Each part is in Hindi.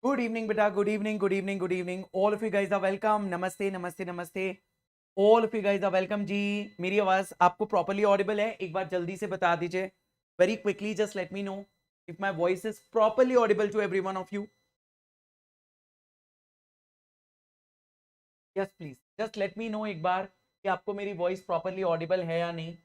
Good evening, beta. Good evening, good evening, good evening. All of you guys are welcome. Namaste, namaste, namaste. All of you guys are welcome जी. मेरी आवाज आपको properly audible है? एक बार जल्दी से बता दीजिए. Very quickly, just let me know if my voice is properly audible to every one of you. Yes, please. Just let me know एक बार कि आपको मेरी voice properly audible है या नहीं.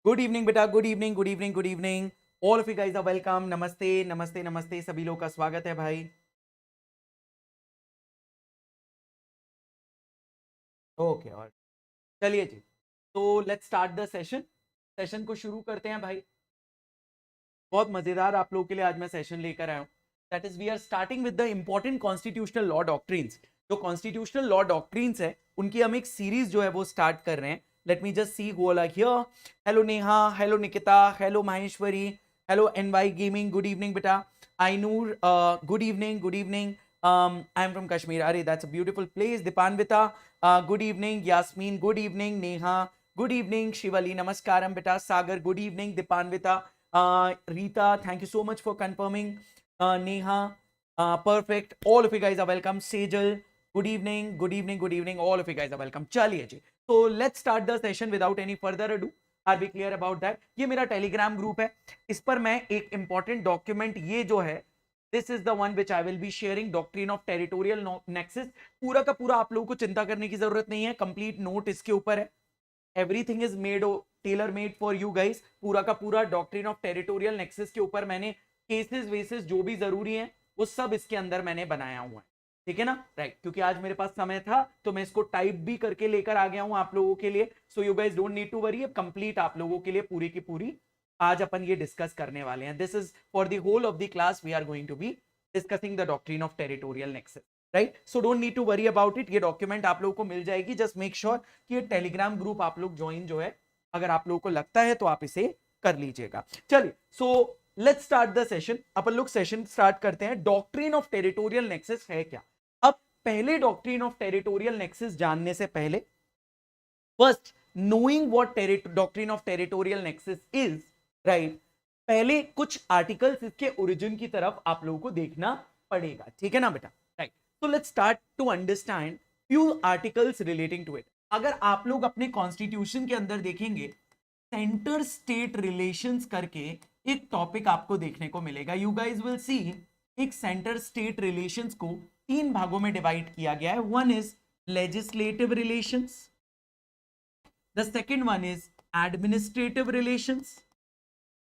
गुड इवनिंग बेटा. Good evening, good evening, good evening. All of you guys are welcome. नमस्ते, नमस्ते, नमस्ते. सभी लोग का स्वागत है भाई. ओके, और चलिए जी. तो लेट्स स्टार्ट द सेशन को शुरू करते हैं भाई. बहुत मजेदार आप लोगों के लिए आज मैं सेशन लेकर आया हूं. That is we are starting with the important constitutional law doctrines. जो कॉन्स्टिट्यूशनल लॉ डॉक्ट्रिन्स है उनकी हम एक सीरीज जो है वो स्टार्ट कर रहे हैं. Let me just see who like here. Hello Neha, hello Nikita, hello Maheshwari, hello NY gaming. Good evening बेटा. Ainoor, good evening, good evening. I am from Kashmir. Arey, that's a beautiful place. Dipanvita, good evening. Yasmin, good evening. Neha, good evening. Shivali, namaskaram beta. Sagar, good evening. Dipanvita, Rita, thank you so much for confirming. Neha, perfect. All of you guys are welcome. Sejal, good evening. Good evening. Good evening. All of you guys are welcome. चलिए जी. So let's start the session without any further ado. Are we clear about that? ये मेरा टेलीग्राम ग्रुप है. इस पर मैं एक इंपॉर्टेंट डॉक्यूमेंट ये जो है, this is the one which I will be sharing, doctrine of territorial nexus. पूरा का पूरा आप लोगों को चिंता करने की जरूरत नहीं है. कंप्लीट नोट इसके ऊपर है. Everything is made tailor made for you guys. पूरा का पूरा डॉक्ट्रिन ऑफ टेरिटोरियल नेक्सस के ऊपर मैंने केसेस वेसेस जो भी जरूरी है वो सब इसके अंदर मैंने बनाया हुआ है. ठीक है ना, राइट. क्योंकि आज मेरे पास समय था तो मैं इसको टाइप भी करके लेकर आ गया हूं आप लोगों के लिए. So you guys don't need to worry. Complete आप लोगों के लिए पूरी की पूरी आज अपन ये डिस्कस करने वाले हैं. This is for the whole of the class we are going to be discussing the doctrine of territorial nexus, right? So don't need to worry about it. ये डॉक्यूमेंट आप लोगों को मिल जाएगी. जस्ट मेक श्योर कि ये टेलीग्राम ग्रुप आप लोग ज्वाइन जो है, अगर आप लोगों को लगता है तो आप इसे कर लीजिएगा. चलिए, so let's start the session. अपन लोग सेशन स्टार्ट करते हैं. डॉक्ट्रिन ऑफ टेरिटोरियल नेक्सस है क्या? अब पहले डॉक्ट्रिन ऑफ टेरिटोरियल नेक्सस जानने से पहले, first knowing what doctrine of territorial nexus is, right, पहले कुछ आर्टिकल्स इसके ओरिजिन की तरफ आप लोगों को देखना पड़ेगा. ठीक है ना बेटा, right. So let's start to understand few articles relating to it. अगर आप लोग अपने कॉन्स्टिट्यूशन के अंदर देखेंगे, सेंटर स्टेट रिलेशंस करके एक टॉपिक आपको देखने को मिलेगा. यू गाइज विल सी एक सेंटर स्टेट रिलेशंस को 3 भागों में डिवाइड किया गया है. One is legislative relations, the second one is administrative relations,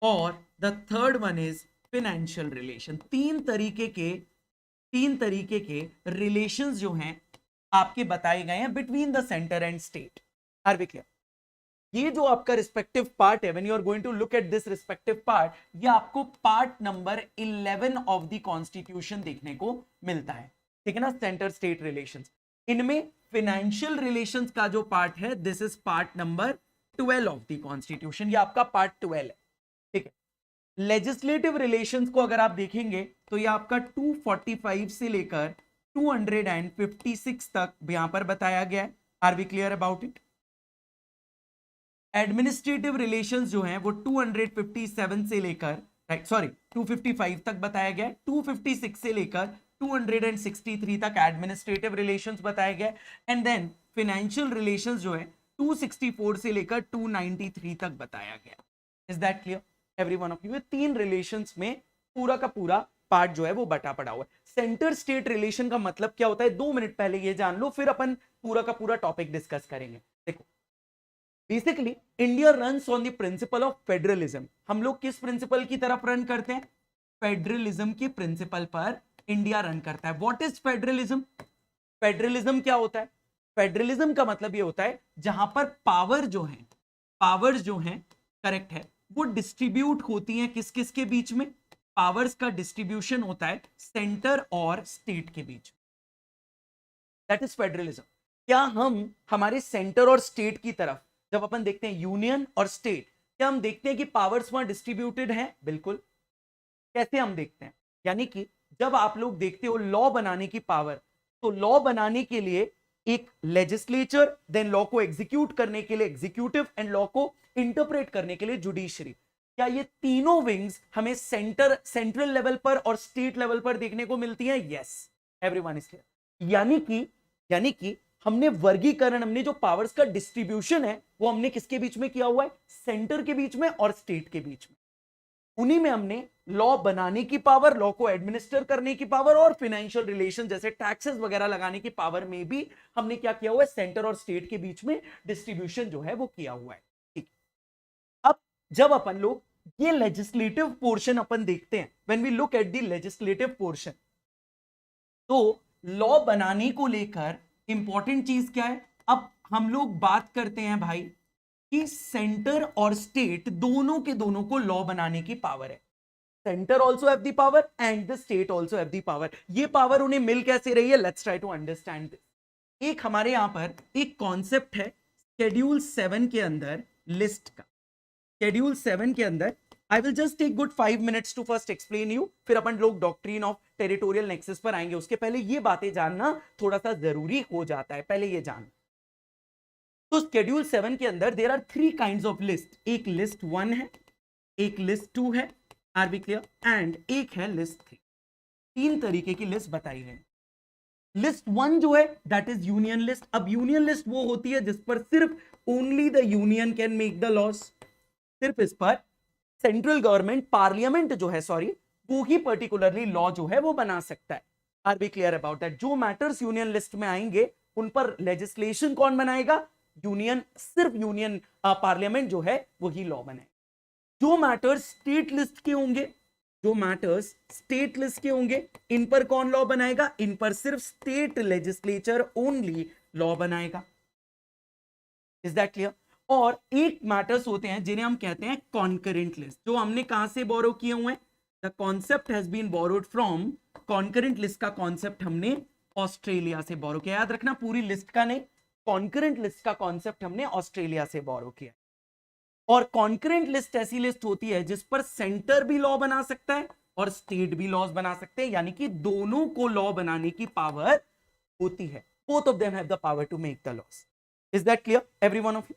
और the third one is financial relation. तीन तरीके के रिलेशंस जो हैं आपके बताए गए हैं between the centre and state. Are we clear? ये जो आपका रिस्पेक्टिव पार्ट है, when you are going to look at this respective part, ये आपको part number 11 of the constitution देखने को मिलता है. ठीक है ना, सेंटर स्टेट रिलेशंस. इनमें फाइनेंशियल रिलेशंस का जो पार्ट है, this is part number 12 of the constitution. ये आपका पार्ट 12 है. ठीक है. लेजिस्लेटिव रिलेशंस को अगर आप देखेंगे तो ये आपका 245 से लेकर 256 तक यहां पर बताया गया है. Are we clear about it? Administrative relations जो हैं वो 257 से लेकर, राइट, सॉरी, 255 तक बताया गया है. 256 से लेकर 263 तक एडमिनिस्ट्रेटिव रिलेशंस बताया गया है. एंड देन फाइनेंशियल रिलेशंस जो है 264 से लेकर 293 तक बताया गया. Is that clear every one of you? 3 relations में पूरा का पूरा पार्ट जो है वो बटा पड़ा हुआ है. सेंटर स्टेट रिलेशन का मतलब क्या होता है, 2 मिनट पहले ये जान लो, फिर अपन पूरा का पूरा टॉपिक डिस्कस करेंगे. देखो, basically India runs on the principle of federalism. हम लोग किस प्रिंसिपल की तरफ रन करते हैं? फेडरलिज्म की प्रिंसिपल पर इंडिया रन करता है. What is federalism? फेडरलिज्म क्या होता है? फेडरलिज्म का मतलब ये होता है जहां पर पावर्स जो हैं, करेक्ट है, वो डिस्ट्रीब्यूट होती हैं किस किस के बीच में? पावर्स का डिस्ट्रीब्यूशन होता है सेंटर और स्टेट के बीच. That is federalism. क्या हम हमारे सेंटर और स्टेट की तरफ जब अपन देखते हैं यूनियन और स्टेट, क्या हम देखते हैं कि पावर्स वहां डिस्ट्रीब्यूटेड हैं? बिल्कुल. कैसे हम देखते हैं? यानी कि जब आप लोग देखते हो लॉ बनाने की पावर, तो लॉ बनाने के लिए एक लेजिस्लेचर, देन लॉ को एग्जीक्यूट करने के लिए एग्जीक्यूटिव, एंड लॉ को इंटरप्रेट करने के लिए जुडिशरी। क्या ये तीनों विंग्स हमें सेंट्रल लेवल पर और स्टेट लेवल पर देखने को मिलती है? Yes, everyone is clear. यानी कि हमने वर्गीकरण, हमने जो पावर्स का डिस्ट्रीब्यूशन है वो हमने किसके बीच में किया हुआ है? सेंटर के बीच में और स्टेट के बीच में। उन्हीं में हमने लॉ बनाने की पावर, लॉ को एडमिनिस्टर करने की पावर, और फाइनेंशियल रिलेशन जैसे टैक्सेस वगैरह लगाने की पावर में भी हमने क्या किया हुआ है? सेंटर और स्टेट के बीच में डिस्ट्रीब्यूशन जो है वो किया हुआ है। ठीक, अब जब अपन लोग ये लेजिस्लेटिव पोर्शन अपन देखते हैं, when we look at the legislative portion, तो लॉ बनाने को लेकर इंपॉर्टेंट चीज क्या है? अब हम लोग बात करते हैं भाई कि सेंटर और स्टेट दोनों के दोनों को लॉ बनाने की पावर है। Centre also have the power and the state also have the power. ये पावर उन्हें मिल कैसे रही है? Let's try to understand this. एक हमारे यहां पर एक कॉन्सेप्ट है शेड्यूल 7 के अंदर लिस्ट का। शेड्यूल 7 के अंदर I will just take good 5 minutes to first explain you, फिर अपन लोग डॉक्ट्रिन ऑफ टेरिटोरियल नेक्सस पर आएंगे। उसके पहले ये बातें जानना थोड़ा सा जरूरी हो जाता है, पहले ये जान। तो शेड्यूल 7 के अंदर there are 3 kinds of list. एक लिस्ट 1 है, एक लिस्ट 2 है, आर बी क्लियर, एंड एक है लिस्ट 3। 3 तरीके की लिस्ट बताई गई। लिस्ट 1 जो है दैट इज यूनियन लिस्ट। अब यूनियन लिस्ट वो होती है जिस पर सिर्फ only the union can make the laws. सिर्फ इस पर सेंट्रल गवर्नमेंट, पार्लियामेंट जो है, सॉरी, वो ही पर्टिकुलरली लॉ जो है वो बना सकता है। Are B clear about that? जो मैटर्स यूनियन लिस्ट में आएंगे उन पर लेजिस्लेशन कौन बनाएगा? यूनियन, सिर्फ यूनियन पार्लियामेंट जो है वही लॉ बनाएगा। जो मैटर्स स्टेट लिस्ट के होंगे, जो मैटर्स स्टेट लिस्ट के होंगे, इन पर कौन लॉ बनाएगा? इन पर सिर्फ स्टेट लेजिस्लेचर ओनली लॉ बनाएगा। Is that clear? और एक मैटर्स होते हैं जिन्हें हम कहते हैं कॉन्करेंट लिस्ट, जो हमने कहां से बोरो किए हुए हैं? The concept has been borrowed from, concurrent list का कॉन्सेप्ट हमने ऑस्ट्रेलिया से बोरो किया। याद रखना, पूरी लिस्ट का नहीं, कॉन्करेंट लिस्ट का कॉन्सेप्ट हमने ऑस्ट्रेलिया से बोरो किया। और कॉन्करेंट लिस्ट ऐसी लिस्ट होती है जिस पर सेंटर भी लॉ बना सकता है और स्टेट भी लॉज बना सकते हैं, यानी कि दोनों को लॉ बनाने की पावर होती है। Both of them have the power to make the laws. Is that clear every one of you?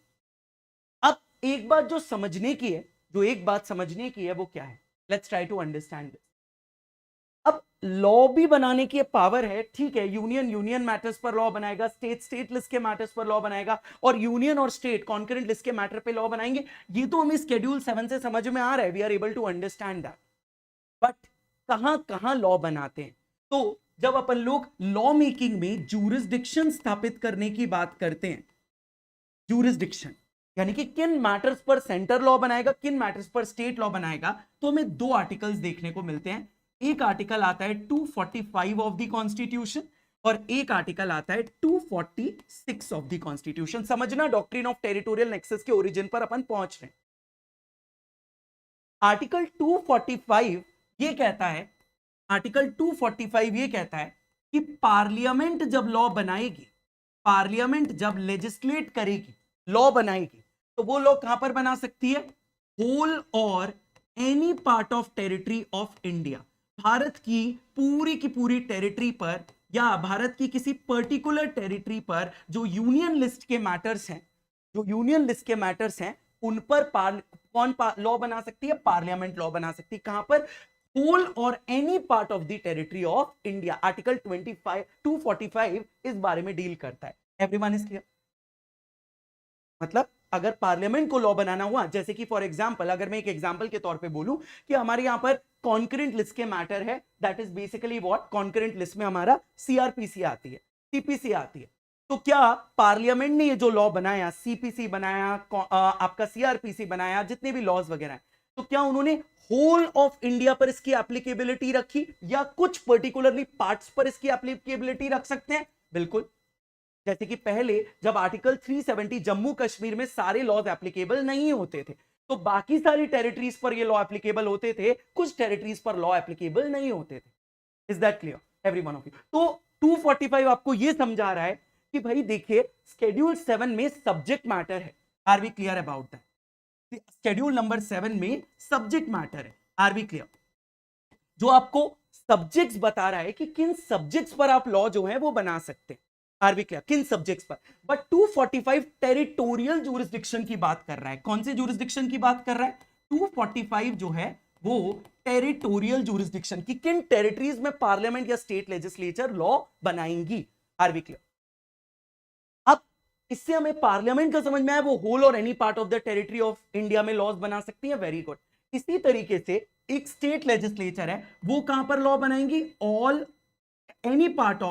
अब एक बात जो समझने की है, वो क्या है? Let's try to understand this. अब लॉ भी बनाने की पावर है, ठीक है, यूनियन मैटर्स पर लॉ बनाएगा, स्टेट लिस्ट के मैटर्स पर लॉ बनाएगा, और यूनियन और स्टेट कॉन्करेंट लिस्ट के मैटर पे लॉ बनाएंगे। ये तो हमें शेड्यूल 7 से समझ में आ रहा है, we are able to understand that. But कहां कहां लॉ बनाते हैं? तो जब अपन लोग लॉ मेकिंग में जूरिसडिक्शन स्थापित करने की बात करते हैं, जूरिसडिक्शन यानी कि किन मैटर्स पर सेंटर लॉ बनाएगा, किन मैटर्स पर स्टेट लॉ बनाएगा, तो हमें 2 आर्टिकल्स देखने को मिलते हैं। एक आर्टिकल आता है 245 ऑफ द कॉन्स्टिट्यूशन और एक आर्टिकल आता है 246 ऑफ द कॉन्स्टिट्यूशन। समझना, डॉक्ट्रिन ऑफ टेरिटोरियल नेक्सस के ओरिजिन पर अपन पहुंच रहे हैं। आर्टिकल 245 ये कहता है, आर्टिकल 245 ये कहता है कि पार्लियामेंट जब लॉ बनाएगी, पार्लियामेंट जब लेजिस्लेट करेगी, लॉ बनाएगी, तो वो लॉ कहां पर बना सकती है? होल और any part of territory of India, Bharat की पूरी टेरिटरी पर, या भारत की किसी पर्टिकुलर टेरिटरी पर जो यूनियन लिस्ट के मैटर्स हैं, उन पर कौन लॉ बना सकती है? पार्लियामेंट लॉ बना सकती है। कहां पर? होल और any part of the territory of India. Article 245 इस बारे में डील करता है। Everyone is clear? मतलब अगर पार्लियामेंट को लॉ बनाना हुआ, जैसे कि फॉर एग्जांपल, अगर मैं एक एग्जांपल के तौर पे बोलूं कि हमारे यहां पर कॉन्करेंट लिस्ट के मैटर है, that is basically what? Concurrent list में हमारा सीआरपीसी आती है, सीपीसी आती है। तो क्या पार्लियामेंट ने ये जो लॉ बनाया, सीपीसी बनाया, आपका सीआरपीसी बनाया, जितने भी लॉज वगैरह हैं, तो क्या उन्होंने होल ऑफ इंडिया पर इसकी एप्लीकेबिलिटी रखी, या कुछ पर्टिकुलरली पार्ट्स पर इसकी एप्लीकेबिलिटी रख सकते हैं? बिल्कुल। जैसे कि पहले जब आर्टिकल 370 जम्मू कश्मीर में सारे लॉज एप्लीकेबल नहीं होते थे, तो बाकी सारी टेरिटरीज पर ये लॉ एप्लीकेबल होते थे, कुछ टेरिटरीज पर लॉ एप्लीकेबल नहीं होते थे। Is that clear every one of you? तो 245 आपको ये समझा रहा है कि भाई देखिए, शेड्यूल 7 में सब्जेक्ट मैटर है। Are we clear about that? Schedule number 7 में सब्जेक्ट मैटर है। Are we clear? जो आपको सब्जेक्ट्स बता रहा है कि किन सब्जेक्ट्स पर आप लॉ जो है वो बना सकते हैं। Are we clear? किन सब्जेक्ट्स पर? बट 245 टेरिटोरियल जुरिस्डिक्शन की बात कर रहा है। कौन से जुरिस्डिक्शन की बात कर रहा है? 245 जो है वो टेरिटोरियल जुरिस्डिक्शन की, किन टेरिटरीज में पार्लियामेंट या स्टेट लेजिस्लेचर लॉ बनाएंगी। Are we clear? अब इससे हमें पार्लियामेंट का समझ में आया, वो होल और any part of the territory of India में लॉज बना सकती है। Very good. इसी तरीके से एक स्टेट लेजिस्लेचर है, वो कहां पर लॉ बनाएंगी? All any part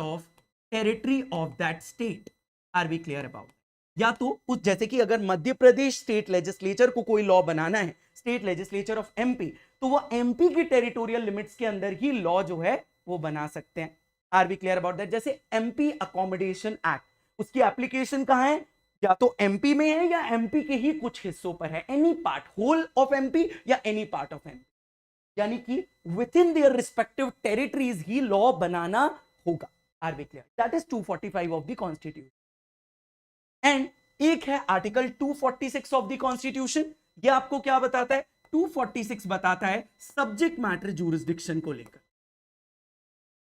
of territory of that state. Are we clear about? या तो उस, जैसे कि अगर मध्य प्रदेश स्टेट लेजिस्लेचर को कोई लॉ बनाना है, स्टेट लेजिस्लेचर ऑफ एमपी, तो वो एमपी की टेरिटोरियल लिमिट्स के अंदर ही लॉ जो है वो बना सकते हैं। Are we clear about that? जैसे एमपी अकोमोडेशन एक्ट, उसकी एप्लीकेशन कहां है? या तो एमपी में है या एमपी के ही कुछ हिस्सों पर है। Any part, whole of MP या एनी पार्ट ऑफ एमपी, यानी कि within their respective territories ही लॉ बनाना होगा। Are we clear? That is 245 of the constitution. And एक है आर्टिकल 246 ऑफ द कॉन्स्टिट्यूशन। ये आपको क्या बताता है? 246 बताता है सब्जेक्ट मैटर जुरिस्डिक्शन को लेकर,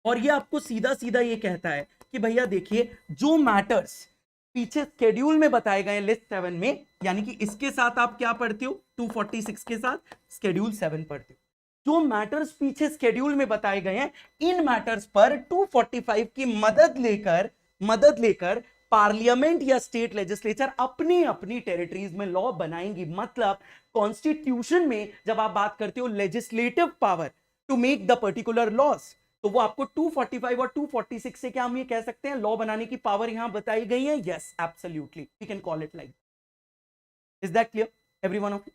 और ये आपको सीधा सीधा ये कहता है कि भैया देखिए, जो मैटर्स पीछे स्केड्यूल में बताए गए लिस्ट 7 में, यानी कि इसके साथ आप क्या पढ़ते हो? 246 के साथ स्केड्यूल 7 पढ़ते हो। जो मैटर्स पीछे स्केड्यूल में बताए गए हैं, इन मैटर्स पर 245 की मदद लेकर पार्लियामेंट या स्टेट लेजिस्लेचर अपनी अपनी टेरिटरीज में लॉ बनाएंगी। मतलब कॉन्स्टिट्यूशन में जब आप बात करते हो legislative power to make the particular laws, तो वो आपको 245 और 246 से क्या हम ये कह सकते हैं, लॉ बनाने की पावर यहां बताई गई है। Yes, absolutely, we can call it like. Is that clear everyone of you?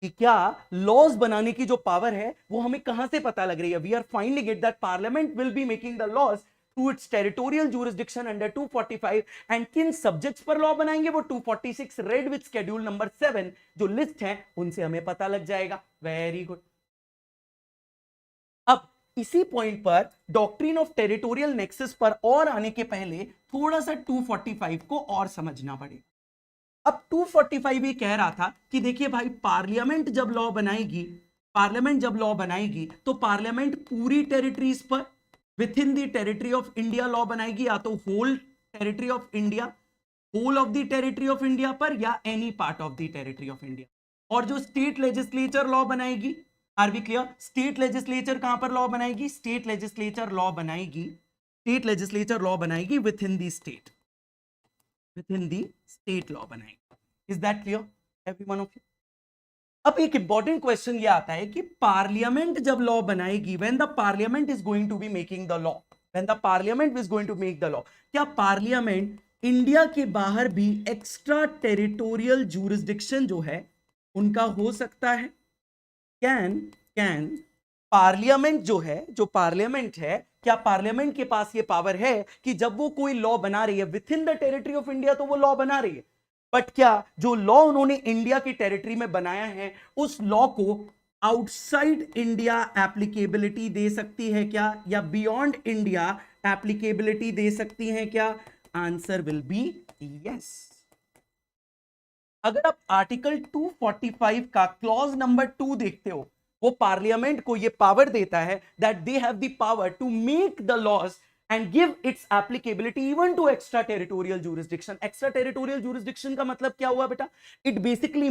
कि क्या लॉज बनाने की जो पावर है वो हमें कहां से पता लग रही है? We are finding it that parliament will be making the laws through its territorial jurisdiction under 245, and किन सब्जेक्ट्स पर लॉ बनाएंगे? वो 246 रेड विद शेड्यूल नंबर 7 जो लिस्ट है उनसे हमें पता लग जाएगा। Very good. अब इसी पॉइंट पर डॉक्ट्रिन ऑफ टेरिटोरियल नेक्सस पर और आने के पहले थोड़ा सा 245 को और समझना पड़ेगा। अब 245 ये कह रहा था कि देखिए भाई, पार्लियामेंट जब लॉ बनाएगी तो पार्लियामेंट पूरी टेरिटरीज पर within the territory of India law बनाएगी, या तो whole territory of India, whole of the territory of India पर, या any part of the territory of India. और जो स्टेट लेजिस्लेचर लॉ बनाएगी, are we clear? State legislature कहां पर लॉ बनाएगी? स्टेट लेजिस्लेचर लॉ बनाएगी within the state law बनाएगी। Is that clear everyone of you? अब एक इंपॉर्टेंट क्वेश्चन ये आता है कि पार्लियामेंट जब लॉ बनाएगी, when the parliament is going to be making the law, क्या पार्लियामेंट इंडिया के बाहर भी एक्स्ट्रा टेरिटोरियल जुरिस्डिक्शन जो है उनका हो सकता है? कैन पार्लियामेंट जो पार्लियामेंट है, क्या पार्लियामेंट के पास ये पावर है कि जब वो कोई लॉ बना रही है within the territory of India तो वो लॉ बना रही है, बट क्या जो लॉ उन्होंने इंडिया की टेरिटरी में बनाया है उस लॉ को आउटसाइड इंडिया एप्लीकेबिलिटी दे सकती है क्या, या बियॉन्ड इंडिया एप्लीकेबिलिटी दे सकती है क्या? Answer will be yes. अगर आप आर्टिकल 245 का क्लॉज नंबर 2 देखते हो, वो पार्लियामेंट को ये पावर देता है that they have the power to make the laws and give its applicability even to extra territorial jurisdiction. Extra territorial jurisdiction का मतलब क्या हुआ बेटा? It basically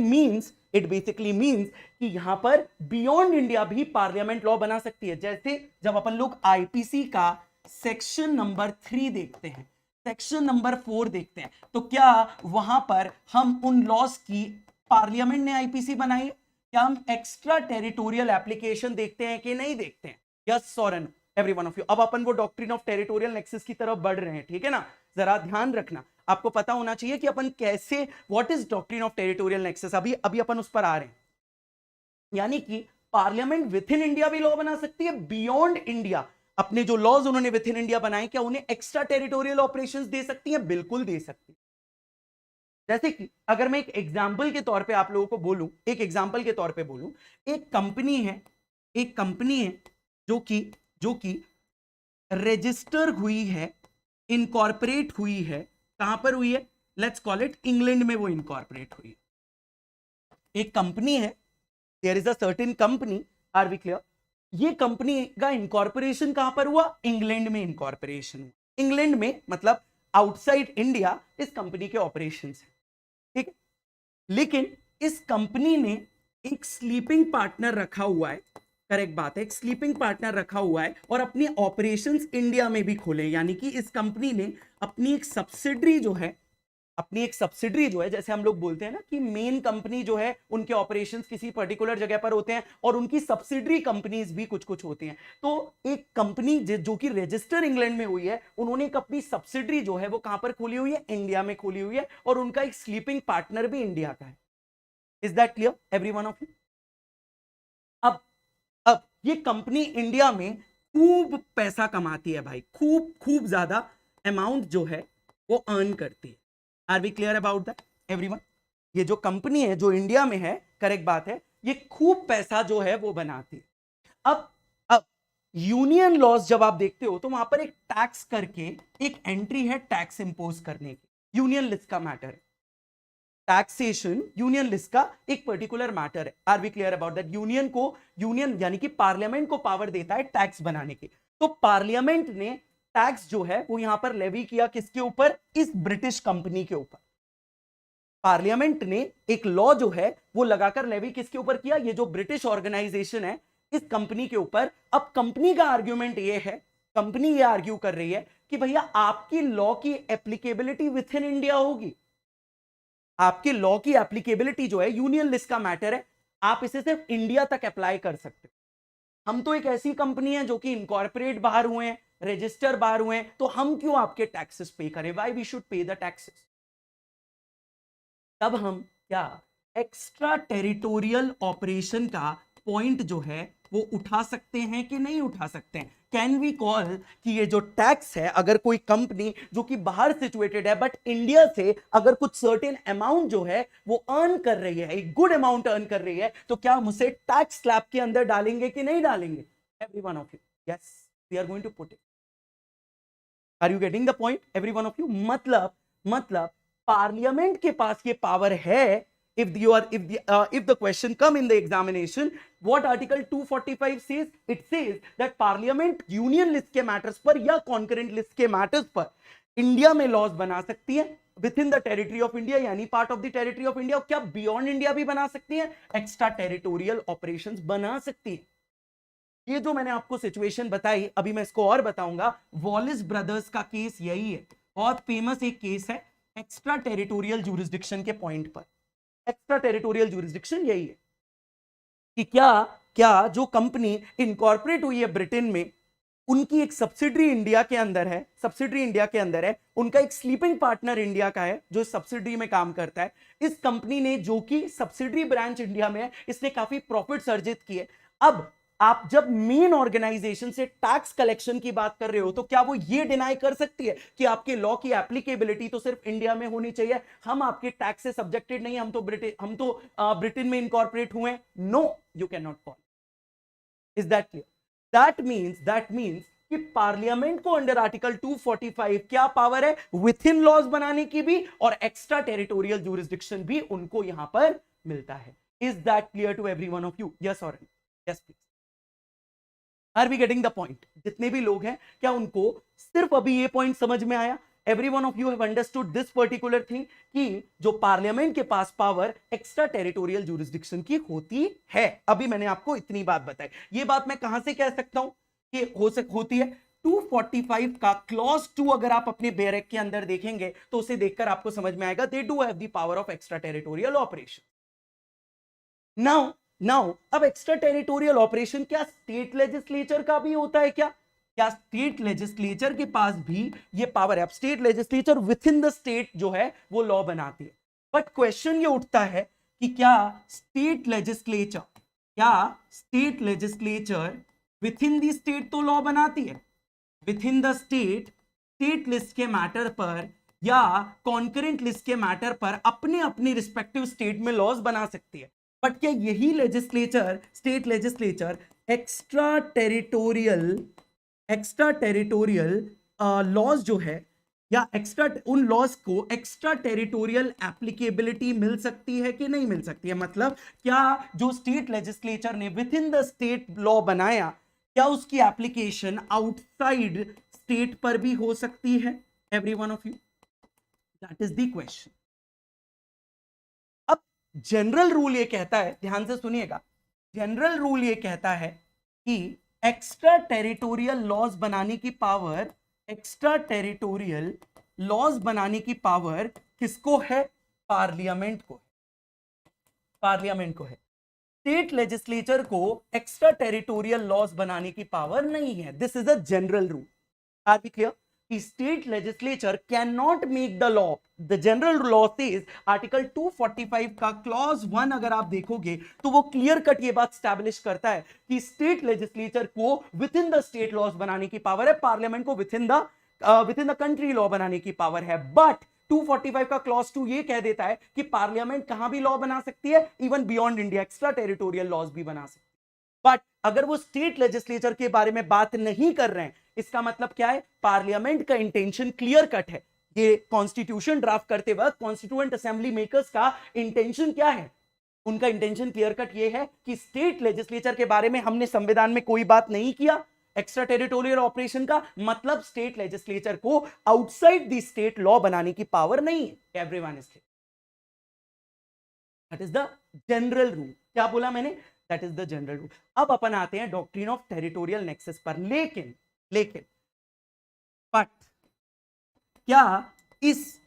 means कि यहां पर beyond India भी पार्लियामेंट लॉ बना सकती है। जैसे जब अपन लोग आईपीसी का सेक्शन नंबर 3 देखते हैं, सेक्शन नंबर 4 देखते हैं, तो क्या वहां पर हम उन लॉज की पार्लियामेंट ने आईपीसी बनाई? क्या हम एक्स्ट्रा टेरिटोरियल एप्लीकेशन देखते हैं कि नहीं देखते हैं? यस और no every one of you. अब अपन वो डॉक्ट्रिन ऑफ टेरिटोरियल नेक्सस की तरफ बढ़ रहे हैं, ठीक है ना? जरा ध्यान रखना, आपको पता होना चाहिए कि अपन कैसे, what is doctrine of territorial nexus. अभी अपन उस पर आ रहे हैं। यानी कि पार्लियामेंट विद इन इंडिया भी लॉ बना सकती है, बियॉन्ड इंडिया अपने जो लॉज उन्होंने विद इन इंडिया बनाए, क्या उन्हें एक्स्ट्रा टेरिटोरियल ऑपरेशंस दे सकती है? बिल्कुल दे सकती है। जैसे कि अगर मैं एक एग्जांपल के तौर पे आप लोगों को बोलूं, एक कंपनी है जो कि रजिस्टर हुई है, इनकॉर्पोरेट हुई है। कहां पर हुई है? लेट्स कॉल इट इंग्लैंड में वो इनकॉर्पोरेट हुई। एक कंपनी है, there is a certain company, are we clear? ये कंपनी का इनकॉर्पोरेशन कहां पर हुआ? इंग्लैंड में इनकॉर्पोरेशन हुआ। इंग्लैंड में, मतलब आउटसाइड इंडिया इस कंपनी के ऑपरेशंस है, ठीक है। लेकिन इस कंपनी ने एक स्लीपिंग पार्टनर रखा हुआ है, करेक्ट बात है, एक स्लीपिंग पार्टनर रखा हुआ है और अपनी ऑपरेशंस इंडिया में भी खोले, यानी कि इस कंपनी ने अपनी एक सब्सिडरी जो है, जैसे हम लोग बोलते हैं ना कि मेन कंपनी जो है उनके ऑपरेशंस किसी पर्टिकुलर जगह पर होते हैं और उनकी सब्सिडरी कंपनीज भी कुछ कुछ होती हैं। तो एक कंपनी जो कि रजिस्टर इंग्लैंड में हुई है, उन्होंने एक अपनी सब्सिडरी जो है वो कहां पर खोली हुई है, इंडिया में खोली हुई है, और उनका एक स्लीपिंग पार्टनर भी इंडिया का है। Is that clear every one of you? अब ये कंपनी इंडिया में खूब पैसा कमाती है भाई, खूब खूब ज्यादा अमाउंट जो है वो अर्न करती है। Are we clear about that everyone? ये जो कंपनी है जो इंडिया में है, करेक्ट बात है, ये खूब पैसा जो है वो बनाती है। अब यूनियन लॉज जब आप देखते हो तो वहां पर एक टैक्स करके एक एंट्री है टैक्स इंपोज करने की, यूनियन लिस्ट का मैटर है। टैक्सेशन यूनियन लिस्ट का एक पर्टिकुलर मैटर है। Are we clear about that? Union यानी कि पार्लियामेंट को पावर देता है टैक्स बनाने की। तो पार्लियामेंट ने टैक्स जो है वो यहां पर लेवी किया किसके ऊपर? इस ब्रिटिश कंपनी के ऊपर। पार्लियामेंट ने एक लॉ जो है वो लगाकर लेवी किसके ऊपर किया? ये जो ब्रिटिश ऑर्गेनाइजेशन है इस कंपनी के ऊपर। अब कंपनी का आर्ग्यूमेंट ये है, कंपनी ये आर्ग्यू कर रही है कि भैया आपकी लॉ की एप्लीकेबिलिटी विद इन इंडिया होगी। आपके लॉ की एप्लीकेबिलिटी जो है, यूनियन लिस्ट का मैटर है, आप इसे सिर्फ इंडिया तक अप्लाई कर सकते हो। हम तो एक ऐसी कंपनी है जो कि इनकॉर्पोरेट बाहर हुए हैं, रजिस्टर बाहर हुए हैं, तो हम क्यों आपके टैक्सेस पे करें? Why we should pay the taxes? तब हम क्या एक्स्ट्रा टेरिटोरियल ऑपरेशन का पॉइंट जो है वो उठा सकते हैं कि नहीं उठा सकते हैं? कैन वी कॉल कि ये जो टैक्स है, अगर कोई कंपनी जो कि बाहर सिचुएटेड है बट इंडिया से अगर कुछ सर्टेन अमाउंट जो है वो अर्न कर रही है, एक गुड अमाउंट अर्न कर रही है, तो क्या हम उसे टैक्स स्लैब के अंदर डालेंगे कि नहीं डालेंगे? Every one of you, yes, we are going to put it. Are you getting the point every one of you? मतलब पार्लियामेंट के पास ये पावर है। if the question come in the examination, what article 245 says? It says that parliament union list के matters पर या concurrent list के matters पर इंडिया में लॉज बना सकती है within the territory of India, यानी part of the territory of India. क्या बियॉन्ड इंडिया भी बना सकती है? एक्स्ट्रा टेरिटोरियल ऑपरेशंस बना सकती है। ये जो मैंने आपको सिचुएशन बताई, अभी मैं इसको और बताऊंगा। वॉलिस ब्रदर्स का केस यही है, बहुत फेमस एक केस है एक्स्ट्रा टेरिटोरियल ज्यूरिसडिक्शन के पॉइंट पर। एक्स्ट्रा टेरिटोरियल ज्यूरिसडिक्शन यही है कि क्या जो कंपनी इनकॉर्पोरेट हुई है ब्रिटेन में, उनकी एक सब्सिडरी इंडिया के अंदर है, उनका एक स्लीपिंग पार्टनर इंडिया का है जो सब्सिडरी में काम करता है। इस कंपनी ने, जो कि सब्सिडरी ब्रांच इंडिया में है, इसने काफी प्रॉफिट्स अर्जित किए। अब आप जब मेन ऑर्गेनाइजेशन से टैक्स कलेक्शन की बात कर रहे हो तो क्या वो ये डिनाई कर सकती है कि आपके लॉ की एप्लीकेबिलिटी तो सिर्फ इंडिया में होनी चाहिए, हम आपके टैक्स से सब्जेक्टेड नहीं, हम तो ब्रिटेन में इनकॉर्पोरेट हुए? No, you can not call. Is that clear? That means कि पार्लियामेंट को अंडर आर्टिकल 245 क्या पावर है? विथ इन लॉज बनाने की भी, और एक्स्ट्रा टेरिटोरियल ज्यूरिसडिक्शन भी उनको यहां पर मिलता है। Is that clear to every one of you? Yes और yes please. Are we getting the point? जितने भी लोग हैं, क्या उनको सिर्फ अभी ये पॉइंट समझ में आया? Every one of you have understood this particular thing कि जो पार्लियामेंट के पास पावर एक्स्ट्रा टेरिटोरियल ज्यूरिसडिक्शन की होती है। अभी मैंने आपको इतनी बात बताई। ये बात मैं कहां से कह सकता हूं कि होती है? 245 का क्लॉज 2 अगर आप अपने बैरक के अंदर देखेंगे तो उसे देखकर आपको समझ में आएगा, दे do have the power of extra territorial operation. Now अब एक्स्ट्रा टेरिटोरियल ऑपरेशन क्या स्टेट लेजिस्लेचर का भी होता है क्या? क्या स्टेट लेजिस्लेचर के पास भी ये पावर है? अब state legislature with in the state जो है वो लॉ बनाती है, बट क्वेश्चन ये उठता है कि क्या state legislature with in the state तो लॉ बनाती है? Within the state list के मैटर पर या कॉन्करेंट लिस्ट के मैटर पर अपने अपने रिस्पेक्टिव स्टेट में लॉज बना सकती है। बट क्या यही state legislature extra territorial laws जो है, या उन लॉज को एक्स्ट्रा टेरिटोरियल एप्लीकेबिलिटी मिल सकती है कि नहीं मिल सकती है? मतलब क्या जो स्टेट लेजिस्लेचर ने with in the state law बनाया, क्या उसकी एप्लीकेशन आउटसाइड स्टेट पर भी हो सकती है, every one of you, that is the question. अब जनरल रूल ये कहता है, ध्यान से सुनिएगा, जनरल रूल ये कहता है कि एक्स्ट्रा टेरिटोरियल लॉज बनाने की पावर, एक्स्ट्रा टेरिटोरियल लॉज बनाने की पावर किसको है? पार्लियामेंट को, पार्लियामेंट को है। स्टेट लेजिस्लेचर को एक्स्ट्रा टेरिटोरियल लॉज बनाने की पावर नहीं है। This is a general rule, are we clear? State legislature can not make the law. The general law says, article 245 का क्लॉज 1 अगर आप देखोगे तो वो क्लियर कट ये बात स्टैब्लिश करता है कि स्टेट लेजिस्लेचर को within the state laws बनाने की पावर है, पार्लियामेंट को within the country law बनाने की पावर है। बट 245 का क्लॉज 2 ये कह देता है कि पार्लियामेंट कहां भी लॉ बना सकती है, even beyond India extra territorial laws भी बना सकती है। बट अगर वो स्टेट लेजिस्लेचर के बारे में बात नहीं कर रहे हैं, इसका मतलब क्या है? पार्लियामेंट का इंटेंशन क्लियर कट है। ये कॉन्स्टिट्यूशन ड्राफ्ट करते वक्त कॉन्स्टिट्यूएंट असेंबली मेकर्स का इंटेंशन क्या है? उनका इंटेंशन क्लियर कट ये है कि स्टेट लेजिस्लेचर के बारे में हमने संविधान में कोई बात नहीं किया, एक्स्ट्रा टेरिटोरियल ऑपरेशन का मतलब स्टेट लेजिस्लेचर को आउटसाइड द स्टेट लॉ बनाने की पावर नहीं है। Everyone is clear, that is the general rule. क्या बोला मैंने? That is the general rule. अब अपन आते हैं डॉक्ट्रिन ऑफ टेरिटोरियल नेक्सस पर। लेकिन बट क्या इस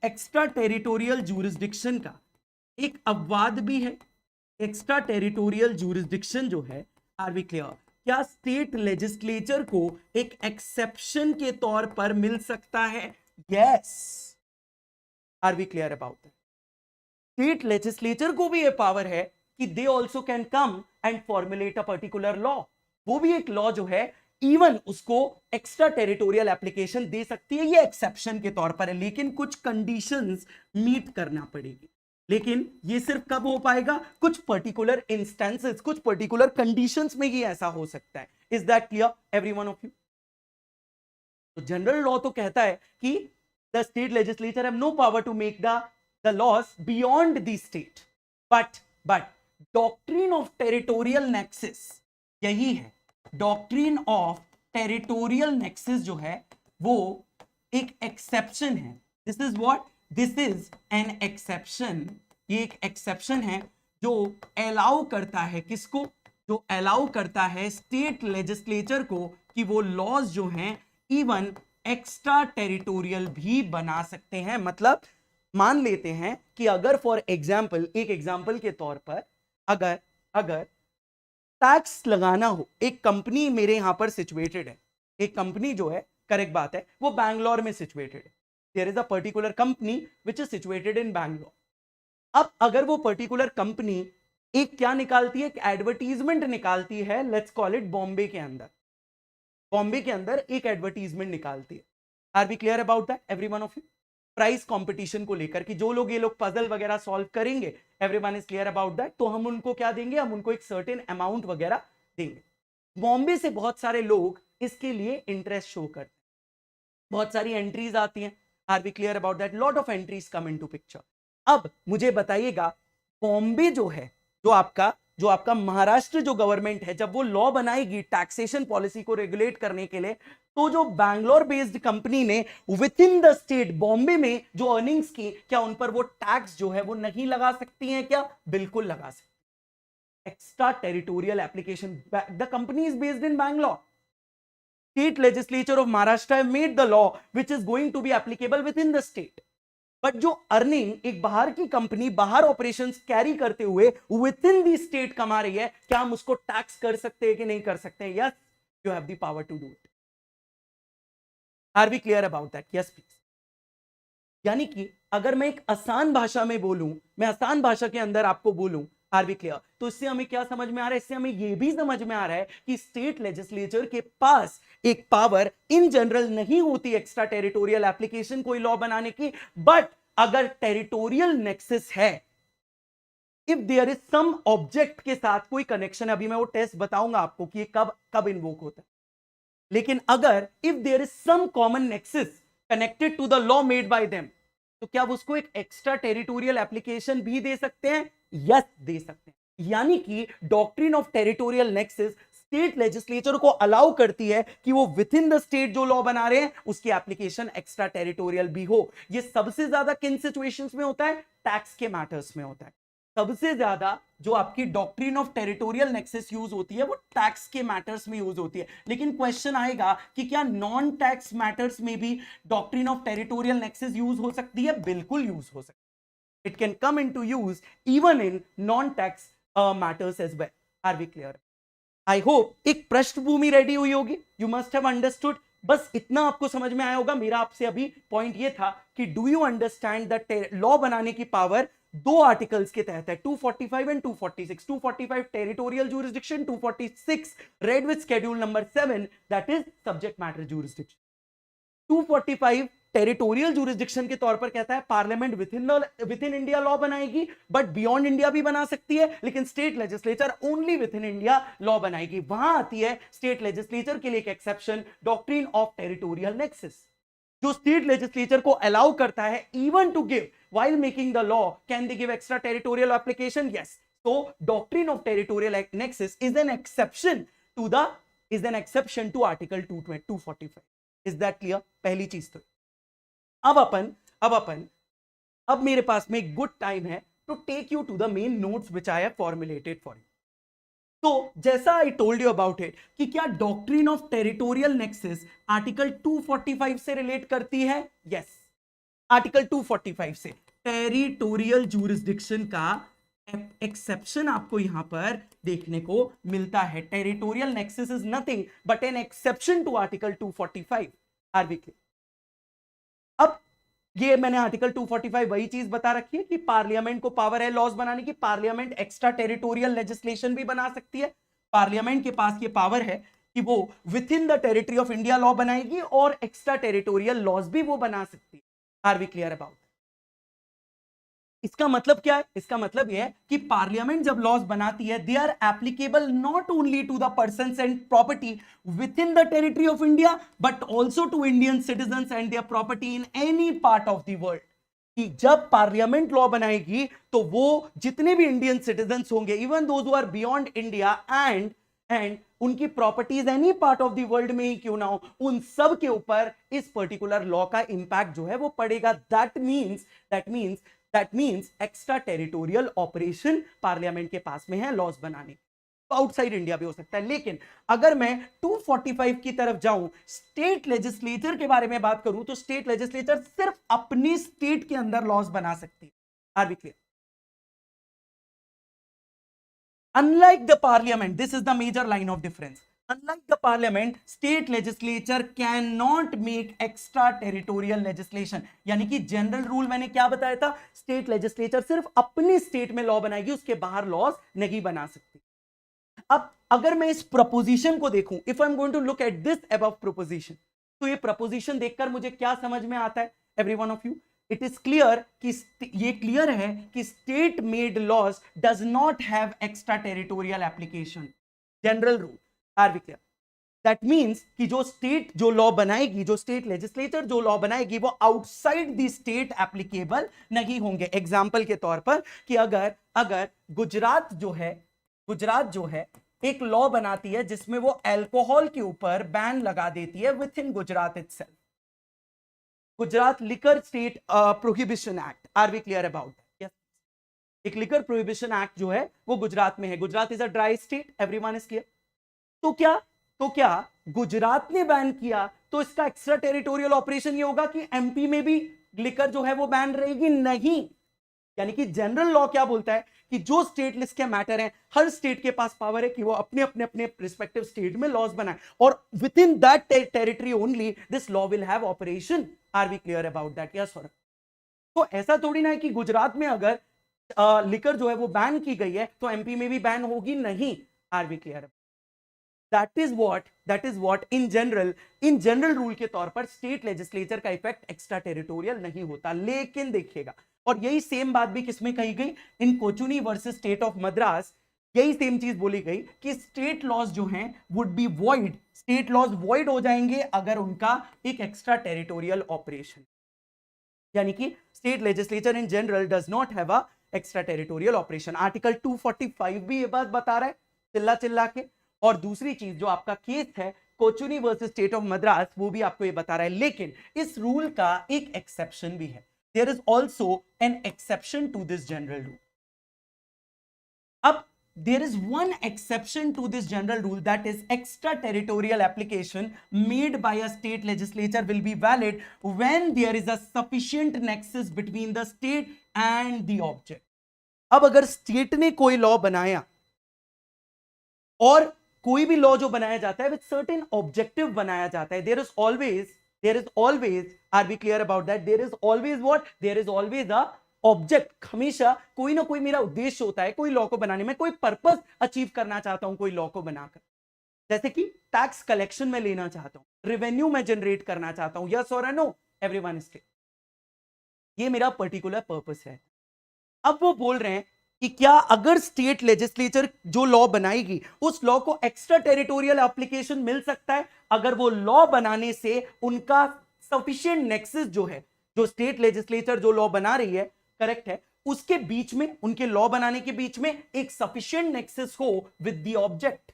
एक्स्ट्रा टेरिटोरियल जूरिसडिक्शन का एक अपवाद भी है? एक्स्ट्रा टेरिटोरियल जूरिसडिक्शन जो है, आर वी क्लियर, क्या स्टेट लेजिस्लेचर को एक एक्सेप्शन के तौर पर मिल सकता है? Yes, are we clear about that? State legislature को भी ये पावर है कि they also can come and formulate a particular law. वो भी एक लॉ जो है इवन उसको एक्स्ट्रा टेरिटोरियल एप्लीकेशन दे सकती है, ये एक्सेप्शन के तौर पर है, लेकिन कुछ कंडीशंस मीट करना पड़ेगी। लेकिन ये सिर्फ कब हो पाएगा? कुछ पर्टिकुलर इंस्टेंसेस, कुछ पर्टिकुलर कंडीशंस में ही ऐसा हो सकता है। Is that clear every one of you? तो जनरल लॉ तो कहता है कि the state legislature have no power to make the laws beyond the state. But doctrine of territorial nexus यही है। डॉक्ट्रिन ऑफ टेरिटोरियल नेक्सस जो है वो एक एक्सेप्शन है। This is what? This is an exception. ये एक एक्सेप्शन है जो अलाउ करता है किसको? जो अलाउ करता है स्टेट लेजिस्लेचर को कि वो लॉज जो हैं इवन एक्स्ट्रा टेरिटोरियल भी बना सकते हैं। मतलब मान लेते हैं कि अगर फॉर एग्जाम्पल, एक एग्जाम्पल के तौर पर, अगर टैक्स लगाना हो, एक कंपनी मेरे यहां पर सिचुएटेड है, एक कंपनी जो है, करेक्ट बात है, वो बैंगलोर में सिचुएटेड है। There is a particular company which is situated in Bangalore. अब अगर वो पर्टिकुलर कंपनी एक क्या निकालती है? एक एडवर्टीजमेंट निकालती है, लेट्स कॉल इट बॉम्बे के अंदर, बॉम्बे के अंदर एक एडवर्टीजमेंट निकालती है। Are we clear about that every one of you? Prize competition को लेकर कि जो लोग ये लोग पजल वगैरह सॉल्व करेंगे, everyone is clear about that, तो हम उनको क्या देंगे? हम उनको एक सर्टेन अमाउंट वगैरह देंगे। बॉम्बे से बहुत सारे लोग इसके लिए इंटरेस्ट शो करते हैं, बहुत सारी एंट्रीज आती हैं। Are we clear about that? Lot of entries come into picture. अब मुझे बताइएगा, बॉम्बे जो है, जो आपका महाराष्ट्र जो गवर्नमेंट है, जब वो लॉ बनाएगी टैक्सेशन पॉलिसी को रेगुलेट करने के लिए, तो जो बैंगलोर बेस्ड कंपनी ने with in the state Bombay में जो अर्निंग्स की, क्या उन पर वो टैक्स जो है वो नहीं लगा सकती हैं? क्या बिल्कुल लगा सकती। Extra territorial application, the company is based in Bangalore, state legislature of Maharashtra have made the law which is going to be applicable within the state. But जो अर्निंग एक बाहर की कंपनी बाहर ऑपरेशंस कैरी करते हुए विद इन दी स्टेट कमा रही है, क्या हम उसको टैक्स कर सकते हैं कि नहीं कर सकते हैं? Yes, you have the power to do it. Are we clear about that? Yes please. यानी कि अगर मैं एक आसान भाषा में बोलूं, मैं आसान भाषा के अंदर आपको बोलूं, आर वी क्लियर, तो इससे हमें क्या समझ में आ रहा है? इससे हमें यह भी समझ में आ रहा है कि स्टेट लेजिस्लेचर के पास एक पावर इन जनरल नहीं होती एक्स्ट्रा टेरिटोरियल एप्लीकेशन कोई लॉ बनाने की। बट अगर टेरिटोरियल नेक्सस है, if there is some object के साथ कोई कनेक्शन, अभी मैं वो टेस्ट बताऊंगा आपको कि ये कब इन्वोक होता है, लेकिन अगर if there is some common nexus connected to the law made by them, तो क्या उसको एक एक्स्ट्रा टेरिटोरियल एप्लीकेशन भी दे सकते हैं? यस, दे सकते हैं। यानी कि doctrine of territorial nexus state legislature को अलाउ करती है कि वो विद इन द स्टेट जो लॉ बना रहे हैं उसकी एप्लीकेशन एक्स्ट्रा टेरिटोरियल भी हो। ये सबसे ज्यादा किन सिचुएशंस में होता है? टैक्स के मैटर्स में होता है। सबसे ज्यादा जो आपकी doctrine of territorial nexus use होती है वो टैक्स के मैटर्स में यूज होती है। लेकिन क्वेश्चन आएगा कि क्या नॉन टैक्स मैटर्स में भी doctrine of territorial nexus use हो सकती है? बिल्कुल यूज हो सकती है। It can come into use even in non tax matters as well. Are we clear? I hope एक पृष्ठभूमि रेडी हुई होगी। You must have understood. बस इतना आपको समझ में आया होगा। मेरा आपसे अभी पॉइंट ये था कि do you understand the law बनाने की पावर दो आर्टिकल्स के तहत है, 245 and 246। 245 territorial jurisdiction, 246 read with schedule number 7 that is subject matter jurisdiction. 245 territorial jurisdiction के तौर पर कहता है parliament with in India law बनाएगी, बट बियॉन्ड इंडिया भी बना सकती है, लेकिन state legislature only with in India law बनाएगी। वहां आती है स्टेट लेजिस्लेचर के लिए एक exception, doctrine of territorial nexus, जो स्टेट लेजिस्लेचर को अलाउ करता है even to give while making the law can they give extra territorial application? Yes. So doctrine of territorial nexus is an exception to article 245. Is that clear? पहली चीज तो अब मेरे पास में एक गुड टाइम है to take you to the main notes which I have formulated for you. तो जैसा आई टोल्ड यू अबाउट इट कि क्या doctrine of territorial nexus article 245 से रिलेट करती है? यस, आर्टिकल 245 से टेरिटोरियल ज्यूरिसडिक्शन का एक्सेप्शन आपको यहां पर देखने को मिलता है। Territorial nexus is nothing but an exception to article 245। Are we clear? अब ये मैंने आर्टिकल 245 वही चीज बता रखी है कि पार्लियामेंट को पावर है लॉज बनाने की। पार्लियामेंट एक्स्ट्रा टेरिटोरियल लेजिस्लेशन भी बना सकती है। पार्लियामेंट के पास ये पावर है कि वो with in the territory of India law बनाएगी और एक्स्ट्रा टेरिटोरियल लॉज भी वो बना सकती है। Are we clear about? इसका मतलब क्या है? इसका मतलब यह है कि पार्लियामेंट जब लॉज बनाती है they are applicable not only to the persons and property within the territory of India but also to Indian citizens and their property in any part of the world. कि जब पार्लियामेंट लॉ बनाएगी तो वो जितने भी इंडियन सिटीजन्स होंगे, even those who are beyond India and उनकी properties any part of the world में ही क्यों ना हो, उन सब के ऊपर इस पर्टिकुलर लॉ का इंपैक्ट जो है वो पड़ेगा। That means extra territorial operation parliament के पास में है लॉज बनाने। तो आउटसाइड इंडिया भी हो सकता है। लेकिन अगर मैं 245 की तरफ जाऊं, स्टेट लेजिस्लेचर के बारे में बात करूं, तो स्टेट लेजिस्लेचर सिर्फ अपनी स्टेट के अंदर लॉज बना सकती है। Are we clear? Unlike the parliament, this is the major line of difference. Unlike the parliament, state legislature cannot make extra territorial legislation. यानी कि जनरल रूल मैंने क्या बताया था? स्टेट लेजिस्लेचर सिर्फ अपनी स्टेट में लॉ बनाएगी, उसके बाहर लॉज नहीं बना सकती। अब अगर मैं इस प्रपोजिशन को देखूं, if I am going to look at this above proposition, तो ये प्रपोजिशन देखकर मुझे क्या समझ में आता है? Every one of you, it is clear कि ये क्लियर है कि state made laws does not have extra territorial application. General rule. Are we clear? That means कि जो लॉ बनाएगी, जो स्टेट लेजिस्लेचर जो लॉ बनाएगी, वो आउटसाइड द स्टेट एप्लीकेबल नहीं होंगे। एग्जाम्पल के तौर पर कि अगर गुजरात जो है एक लॉ बनाती है जिसमें वो अल्कोहल के ऊपर बैन लगा देती है within Gujarat itself, Gujarat liquor state prohibition act. Are we clear about that? एक लिकर प्रोहिबिशन एक्ट जो है वो गुजरात में है। Gujarat is a dry state, everyone is clear. तो क्या गुजरात ने बैन किया तो इसका एक्स्ट्रा टेरिटोरियल ऑपरेशन ये होगा कि एमपी में भी लिकर जो है वो बैन रहेगी? नहीं। यानी कि जनरल लॉ क्या बोलता है कि जो स्टेट लिस्ट के मैटर हैं, हर स्टेट के पास पावर है कि वो अपने अपने रिस्पेक्टिव स्टेट में लॉज बनाए और within that territory only this law will have operation. Are we clear about that? Yes sir. तो ऐसा थोड़ी ना है कि गुजरात में अगर लिकर जो है वो बैन की गई है तो एमपी में भी बैन होगी? नहीं। Are we clear? That is what in general rule के तौर पर स्टेट लेजिस्लेचर का इफेक्ट एक्स्ट्रा टेरिटोरियल नहीं होता। लेकिन देखिएगा, और यही सेम बात भी किसमें कही गई? इन कोचुनी वर्सेस स्टेट ऑफ मद्रास यही सेम चीज बोली गई कि स्टेट लॉज जो हैं would be void, state laws void हो जाएंगे अगर उनका एक एक्स्ट्रा टेरिटोरियल ऑपरेशन, यानी कि state legislature in general does not have a extra territorial operation. Article 245 भी ये बात बता रहा है चिल्ला के। और दूसरी चीज जो आपका केस है कोचुनी वर्सेस स्टेट ऑफ मद्रास, वो भी आपको ये बता रहा है। लेकिन इस रूल का एक एक्सेप्शन भी है, there is also an exception to this general rule. अब there is one exception to this general rule, that is extraterritorial application made by a state legislature will be valid when there is a sufficient nexus between the state and the object। अब अगर स्टेट ने कोई लॉ बनाया, और कोई भी लॉ जो बनाया जाता है विद सर्टेन ऑब्जेक्टिव बनाया जाता है, there is always, are we clear about that? There is always what? There is always a object. हमेशा कोई ना कोई मेरा उद्देश्य होता है कोई लॉ को बनाने में, कोई पर्पस अचीव करना चाहता हूं कोई लॉ को बनाकर। जैसे कि टैक्स कलेक्शन में लेना चाहता हूं, रेवेन्यू में जनरेट करना चाहता हूं, यस और नो, एवरीवन इज क्लियर, ये मेरा पर्टिकुलर पर्पस है। अब वो बोल रहे हैं कि क्या अगर स्टेट लेजिस्लेचर जो लॉ बनाएगी उस लॉ को एक्स्ट्रा टेरिटोरियल एप्लीकेशन मिल सकता है अगर वो लॉ बनाने से उनका सफिशिएंट नेक्सस जो है, जो स्टेट लेजिस्लेचर जो लॉ बना रही है, करेक्ट है, उसके बीच में, उनके लॉ बनाने के बीच में एक सफिशिएंट नेक्सस हो विद द ऑब्जेक्ट।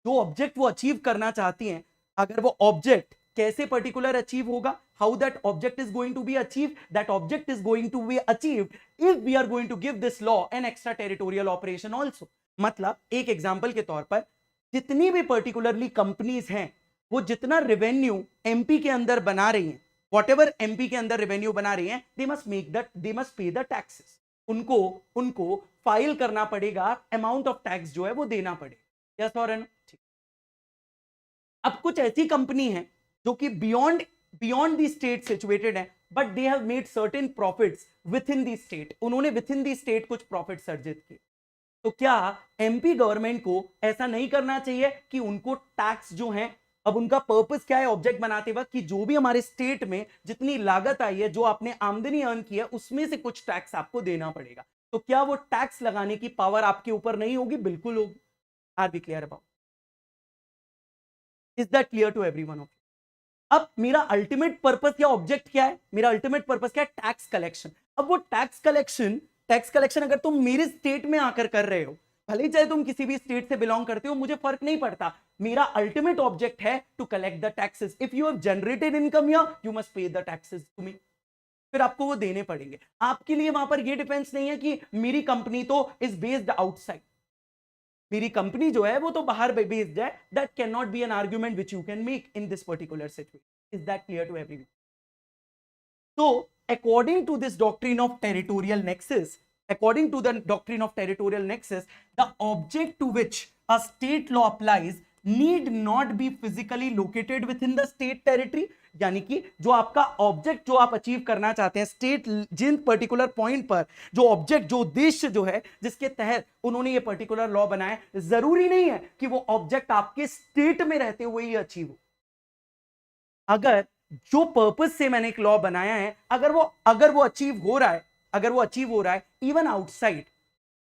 जो ऑब्जेक्ट वो अचीव करना चाहती हैं, अगर वो ऑब्जेक्ट कैसे पर्टिकुलर अचीव होगा, how that object is going to be achieve, that object is going to be achieved if we are going to give this law an extra territorial operation also. मतलब एक एग्जांपल के तौर पर जितनी भी पर्टिकुलरली कंपनीज हैं, वो जितना रेवेन्यू एमपी के अंदर बना रही हैं, whatever एमपी के अंदर रेवेन्यू बना रही हैं, they must pay the taxes। उनको फाइल करना पड़ेगा, अमाउंट ऑफ टैक्स जो है वो देना पड़ेगा, यस और नो। ठीक। अब कुछ ऐसी कंपनी है जो कि बियॉन्ड द स्टेट सिचुएटेड है, but they have made certain profits with in the state, उन्होंने विद इन द स्टेट कुछ प्रॉफिट अर्जित किए। तो क्या एमपी गवर्नमेंट को ऐसा नहीं करना चाहिए कि उनको टैक्स जो है, अब उनका पर्पस क्या है ऑब्जेक्ट बनाते वक्त, कि जो भी हमारे स्टेट में जितनी लागत आई है, जो आपने आमदनी अर्न की है, उसमें से कुछ टैक्स आपको देना पड़ेगा। तो क्या वो टैक्स लगाने की पावर आपके ऊपर नहीं होगी? बिल्कुल होगी। Are B clear about, is that clear to everyone of you? अब मेरा अल्टीमेट पर्पस या ऑब्जेक्ट क्या है? मेरा अल्टीमेट पर्पस क्या है? Tax collection. अब वो टैक्स कलेक्शन अगर तुम मेरे स्टेट में आकर कर रहे हो, भले ही चाहे तुम किसी भी स्टेट से बिलोंग करते हो, मुझे फर्क नहीं पड़ता, मेरा अल्टीमेट ऑब्जेक्ट है to collect the taxes. If you have generated income here, you must pay the taxes to me, फिर आपको वो देने पड़ेंगे। आपके लिए वहां पर ये डिफेंस नहीं है कि मेरी कंपनी तो इज बेस्ड आउटसाइड, मेरी कंपनी जो है वो तो बाहर बेस्ड है, that can not be an argument which you can make in this particular situation. Is that clear to everyone? तो according to this doctrine of territorial nexus, according to the doctrine of territorial nexus, the object to which a state law applies need not be physically located within the state territory। यानी कि जो आपका ऑब्जेक्ट जो आप अचीव करना चाहते हैं स्टेट, जिन पर्टिकुलर पॉइंट पर जो ऑब्जेक्ट, जो उद्देश्य जो है जिसके तहत उन्होंने ये पर्टिकुलर लॉ बनाया, जरूरी नहीं है कि वो ऑब्जेक्ट आपके स्टेट में रहते हुए ही अचीव हो। अगर जो पर्पस से मैंने एक लॉ बनाया है, अगर वो अचीव हो रहा है इवन आउटसाइड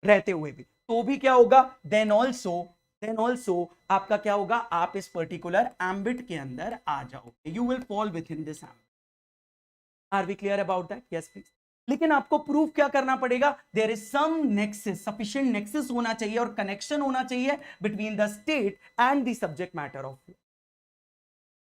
रहते हुए भी, तो भी क्या होगा? देन ऑल्सो आपका क्या होगा? आप इस पर्टिकुलर एम्बिट के अंदर आ जाओगे, you will fall within this ambit. Are we clear about that? Yes please. लेकिन आपको प्रूफ क्या करना पड़ेगा? There is some nexus, sufficient nexus होना चाहिए और कनेक्शन होना चाहिए between the state and the subject matter of law.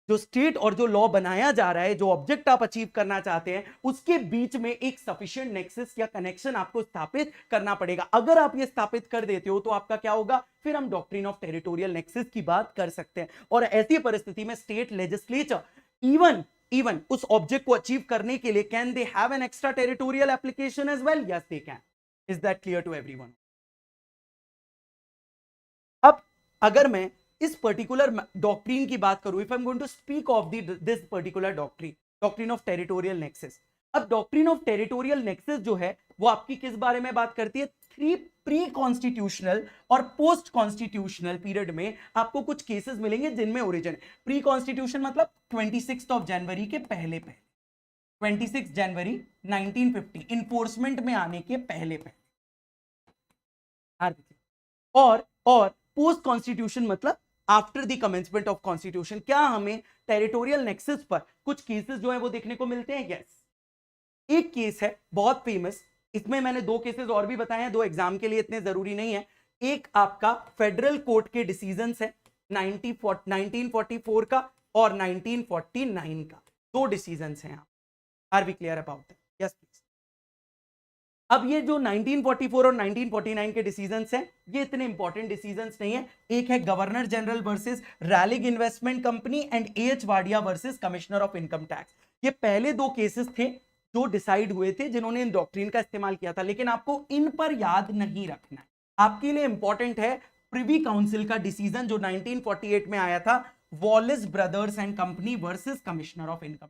जो स्टेट और जो लॉ बनाया जा रहा है, जो ऑब्जेक्ट आप अचीव करना चाहते हैं, उसके बीच में एक सफिशिएंट नेक्सस या कनेक्शन आपको स्थापित करना पड़ेगा। अगर आप ये स्थापित कर देते हो तो आपका क्या होगा? फिर हम डॉक्ट्रिन ऑफ टेरिटोरियल नेक्सस की बात कर सकते हैं। और ऐसी परिस्थिति में स्टेट लेजिस्लेचर इवन उस ऑब्जेक्ट को अचीव करने के लिए can they have an extra territorial application as well? Yes they can. Is that clear to everyone? अब अगर मैं इस पर्टिकुलर डॉक्ट्रीन की बात करूं, if I am going to speak of this particular doctrine of territorial nexus. अब डॉक्ट्रीन ऑफ टेरिटोरियल नेक्सस जो है वो आपकी किस बारे में बात करती है? प्री कॉन्स्टिट्यूशनल और पोस्ट कॉन्स्टिट्यूशनल पीरियड में आपको कुछ केसेस मिलेंगे जिनमें ओरिजिन, प्री कॉन्स्टिट्यूशन मतलब 26 जनवरी के पहले 26 जनवरी 1950 इन्फोर्समेंट में आने के पहले और पोस्ट कॉन्स्टिट्यूशन मतलब after the commencement of constitution. क्या हमें टेरिटोरियल नेक्सस पर कुछ केसेस जो है वो देखने को मिलते हैं? यस। एक केस है बहुत फेमस, इसमें मैंने 2 केसेस और भी बताए हैं, 2 एग्जाम के लिए इतने जरूरी नहीं है। एक आपका फेडरल कोर्ट के डिसीजंस है 1944 का और 1949 का, दो डिसीजंस हैं। Are we clear about that? Yes please. अब ये जो 1944 और 1949 के डिसीजंस हैं, ये इतने इंपॉर्टेंट डिसीजंस नहीं है। एक है governor general versus Raleigh investment company and H Wadia versus commissioner of income tax. ये पहले दो केसेस थे जो डिसाइड हुए थे, जिन्होंने इन डॉक्ट्रिन का इस्तेमाल किया था, लेकिन आपको इन पर याद नहीं रखना है। आपके लिए इंपॉर्टेंट है प्रिवी काउंसिल का डिसीजन जो 1948 में आया था, Wallace brothers and company versus commissioner of income.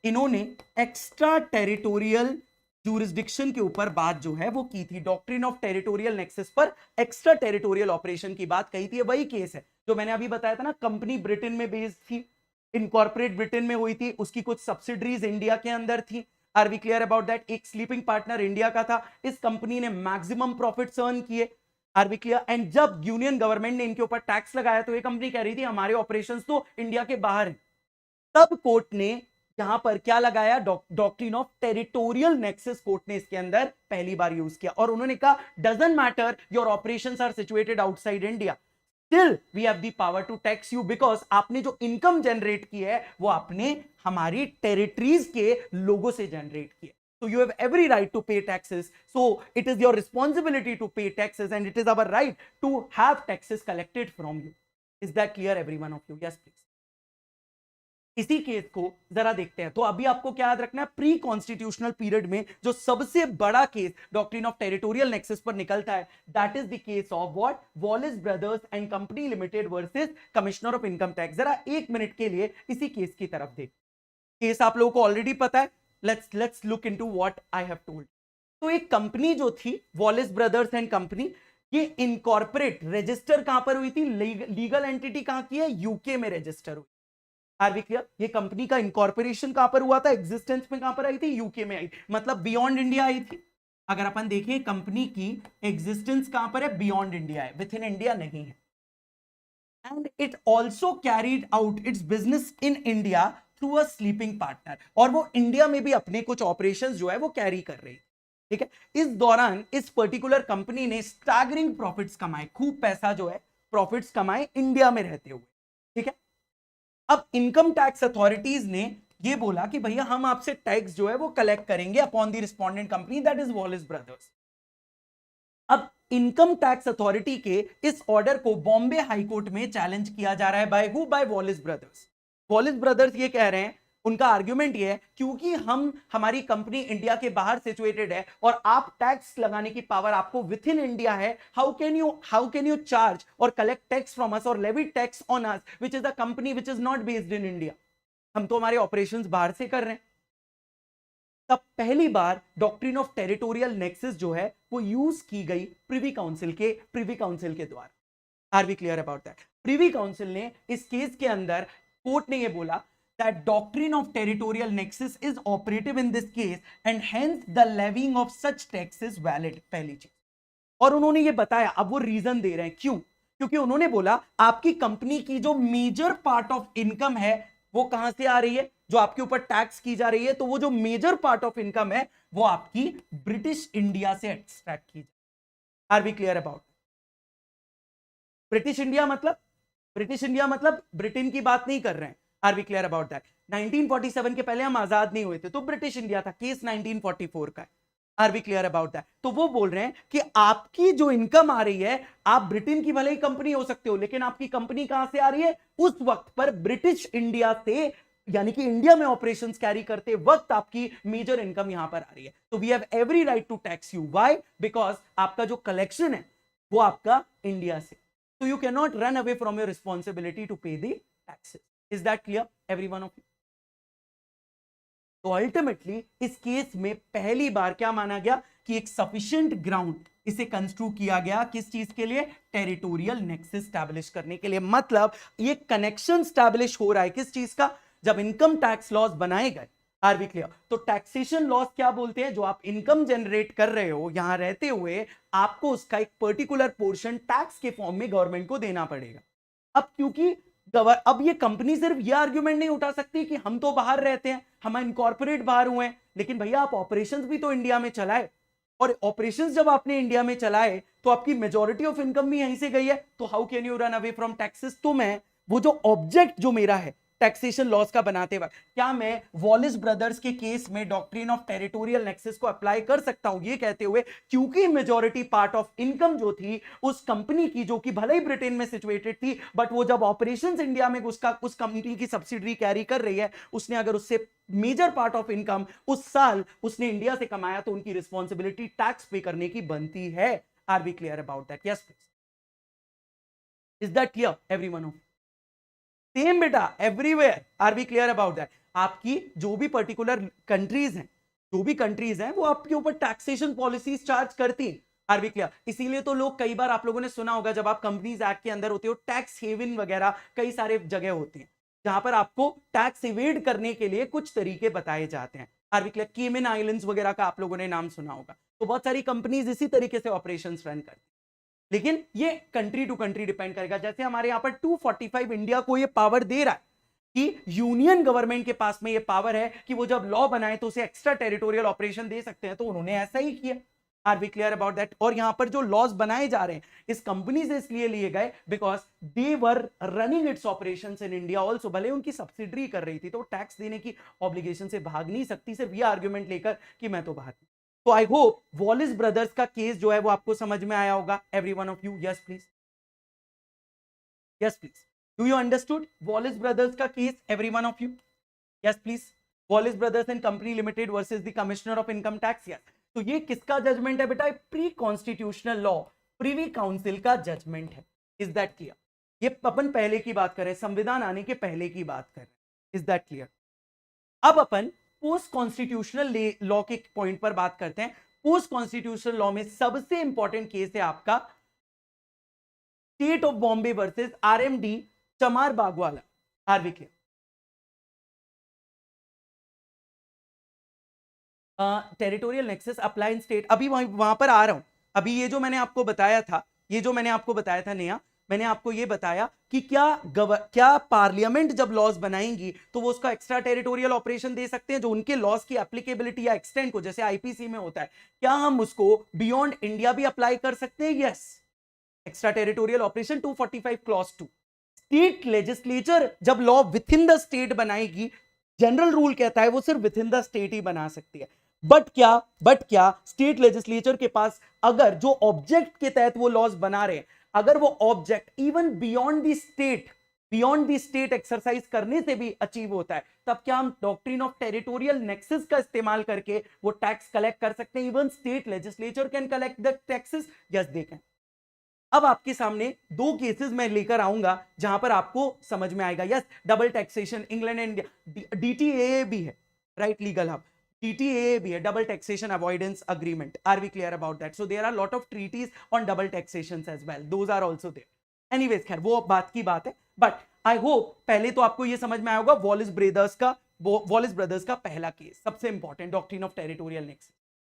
इन्होंने एक्स्ट्रा टेरिटोरियल जूरिसडिक्शन के ऊपर बात जो है वो की थी, डॉक्ट्रिन ऑफ टेरिटोरियल नेक्सस पर एक्स्ट्रा टेरिटोरियल ऑपरेशन की बात कही थी। वही केस है जो मैंने अभी बताया था ना, कंपनी ब्रिटेन में बेस्ड थी, इनकॉर्पोरेट ब्रिटेन में हुई थी, उसकी कुछ सब्सिडरीज इंडिया के अंदर थी। Are we clear about that? एक स्लीपिंग पार्टनर इंडिया का था, इस कंपनी ने मैक्सिमम प्रॉफिट्स अर्न किए। Are we clear? एंड जब यूनियन गवर्नमेंट ने इनके ऊपर टैक्स लगाया तो ये कंपनी कह रही थी हमारे ऑपरेशंस तो इंडिया के बाहर है। तब कोर्ट ने यहां पर क्या लगाया? Doctrine of territorial nexus court ने इसके अंदर पहली बार यूज किया, और उन्होंने कहा doesn't matter your operations are situated outside India, still we have the power to tax you, because आपने जो इनकम जनरेट की है वो आपने हमारी टेरिटरीज के लोगों से जनरेट की है। So you have every right to pay taxes. So it is your responsibility to pay taxes, and it is our right to have taxes collected from you. Is that clear, every one of you? Yes, please. इसी केस को जरा देखते हैं। तो अभी आपको क्या याद रखना है, प्री कॉन्स्टिट्यूशनल पीरियड में जो सबसे बड़ा case doctrine of territorial nexus पर निकलता है, that is the case of what? Wallace brothers and company limited versus commissioner of income tax. जरा एक मिनट के लिए इसी केस की तरफ देख। केस आप लोगों को ऑलरेडी पता है, let's look into what I have told. तो एक कंपनी जो थी वॉलिस ब्रदर्स एंड कंपनी, ये इनकॉर्पोरेट रजिस्टर कहां पर हुई थी? लीगल एंटिटी कहां की है? यूके में रजिस्टर हुई। Are we clear? ये कंपनी का इनकॉर्पोरेशन कहां पर हुआ था? एग्जिस्टेंस में कहां पर आई थी? यूके में आई, मतलब बियॉन्ड इंडिया आई थी। अगर अपन देखें कंपनी की एग्जिस्टेंस कहां पर है? बियॉन्ड इंडिया है, विद इन इंडिया नहीं है। And it also carried out it's business in India through a sleeping partner, और वो इंडिया में भी अपने कुछ ऑपरेशंस जो है वो कैरी कर रही है। ठीक है, इस दौरान इस पर्टिकुलर कंपनी ने स्टैगरिंग प्रॉफिट्स कमाए, खूब पैसा जो है प्रॉफिट्स कमाए इंडिया में रहते हुए। ठीक है, अब इनकम टैक्स अथॉरिटीज ने ये बोला कि भैया हम आपसे टैक्स जो है वो कलेक्ट करेंगे upon the respondent company, that is Wallace brothers. अब इनकम टैक्स अथॉरिटी के इस ऑर्डर को बॉम्बे हाईकोर्ट में चैलेंज किया जा रहा है। By who? By Wallace brothers. Wallace brothers ये कह रहे हैं, उनका आर्ग्यूमेंट ये है क्योंकि हमारी कंपनी इंडिया के बाहर सिचुएटेड है और आप टैक्स लगाने की पावर आपको विद इन इंडिया है, हाउ कैन यू चार्ज और कलेक्ट टैक्स फ्रॉम अस और levy tax on us which is a company which is not based in India? हम तो हमारे ऑपरेशंस बाहर से कर रहे हैं। तब पहली बार डॉक्ट्रिन ऑफ टेरिटोरियल नेक्सस जो है वो यूज की गई प्रिवी काउंसिल के द्वारा। Are we clear about that? Privy council ने इस केस के अंदर, कोर्ट ने यह बोला that doctrine of territorial nexus is operative in this case and hence the levying of such tax is valid। पहली चीज, और उन्होंने ये बताया, अब वो रीजन दे रहे हैं क्यों, क्योंकि उन्होंने बोला आपकी कंपनी की जो मेजर पार्ट ऑफ इनकम है वो कहां से आ रही है, जो आपके ऊपर टैक्स की जा रही है, तो वो जो मेजर पार्ट ऑफ इनकम है वो आपकी ब्रिटिश इंडिया से एक्सट्रैक्ट की जाए। Are we clear about? British India मतलब ब्रिटेन की बात नहीं कर रहे हैं। Are we clear about that? 1947 के पहले हम आजाद नहीं हुए थे, तो ब्रिटिश इंडिया था, केस 1944 का है। Are we clear about that? तो वो बोल रहे हैं कि आपकी जो इनकम आ रही है, आप ब्रिटेन की भले ही कंपनी हो सकते हो, लेकिन आपकी कंपनी कहां से आ रही है? उस वक्त पर ब्रिटिश इंडिया से, यानी कि इंडिया में ऑपरेशंस कैरी करते वक्त आपकी मेजर इनकम यहां पर आ रही है। तो we have every right to tax you. Why? Because आपका जो कलेक्शन है वो आपका इंडिया से, so you cannot run away from your responsibility to pay the taxes. Is that clear, every one of you? तो अल्टीमेटली इस केस में पहली बार क्या माना गया कि एक सफिशिएंट ग्राउंड इसे कंस्ट्रू किया गया, किस चीज के लिए? टेरिटोरियल नेक्सस स्टैब्लिश करने के लिए। मतलब ये कनेक्शन स्टैब्लिश हो रहा है किस चीज का? जब इनकम टैक्स लॉज बनाए गए। Are we clear? तो टैक्सेशन लॉस क्या बोलते हैं? जो आप इनकम जनरेट कर रहे हो यहां रहते हुए, आपको उसका एक पर्टिकुलर पोर्शन टैक्स के फॉर्म में गवर्नमेंट को देना पड़ेगा। अब क्योंकि अब ये कंपनी सिर्फ ये आर्ग्यूमेंट नहीं उठा सकती कि हम तो बाहर रहते हैं, हम इनकॉर्पोरेट बाहर हुए हैं, लेकिन भैया आप ऑपरेशंस भी तो इंडिया में चलाए, और ऑपरेशंस जब आपने इंडिया में चलाए तो आपकी मेजॉरिटी ऑफ इनकम भी यहीं से गई है, तो how can you run away from taxes? तो मैं वो जो ऑब्जेक्ट जो मेरा है टैक्सेशन लॉस का बनाते वक्त, क्या मैं वॉलिस ब्रदर्स के केस में डॉक्ट्रिन ऑफ टेरिटोरियल नेक्सस को अप्लाई कर सकता हूं, ये कहते हुए क्योंकि मेजॉरिटी पार्ट ऑफ इनकम जो थी उस कंपनी की, जो कि भले ही ब्रिटेन में सिचुएटेड थी, बट वो जब ऑपरेशंस इंडिया में उस कंपनी की सब्सिडरी कैरी कर रही है, उसने अगर उससे मेजर पार्ट ऑफ इनकम उस साल उसने इंडिया से कमाया तो उनकी रिस्पॉन्सिबिलिटी टैक्स पे करने की बनती है। Are we clear about that? Yes please. Is that clear everyone of? Same बेटा everywhere. Are we clear about that? आपकी जो भी पर्टिकुलर कंट्रीज हैं, जो भी कंट्रीज हैं वो आपके ऊपर टैक्सेशन पॉलिसीज चार्ज करती हैं। Are we clear? इसीलिए तो लोग, कई बार आप लोगों ने सुना होगा, जब आप कंपनीज एक्ट के अंदर होते हो, टैक्स हेवन वगैरह कई सारे जगह होते हैं जहां पर आपको टैक्स इवेड करने के लिए कुछ तरीके बताए जाते हैं। Are we clear? Cayman Islands वगैरह का आप लोगों ने नाम सुना होगा। तो बहुत सारी कंपनीज इसी तरीके से ऑपरेशन रन करती हैं, लेकिन ये कंट्री टू कंट्री डिपेंड करेगा। जैसे हमारे यहां पर 245 इंडिया को ये पावर दे रहा है कि यूनियन गवर्नमेंट के पास में ये पावर है कि वो जब लॉ बनाए तो उसे एक्स्ट्रा टेरिटोरियल ऑपरेशन दे सकते हैं, तो उन्होंने ऐसा ही किया। Are we clear about that? और यहां पर जो लॉज बनाए जा रहे हैं इस कंपनी से इसलिए लिए गए because they were running it's operations in India also. भले उनकी सब्सिडरी कर रही थी तो टैक्स देने की ऑब्लिगेशन से भाग नहीं सकती सिर्फ ये आर्ग्यूमेंट लेकर कि मैं तो बाहर। तो आई होप वॉलिस ब्रदर्स का केस जो है वो आपको समझ में आया होगा। Every one of you, yes please, yes please. Do you understood Wallace brothers का case? Every one of you, yes please. Wallace brothers and company limited versus the commissioner of income tax. Yes. तो ये किसका जजमेंट है बेटा? Pre constitutional law privy council का जजमेंट है। Is that clear? ये अपन पहले की बात करें, संविधान आने के पहले की बात करें। Is that clear? अब अपन पोस्ट कॉन्स्टिट्यूशनल लॉ के पॉइंट पर बात करते हैं। पोस्ट कॉन्स्टिट्यूशनल लॉ में सबसे इंपॉर्टेंट केस है आपका state of Bombay versus RMD Chamarbaugwala. Are we clear? Territorial nexus apply in state. अभी वहां पर आ रहा हूं। अभी ये जो मैंने आपको बताया था, नेहा, मैंने आपको ये बताया कि क्या पार्लियामेंट जब लॉज बनाएंगी तो वो उसका एक्स्ट्रा टेरिटोरियल ऑपरेशन दे सकते हैं, जो उनके लॉज की एप्लीकेबिलिटी या एक्सटेंड को, जैसे आईपीसी में होता है, क्या हम उसको बियॉन्ड इंडिया भी अप्लाई कर सकते हैं? Yes. Extra territorial operation 245 clause 2। State legislature जब law within the state बनाएगी, जनरल रूल कहता है वो सिर्फ विद इन द स्टेट ही बना सकती है। बट क्या स्टेट लेजिस्लेचर के पास अगर जो ऑब्जेक्ट के तहत वो लॉज बना रहे हैं, अगर वो object even beyond the state exercise करने से भी अचीव होता है, तब क्या हम डॉक्ट्रिन ऑफ टेरिटोरियल नेक्सस का इस्तेमाल करके वो टैक्स कलेक्ट कर सकते हैं? Even state legislature can collect the taxes. Yes, they can. अब आपके सामने दो केसेस मैं लेकर आऊंगा जहां पर आपको समझ में आएगा। Yes, double taxation, England and India, DTAA भी है, राइट? लीगल हब डीटीएए भी है, double taxation avoidance agreement. Are we clear about that? So there are lot of treaties on double taxation as well, those are also there. Anyways, खैर वो बात की बात है, बट आई होप पहले तो आपको ये समझ में आया होगा वॉलिस ब्रदर्स का पहला केस, सबसे important, doctrine of territorial nexus.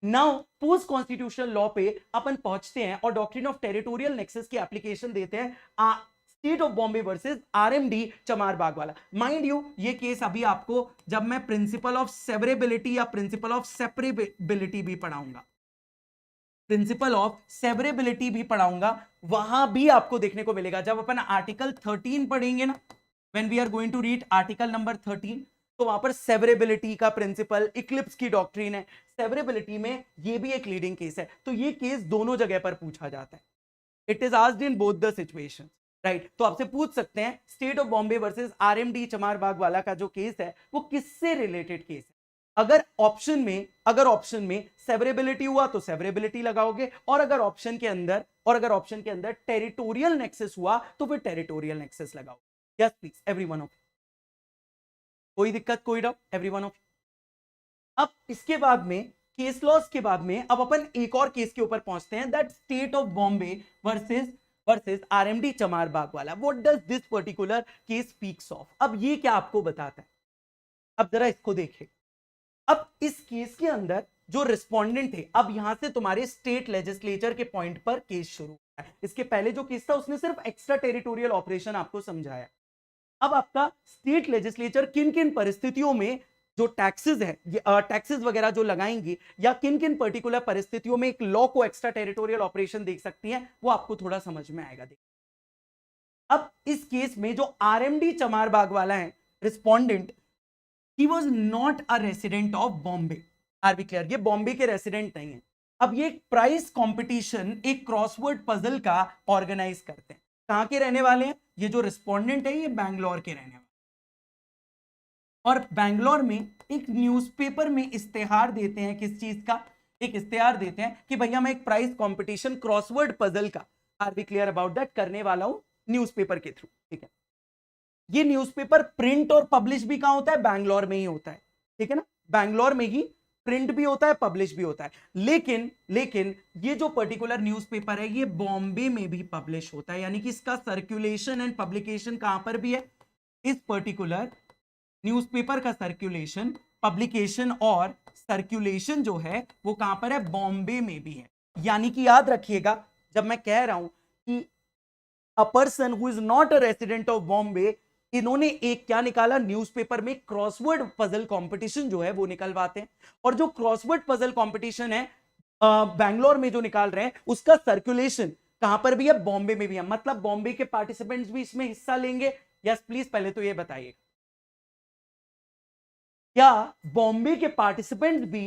Now post constitutional law पे अपन पहुंचते हैं और डॉक्ट्रिन ऑफ टेरिटोरियल नेक्सस की एप्लीकेशन देते हैं state of Bombay versus RMD चमार बागवाला। माइंड यू, ये केस अभी आपको जब मैं प्रिंसिपल ऑफ सेवरेबिलिटी या प्रिंसिपल ऑफ सेपरेबिलिटी भी पढ़ाऊंगा, वहां भी आपको देखने को मिलेगा। जब अपन आर्टिकल 13 पढ़ेंगे ना, when we are going to read article number 13, तो वहां पर सेवरेबिलिटी का प्रिंसिपल, इक्लिप्स की डॉक्ट्रिन है, सेवरेबिलिटी में ये भी एक लीडिंग केस है। तो ये केस दोनों जगह पर पूछा जाता है। It is asked in both the situations, right? तो आपसे पूछ सकते हैं state of Bombay versus RMD चमार बागवाला का जो केस है वो किससे रिलेटेड केस है। अगर ऑप्शन में सेवरेबिलिटी हुआ तो सेवरेबिलिटी लगाओगे, और अगर ऑप्शन के अंदर टेरिटोरियल नेक्सस हुआ तो फिर टेरिटोरियल नेक्सस लगाओगे। यस प्लीज, एवरीवन ऑफ, कोई दिक्कत, कोई डाउट? Everyone of. अब इसके बाद में केस लॉस के बाद में अब अपन एक और केस के ऊपर पहुंचते हैं, that state of Bombay versus RMD Chamarbaugwala. What does this particular case speaks of? अब ये क्या आपको बताता है? अब जरा इसको देखिए। अब इस केस के अंदर जो रिस्पोंडेंट थे, अब यहां से तुम्हारे स्टेट लेजिस्लेचर के पॉइंट पर केस शुरू है। इसके पहले जो केस था उसने सिर्फ एक्स्ट्रा टेरिटोरियल ऑपरेशन आपको समझाया। अब आपका स्टेट लेजिस्लेचर किन किन परिस्थितियों में जो टैक्सेस है, टैक्सेस वगैरह जो लगाएंगी या किन किन पर्टिकुलर परिस्थितियों में एक लॉ को एक्स्ट्रा टेरिटोरियल ऑपरेशन देख सकती है, वो आपको थोड़ा समझ में आएगा। अब इस केस में जो आरएमडी चमारबाग वाला है respondent, he was not a resident of Bombay. Are B clear? ये बॉम्बे के रेसिडेंट नहीं है। अब ये प्राइस कंपटीशन एक क्रॉसवर्ड पजल का ऑर्गेनाइज करते हैं। कहां के रहने वाले हैं? ये जो रिस्पोंडेंट है ये बैंगलोर के रहने वाले, और बैंगलोर में एक न्यूज़पेपर में इश्तेहार देते हैं। किस चीज का? एक इश्तेहार देते हैं कि भैया मैं एक प्राइस कंपटीशन क्रॉसवर्ड पजल का, are B clear about that, करने वाला हूं न्यूज़पेपर के थ्रू। ठीक है, ये न्यूज़पेपर प्रिंट और पब्लिश भी कहां होता है? बैंगलोर में ही होता है। ठीक है ना, बैंगलोर में ही प्रिंट भी होता है, पब्लिश भी होता है। लेकिन ये जो पर्टिकुलर न्यूज़पेपर है ये बॉम्बे में भी पब्लिश होता है, यानी कि इसका सर्कुलेशन एंड पब्लिकेशन कहां पर भी है? इस पर्टिकुलर न्यूज़पेपर का सर्कुलेशन, पब्लिकेशन और सर्कुलेशन जो है वो कहां पर है? बॉम्बे में भी है। यानी कि याद रखिएगा, जब मैं कह रहा हूं कि a person who is not a resident of Bombay, इन्होंने एक क्या निकाला? न्यूज़पेपर में क्रॉसवर्ड पजल कंपटीशन जो है वो निकलवाते हैं, और जो क्रॉसवर्ड पजल कंपटीशन है बैंगलोर में जो निकाल रहे हैं, उसका सर्कुलेशन कहां पर भी है? बॉम्बे में भी है। मतलब बॉम्बे के पार्टिसिपेंट्स भी इसमें हिस्सा लेंगे? यस प्लीज, पहले तो ये बताइए, क्या बॉम्बे के पार्टिसिपेंट्स भी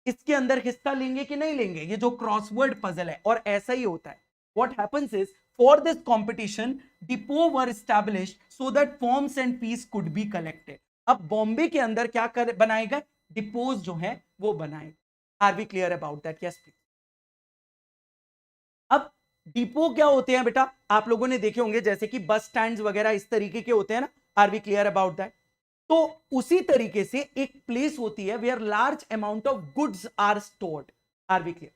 इसके अंदर हिस्सा लेंगे कि नहीं लेंगे? ये जो क्रॉसवर्ड पजल है, और ऐसा ही होता है। What happens is, for this competition depot were established so that forms and fees could be collected. अब बॉम्बे के अंदर क्या बनाए गए? डिपोज जो है वो बनाए। Are we clear about that? Yes please. अब डिपो क्या होते हैं बेटा? आप लोगों ने देखे होंगे जैसे कि बस स्टैंड वगैरह इस तरीके के होते हैं ना। Are we clear about that? तो उसी तरीके से एक प्लेस होती है where large amount of goods are stored. Are we clear?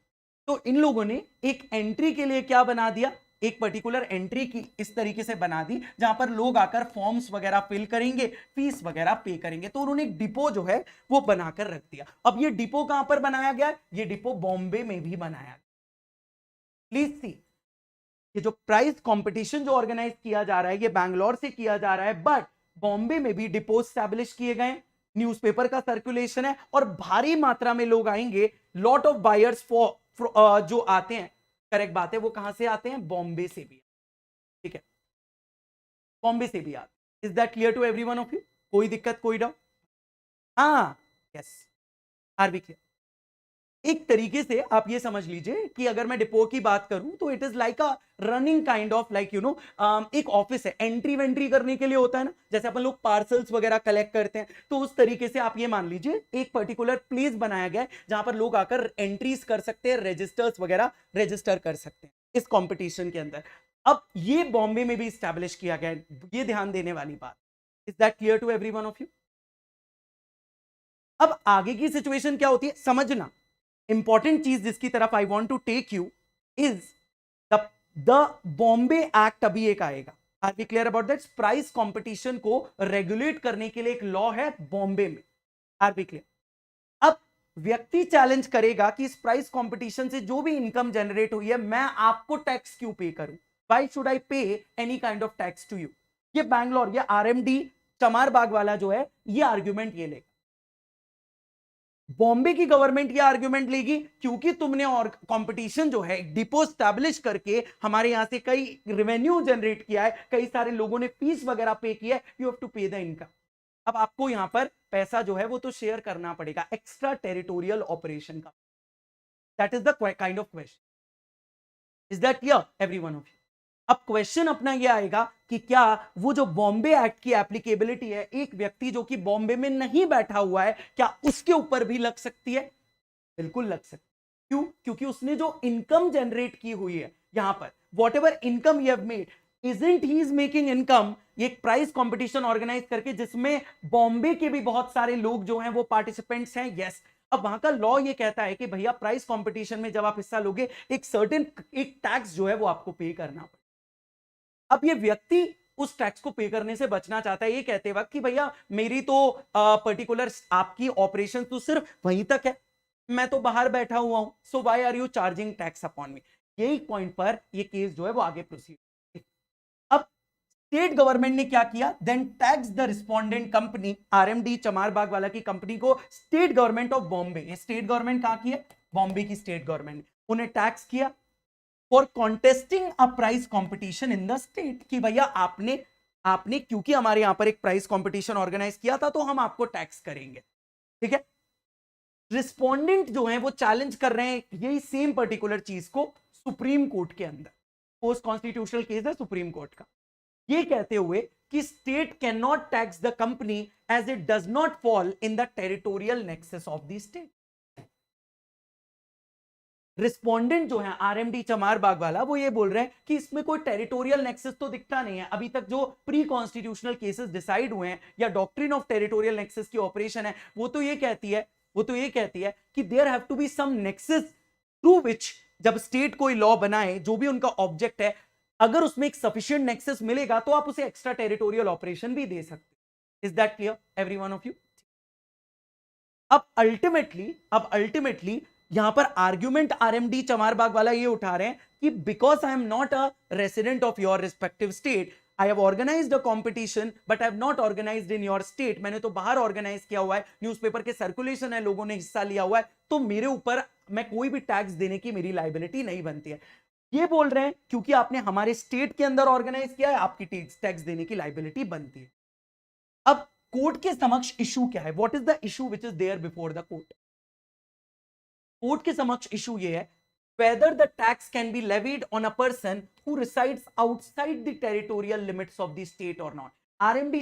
तो इन लोगों ने एक एंट्री के लिए क्या बना दिया? एक पर्टिकुलर एंट्री की इस तरीके से बना दी जहां पर लोग आकर फॉर्म्स वगैरह फिल करेंगे, फीस वगैरह पे करेंगे। तो उन्होंने एक डिपो जो है वो बनाकर रख दिया। अब ये डिपो कहां पर बनाया गया? ये डिपो बॉम्बे में भी बनाया गया। प्लीज सी, ये जो प्राइस कंपटीशन जो ऑर्गेनाइज किया जा रहा है ये बैंगलोर से किया जा रहा है, बट बॉम्बे में भी डिपो स्टैब्लिश किए गए, न्यूज़पेपर का सर्कुलेशन है, और भारी मात्रा में लोग आएंगे। लॉट ऑफ बायर्स फॉर जो आते हैं, करेक्ट बात है, वो कहां से आते हैं? बॉम्बे से भी। ठीक है, बॉम्बे से भी आते। Is that clear to every one of you? कोई दिक्कत, कोई डाउट? हाँ, यस, आर बी क्लियर? एक तरीके से आप ये समझ लीजिए कि अगर मैं डिपो की बात करूं तो it is like a running kind of, like you know, एक ऑफिस है। एंट्री वेंट्री करने के लिए होता है ना, जैसे अपन लोग पार्सल्स वगैरह कलेक्ट करते हैं, तो उस तरीके से आप ये मान लीजिए एक पर्टिकुलर प्लेस बनाया गया है जहां पर लोग आकर एंट्रीज कर सकते हैं, रजिस्टर्स वगैरह रजिस्टर कर सकते हैं इस कॉम्पिटिशन के अंदर। अब ये बॉम्बे में भी स्टैब्लिश किया गया है, ये ध्यान देने वाली बात। Is that clear to every one of you? अब आगे की सिचुएशन क्या होती है समझना। इंपॉर्टेंट चीज जिसकी तरफ I want to take you is the Bombay act. अभी एक आएगा, are we clear about that? Prize competition को रेगुलेट करने के लिए एक लॉ है बॉम्बे में। Are we clear? अब व्यक्ति चैलेंज करेगा कि इस प्राइस कंपटीशन से जो भी इनकम जनरेट हुई है, मैं आपको टैक्स क्यों पे करूं? Why should I pay any kind of tax to you? ये बैंगलोर, ये आरएमडी चमारबाग वाला जो है ये आर्ग्यूमेंट ये लेगा। बॉम्बे की गवर्नमेंट ये आर्ग्यूमेंट लेगी क्योंकि तुमने और कंपटीशन जो है डिपो स्टैब्लिश करके हमारे यहां से कई रेवेन्यू जनरेट किया है, कई सारे लोगों ने फीस वगैरह पे किया है, you have to pay the income. अब आपको यहां पर पैसा जो है वो तो शेयर करना पड़ेगा, एक्स्ट्रा टेरिटोरियल ऑपरेशन का। That is the kind of question. Is that clear every one of you? अब क्वेश्चन अपना यह आएगा कि क्या वो जो बॉम्बे एक्ट की एप्लीकेबिलिटी है, एक व्यक्ति जो कि बॉम्बे में नहीं बैठा हुआ है, क्या उसके ऊपर भी लग सकती है? बिल्कुल लग सकती है। क्यों? क्योंकि उसने जो इनकम जनरेट की हुई है यहां पर, what ever income you have made, isn't he is making income एक प्राइस कंपटीशन ऑर्गेनाइज करके जिसमें बॉम्बे के भी बहुत सारे लोग जो हैं वो पार्टिसिपेंट्स हैं। यस, अब वहां का लॉ ये कहता है कि भैया प्राइस कंपटीशन में जब आप हिस्सा लोगे एक सर्टेन एक टैक्स जो है वो आपको पे करना पड़ेगा। अब ये व्यक्ति उस टैक्स को पे करने से बचना चाहता है, ये कहते वक्त कि भैया मेरी तो पर्टिकुलर आपकी ऑपरेशन तो सिर्फ वहीं तक है, मैं तो बाहर बैठा हुआ हूं, so why are you charging tax upon me? यही पॉइंट पर ये केस जो है वो आगे प्रोसीड। अब स्टेट गवर्नमेंट ने क्या किया, then tax the respondent company, RMD Chamarbaugwala की कंपनी को स्टेट गवर्नमेंट ऑफ बॉम्बे, ये स्टेट गवर्नमेंट कहां की है, बॉम्बे की स्टेट गवर्नमेंट, उन्हें टैक्स किया for contesting a price competition in the state, कि भैया आपने आपने क्योंकि हमारे यहां पर एक प्राइस कंपटीशन ऑर्गेनाइज किया था तो हम आपको टैक्स करेंगे, ठीक है। रिस्पोंडेंट जो है वो चैलेंज कर रहे हैं यही सेम पर्टिकुलर चीज को सुप्रीम कोर्ट के अंदर, पोस्ट कॉन्स्टिट्यूशनल केस है सुप्रीम कोर्ट का, ये कहते हुए कि state can not tax the company as it does not fall in the territorial nexus of the state. Respondent जो है आरएमडी चमारबाग वाला वो ये बोल रहे हैं कि इसमें कोई टेरिटोरियल नेक्सस तो दिखता नहीं है, अभी तक जो प्री कॉन्स्टिट्यूशनल केसेस डिसाइड हुए हैं या डॉक्ट्रिन ऑफ टेरिटोरियल नेक्सस की ऑपरेशन है वो तो ये कहती है कि there have to be some nexus through which जब स्टेट कोई लॉ बनाए जो भी उनका ऑब्जेक्ट है, अगर उसमें एक सफिशिएंट नेक्सस मिलेगा तो आप उसे एक्स्ट्रा टेरिटोरियल ऑपरेशन भी दे सकते। Is that clear every one of you? अब अल्टीमेटली यहां पर आर्ग्यूमेंट आरएमडी चमारबाग वाला ये उठा रहे हैं कि because I am not a resident of your respective state, I have organised a competition but I have not organised in your state, मैंने तो बाहर ऑर्गेनाइज किया हुआ है, न्यूज़पेपर के सर्कुलेशन है, लोगों ने हिस्सा लिया हुआ है, तो मेरे ऊपर मैं कोई भी टैक्स देने की मेरी लायबिलिटी नहीं बनती है। ये बोल रहे हैं क्योंकि आपने हमारे स्टेट के अंदर ऑर्गेनाइज किया है आपकी टैक्स देने की लायबिलिटी बनती है। अब कोर्ट के समक्ष इशू क्या है, what is the issue which is there before the court? Court के समक्ष इशू ये है whether the tax can be levied on a person who resides outside the territorial limits of the state or not. RMD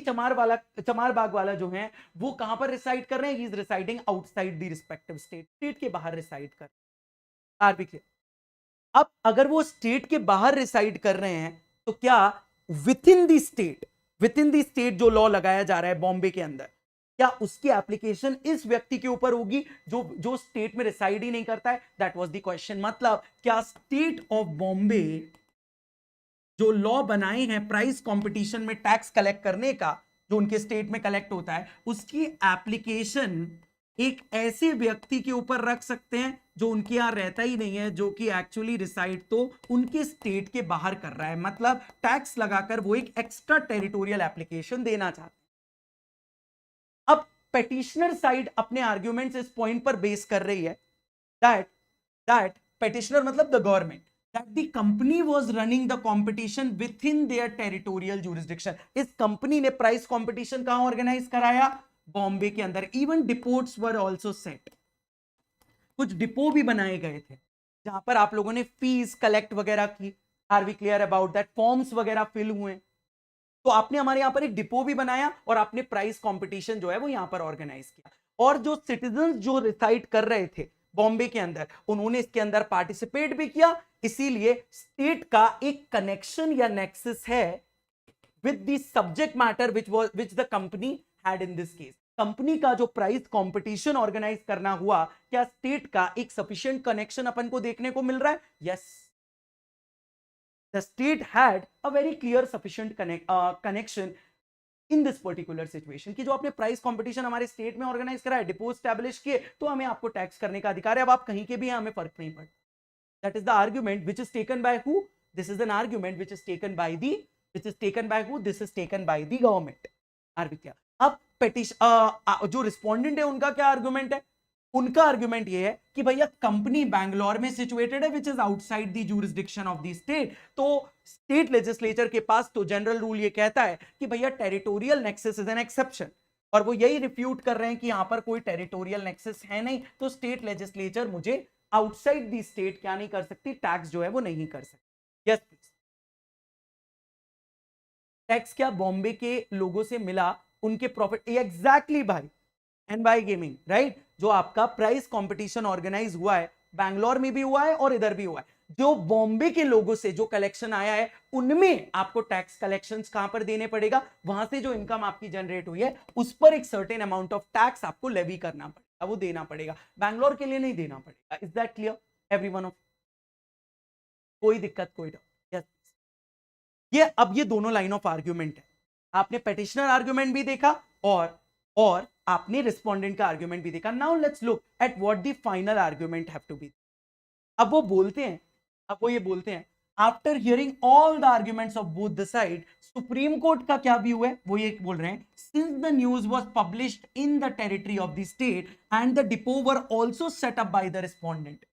Chamarbaugwala जो है वो कहां पर रिसाइड कर रहे हैं, he is residing outside the respective state, state के बाहर रिसाइड कर, आर बी क्लियर? अब अगर वो स्टेट के बाहर रिसाइड कर रहे हैं तो क्या विद इन द स्टेट जो लॉ लगाया जा रहा है बॉम्बे के अंदर, क्या उसकी एप्लीकेशन इस व्यक्ति के ऊपर होगी जो स्टेट में रिसाइड ही नहीं करता है? That was the question. मतलब क्या स्टेट ऑफ बॉम्बे जो लॉ बनाए हैं प्राइस कंपटीशन में टैक्स कलेक्ट करने का, जो उनके स्टेट में कलेक्ट होता है, उसकी एप्लीकेशन एक ऐसे व्यक्ति के ऊपर रख सकते हैं जो उनके यहां रहता ही नहीं है, जो कि एक्चुअली रिसाइड तो उनके स्टेट के बाहर कर रहा है, मतलब टैक्स लगाकर वो एक एक्स्ट्रा टेरिटोरियल एप्लीकेशन देना चाहते हैं। अब पेटिशनर साइड अपने आर्ग्यूमेंट्स इस पॉइंट पर बेस कर रही है दैट पेटिशनर मतलब the government, that the company was running the competition within their territorial jurisdiction. इस कंपनी ने प्राइस कंपटीशन कहां ऑर्गेनाइज कराया? बॉम्बे के अंदर। इवन डिपोट्स वर आल्सो सेट, कुछ डिपो भी बनाए गए थे जहां पर आप लोगों ने फीस कलेक्ट वगैरह की। Are we clear about that? Forms वगैरह फिल हुए, तो आपने हमारे यहां पर एक डिपो भी बनाया और आपने प्राइस कंपटीशन जो है वो यहां पर ऑर्गेनाइज किया, और जो सिटीजन जो रिसाइड कर रहे थे बॉम्बे के अंदर उन्होंने इसके अंदर पार्टिसिपेट भी किया। इसीलिए स्टेट का एक कनेक्शन या नेक्सस है with the subject matter which the company had in this case. Company का जो प्राइस कंपटीशन ऑर्गेनाइज करना हुआ, क्या स्टेट का एक सफिशिएंट कनेक्शन अपन को देखने को मिल रहा है? Yes, the state had a very clear sufficient connection in this particular situation कि जो आपने प्राइस कंपटीशन हमारे स्टेट में ऑर्गेनाइज करा है, डिपो एस्टैब्लिश किए, तो हमें आपको टैक्स करने का अधिकार है। अब आप कहीं के भी हैं, हमें फर्क नहीं पड़ता। That is the argument which is taken by who? This is an argument which is taken by who? This is taken by the government. Are we क्या? अब पेटिशन जो रिस्पोंडेंट है उनका क्या आर्ग्यूमेंट है? उनका आर्ग्यूमेंट ये है कि भैया कंपनी बैंगलोर में सिचुएटेड है which is outside the jurisdiction of the state, तो स्टेट लेजिस्लेचर के पास तो जनरल रूल ये कहता है कि भैया territorial nexus is an exception, और वो यही रिफ्यूट कर रहे हैं कि यहां पर कोई टेरिटोरियल नेक्सस है नहीं, तो स्टेट लेजिस्लेचर मुझे आउटसाइड द स्टेट क्या नहीं कर सकती? टैक्स जो है वो नहीं कर सकती। Yes please. टैक्स क्या बॉम्बे के लोगों से मिला, उनके प्रॉफिट। एग्जैक्टली भाई, एनवाई गेमिंग राइट, जो आपका प्राइस कंपटीशन ऑर्गेनाइज हुआ है बैंगलोर में भी हुआ है और इधर भी हुआ है, जो बॉम्बे के लोगों से जो कलेक्शन आया है उनमें आपको टैक्स कलेक्शंस कहां पर देने पड़ेगा? वहां से जो इनकम आपकी जनरेट हुई है उस पर एक सर्टेन अमाउंट ऑफ टैक्स आपको लेवी करना पड़ेगा, वो देना पड़ेगा, बैंगलोर के लिए नहीं देना पड़ेगा। Is that clear everyone? Of कोई दिक्कत, कोई डाउट? यस। ये अब ये दोनों लाइन ऑफ आर्ग्यूमेंट है, आपने पेटिशनर आर्ग्यूमेंट भी देखा और आपने रिस्पोंडेंट का आर्ग्यूमेंट भी देखा। Now let's look at what the final argument have to be. अब वो ये बोलते हैं after hearing all the arguments of both the side, supreme court का क्या व्यू है, वो ये बोल रहे हैं, since the news was published in the territory of the state and the depot were also set up by the respondent.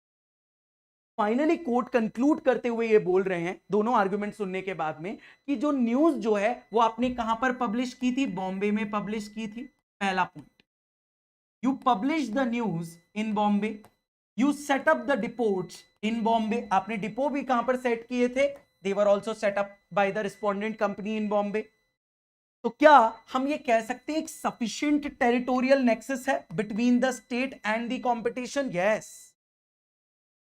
Finally court conclude करते हुए ये बोल रहे हैं, दोनों आर्गुमेंट सुनने के बाद में, कि जो न्यूज जो है वो आपने कहां पर पब्लिश की थी, बॉम्बे में पब्लिश की थी। पहला point, you publish the news in Bombay, you set up the depots in Bombay, आपने डिपो भी कहां पर सेट किए थे, they were also set up by the respondent company in Bombay. तो क्या हम ये कह सकते हैं एक सफिशिएंट टेरिटोरियल नेक्सस है between the state and the competition? Yes.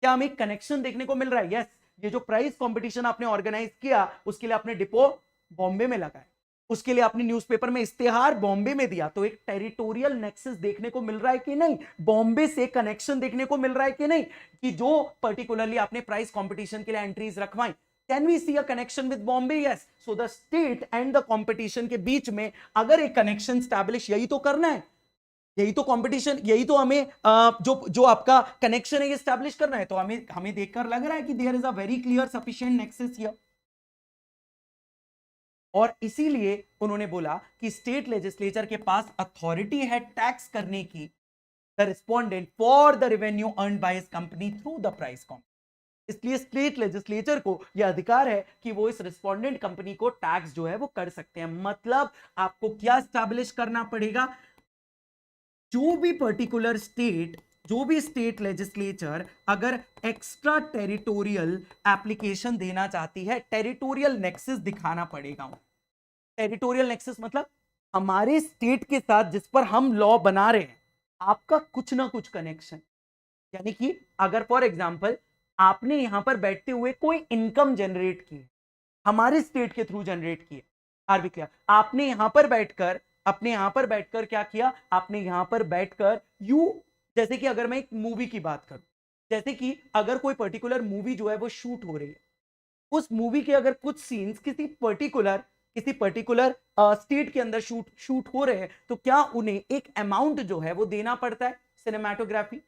क्या हमें कनेक्शन देखने को मिल रहा है? यस। ये जो प्राइस कंपटीशन आपने ऑर्गेनाइज किया, उसके लिए आपने डिपो बॉम्बे में लगाया, उसके लिए आपने न्यूज़पेपर में इस्तेहार बॉम्बे में दिया, तो एक टेरिटोरियल नेक्सस देखने को मिल रहा है कि नहीं? बॉम्बे से कनेक्शन देखने को मिल रहा है कि नहीं, कि जो पर्टिकुलरली आपने प्राइस कंपटीशन के लिए एंट्रीज रखवाई, can we see a connection with Bombay? Yes. So the state and the competition के बीच में अगर एक कनेक्शन स्टैब्लिश, यही तो करना है, यही तो कंपटीशन, यही तो हमें जो जो आपका कनेक्शन है ये स्टैब्लिश करना है, तो हमें हमें देखकर लग रहा है कि there is a very clear sufficient nexus here. और इसीलिए उन्होंने बोला कि स्टेट लेजिस्लेचर के पास अथॉरिटी है टैक्स करने की the respondent for the revenue earned by his company through the price competition. इसलिए स्टेट लेजिस्लेचर को यह अधिकार है कि वो इस रिस्पोंडेंट कंपनी को टैक्स जो है वो कर सकते हैं। मतलब आपको क्या स्टैब्लिश करना पड़ेगा? जो भी पर्टिकुलर स्टेट, जो भी स्टेट लेजिस्लेचर अगर एक्स्ट्रा टेरिटोरियल एप्लीकेशन देना चाहती है, टेरिटोरियल नेक्सस दिखाना पड़ेगा। टेरिटोरियल नेक्सस मतलब हमारे स्टेट के साथ जिस पर हम लॉ बना रहे हैं, आपका कुछ ना कुछ कनेक्शन। यानी कि अगर फॉर एग्जांपल आपने यहां पर बैठते हुए कोई इनकम जनरेट की, हमारे स्टेट के थ्रू जनरेट की, आर बी क्लियर? आपने यहां पर बैठकर, अपने यहां पर बैठकर क्या किया, आपने यहां पर बैठकर यू, जैसे कि अगर मैं एक मूवी की बात करूं, जैसे कि अगर कोई पर्टिकुलर मूवी जो है वो शूट हो रही है, उस मूवी के अगर कुछ सीन्स किसी पर्टिकुलर स्टेट के अंदर शूट हो रहे हैं, तो क्या उन्हें एक अमाउंट जो है वो देना पड़ता है cinematography?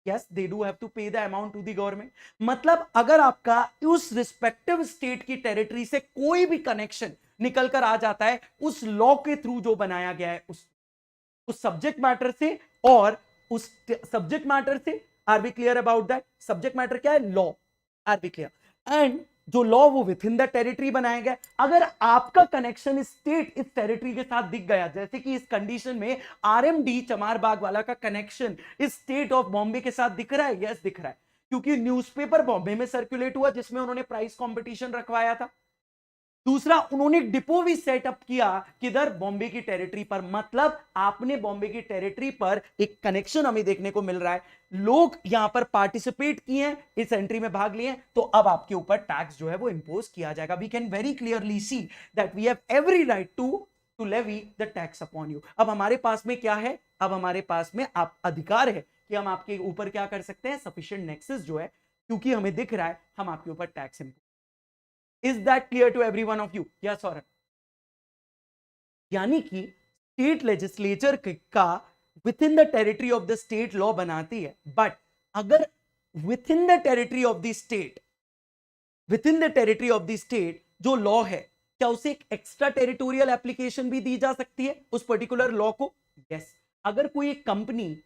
Yes, they do have to pay the amount to the government. मतलब अगर आपका उस रिस्पेक्टिव स्टेट की टेरिटरी से कोई भी कनेक्शन निकल कर आ जाता है उस लॉ के थ्रू जो बनाया गया है, उस सब्जेक्ट मैटर से, और उस सब्जेक्ट मैटर से, are B clear about that? Subject matter क्या है? Law. Are B clear? And जो लॉ वो विथ इन द टेरिटरी बनाया गया, अगर आपका कनेक्शन स्टेट इस टेरिटरी के साथ दिख गया, जैसे कि इस कंडीशन में आरएमडी चमार बाग वाला का कनेक्शन इस स्टेट ऑफ बॉम्बे के साथ दिख रहा है। यस, दिख रहा है, क्योंकि न्यूज़पेपर बॉम्बे में सर्कुलेट हुआ जिसमें उन्होंने प्राइस कंपटीशन रखवाया था। दूसरा, उन्होंने डिपो भी सेटअप किया किधर? बॉम्बे की टेरिटरी पर। मतलब आपने बॉम्बे की टेरिटरी पर एक कनेक्शन हमें देखने को मिल रहा है, लोग यहां पर पार्टिसिपेट किए हैं, इस एंट्री में भाग लिए हैं, तो अब आपके ऊपर टैक्स जो है वो इंपोज किया जाएगा। We can very clearly see that we have every right to levy the tax upon you. अब हमारे पास में क्या है? अब हमारे पास में आप अधिकार है कि हम आपके ऊपर क्या कर सकते हैं? सफिशिएंट नेक्सस जो है, क्योंकि हमें दिख रहा है, हम आपके ऊपर tax impose. Is that clear to every one of you? Yes और? यानी कि स्टेट लेजिस्लेचर का within the territory of the state law बनाती है, बट अगर within the territory of the state, within the territory of the state जो लॉ है, क्या उसे एक एक्स्ट्रा टेरिटोरियल एप्लीकेशन भी दी जा सकती है उस पर्टिकुलर लॉ को? यस। अगर कोई एक कंपनी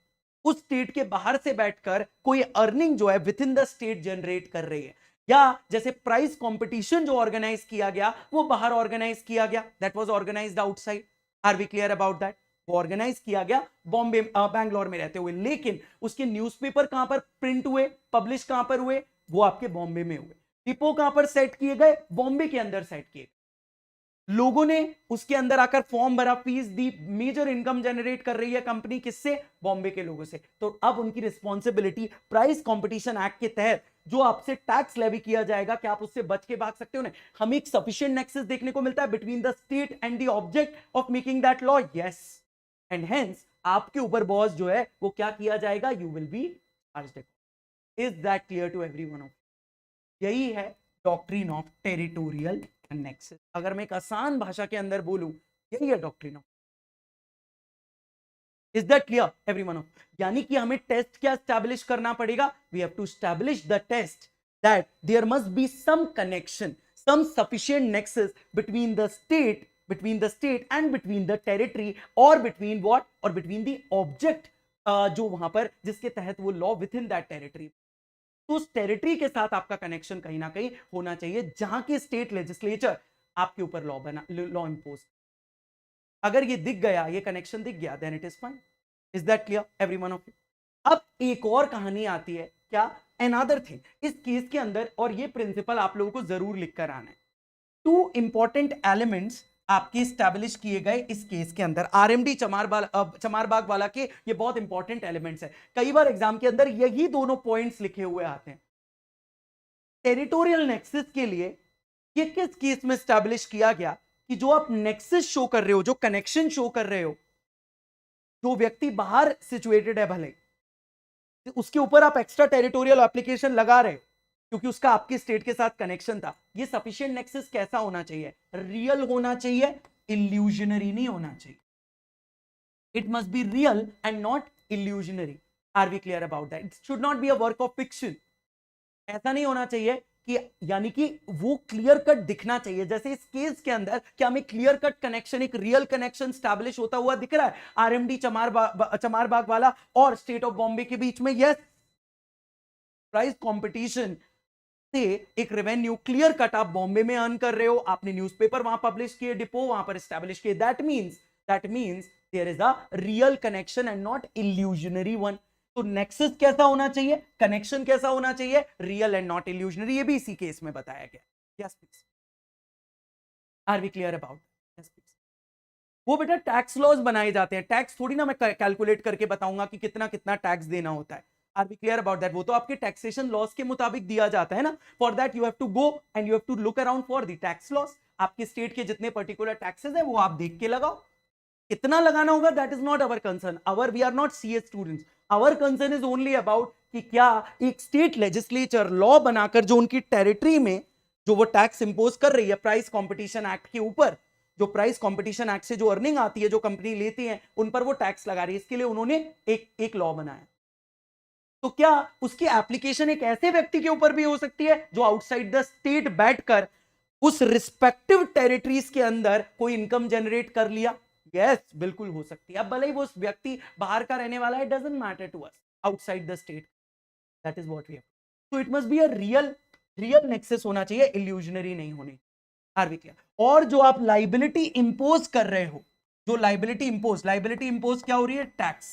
उस स्टेट के बाहर से बैठकर कोई अर्निंग जो है with in the state generate कर रही है, या जैसे प्राइस कंपटीशन जो ऑर्गेनाइज किया गया वो बाहर ऑर्गेनाइज किया गया, that was organised outside, are we clear about that? वो ऑर्गेनाइज किया गया बॉम्बे बैंगलोर में रहते हुए, लेकिन उसके न्यूज़पेपर कहां पर प्रिंट हुए, पब्लिश कहां पर हुए? वो आपके बॉम्बे में हुए। डिपो कहां पर सेट किए गए? बॉम्बे के अंदर सेट किए। लोगों ने उसके अंदर आकर फॉर्म भरा, फीस दी, मेजर इनकम जनरेट कर रही है कंपनी, किससे? बॉम्बे के लोगों से। तो अब उनकी रिस्पॉन्सिबिलिटी प्राइस कंपटीशन एक्ट के तहत जो आपसे टैक्स लेवी किया जाएगा, क्या आप उससे बच के भाग सकते हो? नहीं। हमें एक सफिशिएंट नेक्सस देखने को मिलता है between the state and the object of making that law. Yes, and hence आपके ऊपर बॉस जो है वो क्या किया जाएगा? You will be charged. Is that clear to everyone of? यही है डॉक्ट्रिन ऑफ टेरिटोरियल नेक्सस। अगर मैं एक आसान भाषा के अंदर बोलूं, यही है doctrine of. Is that clear everyone of? यानी कि हमें टेस्ट क्या स्टैब्लिश करना पड़ेगा? We have to establish the test that there must be some connection, some sufficient nexus between the state and between the territory, or between what, or between the object जो वहां पर जिसके तहत वो law within that territory, तो उस टेरिटरी के साथ आपका कनेक्शन कहीं ना कहीं होना चाहिए जहां की स्टेट लेजिस्लेचर आपके ऊपर लॉ इंपोज। अगर ये दिख गया, ये कनेक्शन दिख गया, then it is fine. Is that clear every one of you? अब एक और कहानी आती है, क्या, अनदर थिंग इस केस के अंदर, और ये प्रिंसिपल आप लोगों को जरूर लिखकर आना है। टू इंपॉर्टेंट एलिमेंट्स आपके स्टैब्लिश किए गए इस केस के अंदर, आरएमडी चमारबाग वाला के ये बहुत इंपॉर्टेंट एलिमेंट्स है। कई बार एग्जाम के अंदर यही दोनों पॉइंट्स लिखे हुए आते हैं। टेरिटोरियल नेक्सस के लिए ये किस केस में स्टैब्लिश किया गया कि जो आप नेक्सस शो कर रहे हो, जो कनेक्शन शो कर रहे हो, जो व्यक्ति बाहर सिचुएटेड है भले, उसके ऊपर आप एक्स्ट्रा टेरिटोरियल एप्लीकेशन लगा रहे हो क्योंकि उसका आपके स्टेट के साथ कनेक्शन था। ये सफिशिएंट नेक्सस कैसा होना चाहिए? रियल होना चाहिए, इल्यूजनरी नहीं होना चाहिए। It must be real and not illusionary. Are we clear about that? It should not be a work of fiction. ऐसा नहीं होना चाहिए कि, यानी कि वो क्लियर कट दिखना चाहिए। जैसे इस केस के अंदर क्या हमें क्लियर कट कनेक्शन, एक रियल कनेक्शन स्टैब्लिश होता हुआ दिख रहा है आरएमडी चमारबाग वाला और स्टेट ऑफ बॉम्बे के बीच में? यस। प्राइस कंपटीशन से एक रेवेन्यू क्लियर कट आप बॉम्बे में अर्न कर रहे हो, आपने न्यूज़पेपर वहां पब्लिश किए, डिपो वहां पर एस्टैब्लिश किए, that means there is a real connection and not illusionary one. तो नेक्सस कैसा होना चाहिए, कनेक्शन कैसा होना चाहिए? Real and not illusionary. ये भी इसी केस में बताया गया। Yes please, are we clear about? Yes please. वो बेटा टैक्स लॉज बनाए जाते हैं, टैक्स थोड़ी ना मैं कैलकुलेट करके बताऊंगा कि कितना कितना टैक्स देना होता है। Are we clear about that? वो तो आपके टैक्सेशन लॉस के मुताबिक दिया जाता है ना। For that you have to go and you have to look around for the tax laws. आपके स्टेट के जितने पर्टिकुलर टैक्सेस है वो आप देख के लगाओ। कितना लगाना होगा, that is not our concern. We are not CA students. Our concern is only about कि क्या एक स्टेट लेजिस्लेचर लॉ बनाकर जो उनकी टेरिटरी में जो वो टैक्स इंपोज कर रही है प्राइस कंपटीशन एक्ट के ऊपर, जो प्राइस कंपटीशन एक्ट से जो अर्निंग आती है, जो कंपनी लेती है, उन पर वो टैक्स लगा रही है। इसके लिए उन्होंने एक लॉ बनाया। तो क्या उसकी एप्लीकेशन एक ऐसे व्यक्ति के ऊपर भी हो सकती है जो आउटसाइड द स्टेट बैठकर उस रिस्पेक्टिव टेरिटरीज के अंदर कोई इनकम जनरेट कर लिया? यस, बिल्कुल हो सकती है। अब भले ही वो व्यक्ति बाहर का रहने वाला है, doesn't matter to us, outside the state, that is what we have. So it must be a real nexus होना चाहिए, इल्यूजनरी नहीं होनी। Are we clear? और जो आप लाइबिलिटी इंपोज कर रहे हो, जो लाइबिलिटी इंपोज क्या हो रही है? Tax.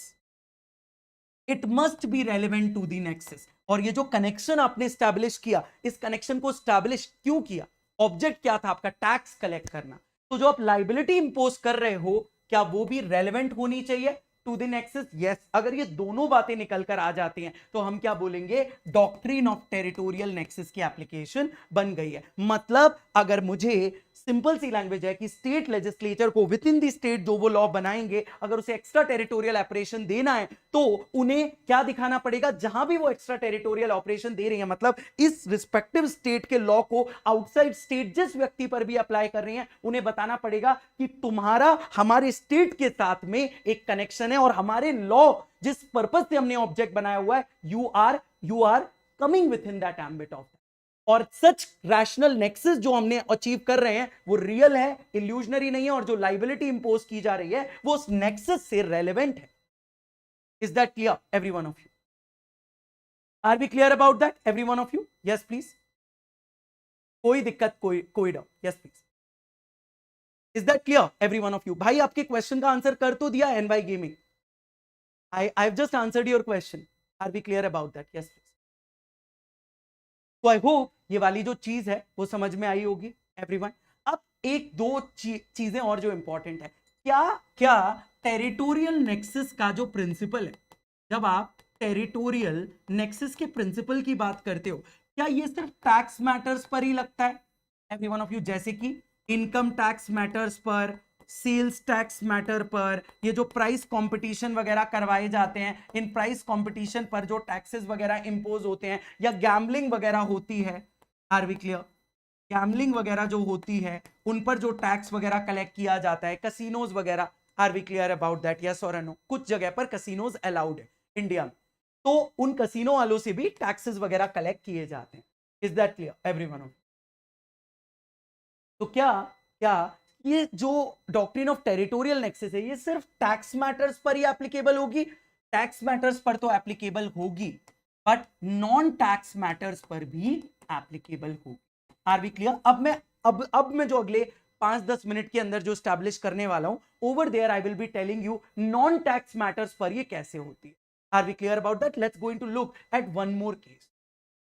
It must be relevant to the nexus. और ये जो कनेक्शन आपने स्टैब्लिश किया, इस कनेक्शन को स्टैब्लिश क्यों किया? ऑब्जेक्ट क्या था आपका? टैक्स कलेक्ट करना। तो जो आप लाइबिलिटी इंपोज कर रहे हो, क्या वो भी रेलेवेंट होनी चाहिए टू द नेक्सस? यस। अगर ये दोनों बातें निकल कर आ जाती हैं तो हम क्या बोलेंगे? डॉक्ट्रिन ऑफ टेरिटोरियल नेक्सस की एप्लीकेशन बन गई है। मतलब अगर मुझे सिंपल सी लैंग्वेज है कि स्टेट लेजिस्लेचर को विद इन द स्टेट जो वो लॉ बनाएंगे, अगर उसे एक्स्ट्रा टेरिटोरियल ऑपरेशन देना है तो उन्हें क्या दिखाना पड़ेगा? जहां भी वो एक्स्ट्रा टेरिटोरियल ऑपरेशन दे रही है, मतलब इस रिस्पेक्टिव स्टेट के लॉ को आउटसाइड स्टेट जिस व्यक्ति पर भी अप्लाई कर रही है, उन्हें बताना पड़ेगा कि तुम्हारा हमारे स्टेट के साथ में एक कनेक्शन है और हमारे लॉ जिस पर्पज से हमने ऑब्जेक्ट बनाया हुआ है, you are coming within that ambit of. और सच रैशनल नेक्सस जो हमने अचीव कर रहे हैं वो रियल है, इल्यूजनरी नहीं है, और जो लाइबिलिटी इंपोज की जा रही है वो उस नेक्सस से रेलेवेंट है। Is that clear every one of you? Are we clear about that every one of you? Yes please. कोई दिक्कत, कोई doubt? Yes please. Is that clear every one of you? भाई आपके क्वेश्चन का आंसर कर तो दिया NY gaming. I have just answered your question. Are we clear about that? Yes please. तो आई होप ये वाली जो चीज है वो समझ में आई होगी एवरीवन। अब एक दो चीजें और जो इंपॉर्टेंट है, क्या टेरिटोरियल नेक्सस का जो प्रिंसिपल है, जब आप टेरिटोरियल नेक्सस के प्रिंसिपल की बात करते हो, क्या ये सिर्फ टैक्स मैटर्स पर ही लगता है एवरीवन ऑफ यू? जैसे कि इनकम टैक्स मैटर्स पर, सेल्स टैक्स मैटर पर, ये जो प्राइस कंपटीशन वगैरह करवाए जाते हैं, इन प्राइस कंपटीशन पर जो टैक्सेस वगैरह इंपोज होते हैं, या गैम्बलिंग वगैरह होती है, आर वी क्लियर? गैम्बलिंग वगैरह जो होती है उन पर जो टैक्स वगैरह कलेक्ट किया जाता है, कसिनोज वगैरह, are we clear about that? Yes और नो? कुछ जगह पर कसिनोज अलाउड है इंडिया में, तो उन कसिनो वालों से भी टैक्सेस वगैरह कलेक्ट किए जाते हैं। Is that clear everyone? तो क्या क्या ये जो डॉक्ट्रिन ऑफ टेरिटोरियल नेक्सस है ये सिर्फ टैक्स मैटर्स पर ही एप्लीकेबल होगी? टैक्स मैटर्स पर तो एप्लीकेबल होगी, बट नॉन टैक्स मैटर्स पर भी एप्लीकेबल होगी। Are we clear? अब मैं जो अगले 5-10 मिनट के अंदर जो स्टैब्लिश करने वाला हूं, over there I will be telling you non tax matters पर ये कैसे होती है। Are we clear about that? Let's going to look at one more case.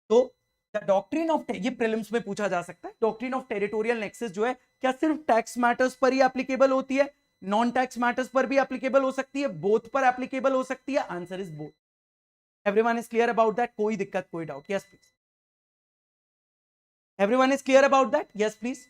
तो डॉक्ट्रिन ऑफ, ये प्रीलिम्स में पूछा जा सकता है, डॉक्ट्रिन ऑफ टेरिटोरियल नेक्सस जो है क्या सिर्फ टैक्स मैटर्स पर ही एप्लीकेबल होती है? नॉन टैक्स मैटर्स पर भी एप्लीकेबल हो सकती है? बोथ पर एप्लीकेबल हो सकती है? Answer is both. Everyone is clear about that? कोई दिक्कत, कोई doubt? Yes please. Everyone is clear about that? Yes please.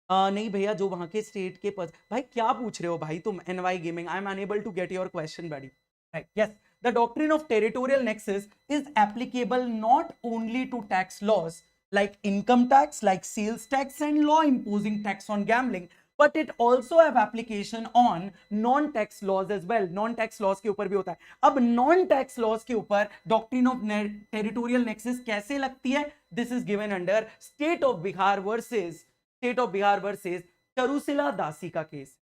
नहीं भैया, जो वहां के स्टेट के भाई क्या पूछ रहे हो भाई तुम? NY gaming, I am unable to get your question buddy. Right. Yes, the doctrine of territorial nexus is applicable not only to tax laws like income tax, like sales tax and law imposing tax on gambling, but it also have application on non-tax laws as well. Non-tax laws के ऊपर भी होता है। अब non-tax laws के ऊपर doctrine of territorial nexus कैसे लगती है? This is given under state of Bihar versus Charushila दासी का केस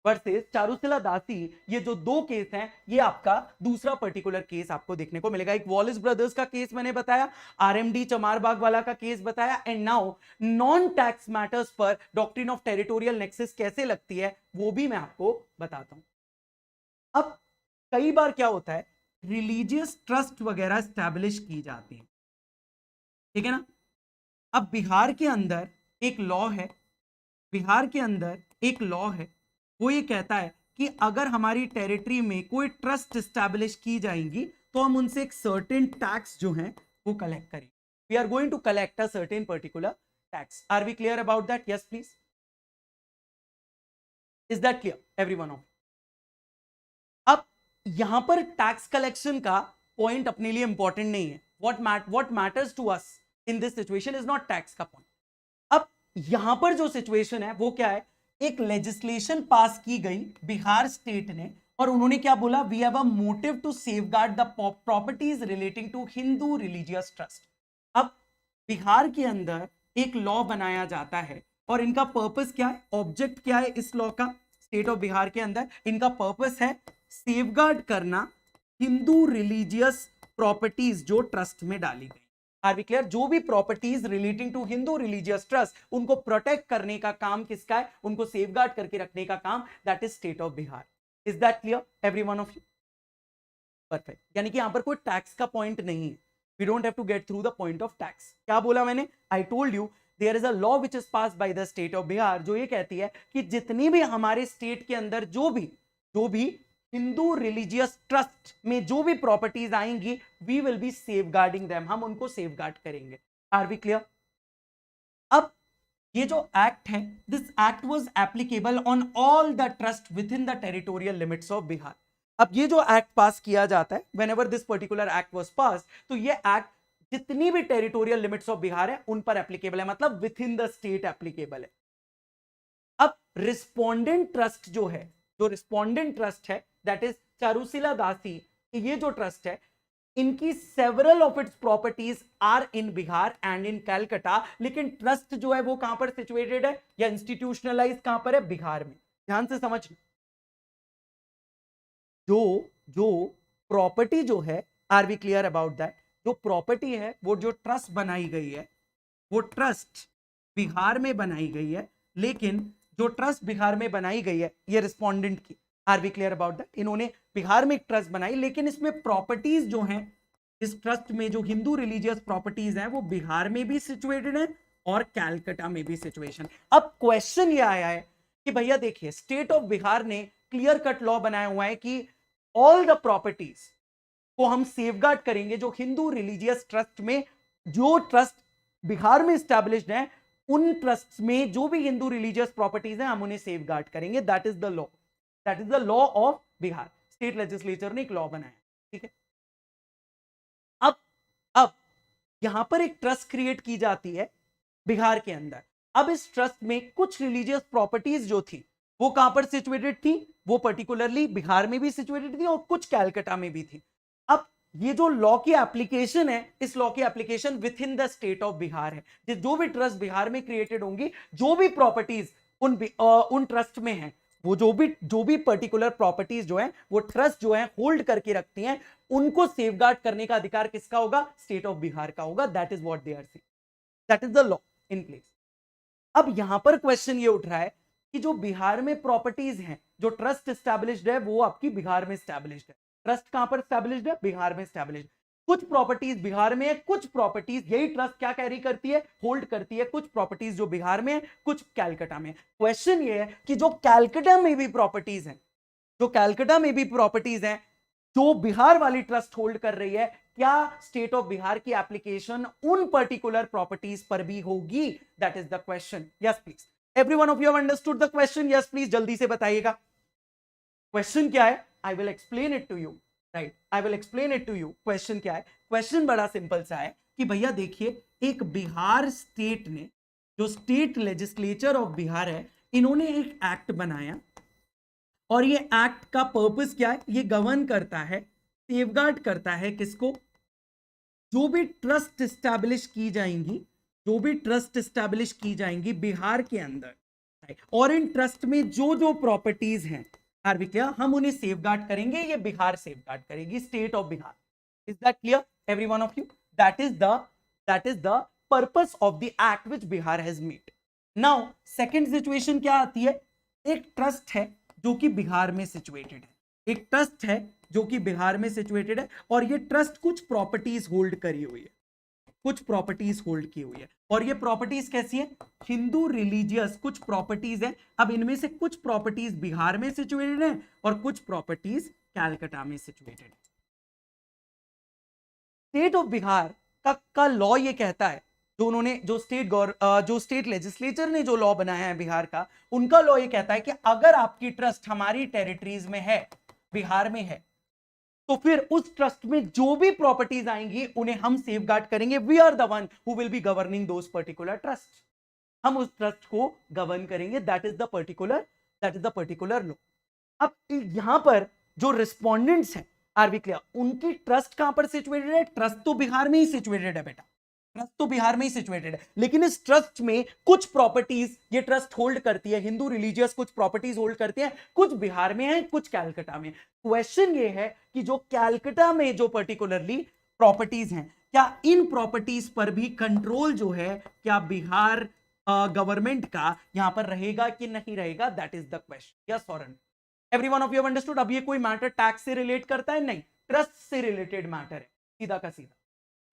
वर्सेस चारूशिला दासी। ये जो दो केस हैं, ये आपका दूसरा पर्टिकुलर केस आपको देखने को मिलेगा। एक वॉलिस ब्रदर्स का केस मैंने बताया, आरएमडी चमारबाग वाला का केस बताया, and now non tax matters पर डॉक्ट्रिन ऑफ टेरिटोरियल नेक्सस कैसे लगती है वो भी मैं आपको बताता हूं। अब कई बार क्या होता है, रिलीजियस ट्रस्ट वगैरह स्टैब्लिश की जाती है, ठीक है ना। अब बिहार के अंदर एक लॉ है, वो ये कहता है कि अगर हमारी टेरिटरी में कोई ट्रस्ट स्टैब्लिश की जाएंगी तो हम उनसे एक सर्टेन टैक्स जो है वो कलेक्ट करेंगे। We are going to collect a certain particular tax. Are we clear about that? Yes please. Is that clear everyone? अब यहां पर टैक्स कलेक्शन का पॉइंट अपने लिए इंपॉर्टेंट नहीं है। What matters to us in this situation is not tax का पॉइंट। अब यहां पर जो सिचुएशन है वो क्या है, एक लेजिस्लेशन पास की गई बिहार स्टेट ने, और उन्होंने क्या बोला, we have a motive to safeguard the properties relating to Hindu religious trust. अब बिहार के अंदर एक लॉ बनाया जाता है और इनका पर्पस क्या है, ऑब्जेक्ट क्या है इस लॉ का, स्टेट ऑफ बिहार के अंदर इनका पर्पस है सेफगार्ड करना हिंदू रिलीजियस प्रॉपर्टीज जो ट्रस्ट में डाली गई। Are we clear? जो भी properties relating to Hindu religious trust, उनको प्रोटेक्ट करने का काम किसका है, उनको सेफगार्ड करके रखने का काम, that is state of Bihar. Is that clear every one of you? Perfect. यानी कि यहां पर कोई टैक्स का पॉइंट नहीं है। We don't have to get through the point of tax. क्या बोला मैंने? I told you there is a law which is passed by the state of Bihar, जो ये कहती है कि जितनी भी हमारे स्टेट के अंदर जो भी हिंदू रिलीजियस ट्रस्ट में जो भी प्रॉपर्टीज आएंगी, we will be safeguarding them, हम उनको सेफगार्ड करेंगे। Are we clear? अब ये जो एक्ट है, this act was applicable on all the trust within the territorial limits of Bihar. अब ये जो एक्ट पास किया जाता है, whenever this particular act was pass, तो ये एक्ट जितनी भी टेरिटोरियल लिमिट्स ऑफ बिहार है उन पर एप्लीकेबल है, मतलब within the state applicable है। अब रिस्पोंडेंट ट्रस्ट जो है, जो रिस्पोंडेंट ट्रस्ट है, दैट इज चारूशिला दासी, ये जो ट्रस्ट है, इनकी several of its properties are in Bihar and in Calcutta, लेकिन ट्रस्ट जो है वो कहां पर सिचुएटेड है या इंस्टीट्यूशनलाइज कहां पर है, बिहार में। ध्यान से समझ, जो प्रॉपर्टी जो है, are we clear about that, जो प्रॉपर्टी है वो जो ट्रस्ट बनाई गई है, वो ट्रस्ट बिहार में बनाई गई है, लेकिन जो ट्रस्ट बिहार में बनाई गई है ये रिस्पोंडेंट की, are we clear about that, इन्होंने बिहार में एक ट्रस्ट बनाई, लेकिन इसमें प्रॉपर्टीज जो हैं, इस ट्रस्ट में जो हिंदू रिलीजियस प्रॉपर्टीज हैं वो बिहार में भी सिचुएटेड है और कैलकाटा में भी सिचुएशन। अब क्वेश्चन ये आया है कि भैया देखिए, स्टेट ऑफ बिहार ने क्लियर कट लॉ बनाया हुआ है कि ऑल द प्रॉपर्टीज को हम सेफगार्ड करेंगे जो हिंदू रिलीजियस ट्रस्ट में, जो ट्रस्ट बिहार में स्टैब्लिश्ड है, उन ट्रस्ट में जो भी हिंदू रिलीजियस प्रॉपर्टीज हैं हम उन्हें सेफगार्ड करेंगे। That is the law, that is the law of Bihar. State legislature ने एक लॉ बनाया, ठीक है। अब यहां पर एक ट्रस्ट क्रिएट की जाती है बिहार के अंदर। अब इस ट्रस्ट में कुछ रिलीजियस प्रॉपर्टीज जो थी वो कहां पर सिचुएटेड थी, वो पर्टिकुलरली बिहार में भी सिचुएटेड थी और कुछ कैलकाटा में भी थी। अब ये जो लॉ की एप्लीकेशन है, इस लॉ की application with in the state of Bihar है। जो भी ट्रस्ट बिहार में क्रिएटेड होंगी, जो भी प्रॉपर्टीज उन ट्रस्ट में है, वो जो भी पर्टिकुलर प्रॉपर्टीज जो है वो ट्रस्ट जो है होल्ड करके रखती हैं, उनको सेफगार्ड करने का अधिकार किसका होगा? स्टेट ऑफ बिहार का होगा। That is what they are saying, that is the law in place. अब यहां पर क्वेश्चन ये उठ रहा है कि जो बिहार में प्रॉपर्टीज हैं, जो ट्रस्ट एस्टैब्लिश्ड है वो आपकी बिहार में एस्टैब्लिश्ड है। ट्रस्ट कहां पर एस्टैब्लिश्ड है? बिहार में एस्टैब्लिश्ड। कुछ प्रॉपर्टीज बिहार में है, कुछ प्रॉपर्टीज यही ट्रस्ट क्या कैरी करती है? होल्ड करती है। कुछ प्रॉपर्टीज जो बिहार में है, कुछ कैलकाटा में। क्वेश्चन ये है कि जो कैलकाटा में भी प्रॉपर्टीज हैं, जो कैलकाटा में भी प्रॉपर्टीज हैं जो बिहार वाली ट्रस्ट होल्ड कर रही है, क्या स्टेट ऑफ बिहार की एप्लीकेशन उन पर्टिकुलर प्रॉपर्टीज पर भी होगी? That is the question. Yes please, every one of you have understood the question? Yes please, जल्दी से बताइएगा क्वेश्चन क्या है। I will explain it to you, right, I will explain it to you. Question क्या है? क्वेश्चन बड़ा सिंपल सा है कि भैया देखिए, एक बिहार स्टेट ने, जो स्टेट लेजिस्लेचर ऑफ बिहार है, इन्होंने एक एक्ट बनाया, और ये एक्ट का पर्पस क्या है? ये गवर्न करता है, सेफगार्ड करता है किसको? जो भी ट्रस्ट एस्टैब्लिश की जाएंगी, जो भी ट्रस्ट एस्टैब्लिश की जाएंगी बिहार के अंदर, और इन ट्रस्ट में जो जो प्रॉपर्टीज हैं, आर वी क्लियर? हम उन्हें सेफगार्ड करेंगे, ये बिहार सेफगार्ड करेगी, state of Bihar. Is that clear every one of you? That is the purpose of the act which Bihar has made. Now second situation क्या आती है? एक ट्रस्ट है जो कि बिहार में सिचुएटेड है, एक ट्रस्ट है जो कि बिहार में सिचुएटेड है, और ये ट्रस्ट कुछ प्रॉपर्टीज होल्ड करी हुई है, कुछ प्रॉपर्टीज होल्ड की हुई है, और ये प्रॉपर्टीज कैसी है? हिंदू रिलीजियस कुछ प्रॉपर्टीज है। अब इनमें से कुछ प्रॉपर्टीज बिहार में सिचुएटेड है और कुछ प्रॉपर्टीज कैलकाटा में सिचुएटेड है। स्टेट ऑफ बिहार का लॉ ये कहता है, जो स्टेट लेजिस्लेचर ने जो लॉ बनाया है बिहार का, उनका लॉ ये कहता है कि अगर आपकी ट्रस्ट हमारी टेरिटरीज में है, बिहार में है, तो फिर उस ट्रस्ट में जो भी प्रॉपर्टीज आएंगी उन्हें हम सेफगार्ड करेंगे। We are the one who will be governing those particular trust. हम उस ट्रस्ट को गवर्न करेंगे। That is the particular law. अब यहां पर जो रिस्पोंडेंट्स हैं, आर वी क्लियर? उनकी ट्रस्ट कहां पर सिचुएटेड है? ट्रस्ट तो बिहार में ही सिचुएटेड है बेटा, ट्रस्ट तो बिहार में ही सिचुएटेड है, लेकिन इस ट्रस्ट में कुछ प्रॉपर्टीज ये ट्रस्ट होल्ड करती है, हिंदू रिलीजियस कुछ प्रॉपर्टीज होल्ड करती है, कुछ बिहार में है, कुछ कैलकाटा में। क्वेश्चन ये है कि जो कैलकाटा में जो पर्टिकुलरली प्रॉपर्टीज हैं, क्या इन प्रॉपर्टीज पर भी कंट्रोल जो है, क्या बिहार गवर्नमेंट का यहां पर रहेगा कि नहीं रहेगा? That is the question. Yes और no? Everyone of you have understood? अब ये कोई मैटर टैक्स से रिलेट करता है? नहीं, ट्रस्ट से रिलेटेड मैटर है, सीधा का सीधा।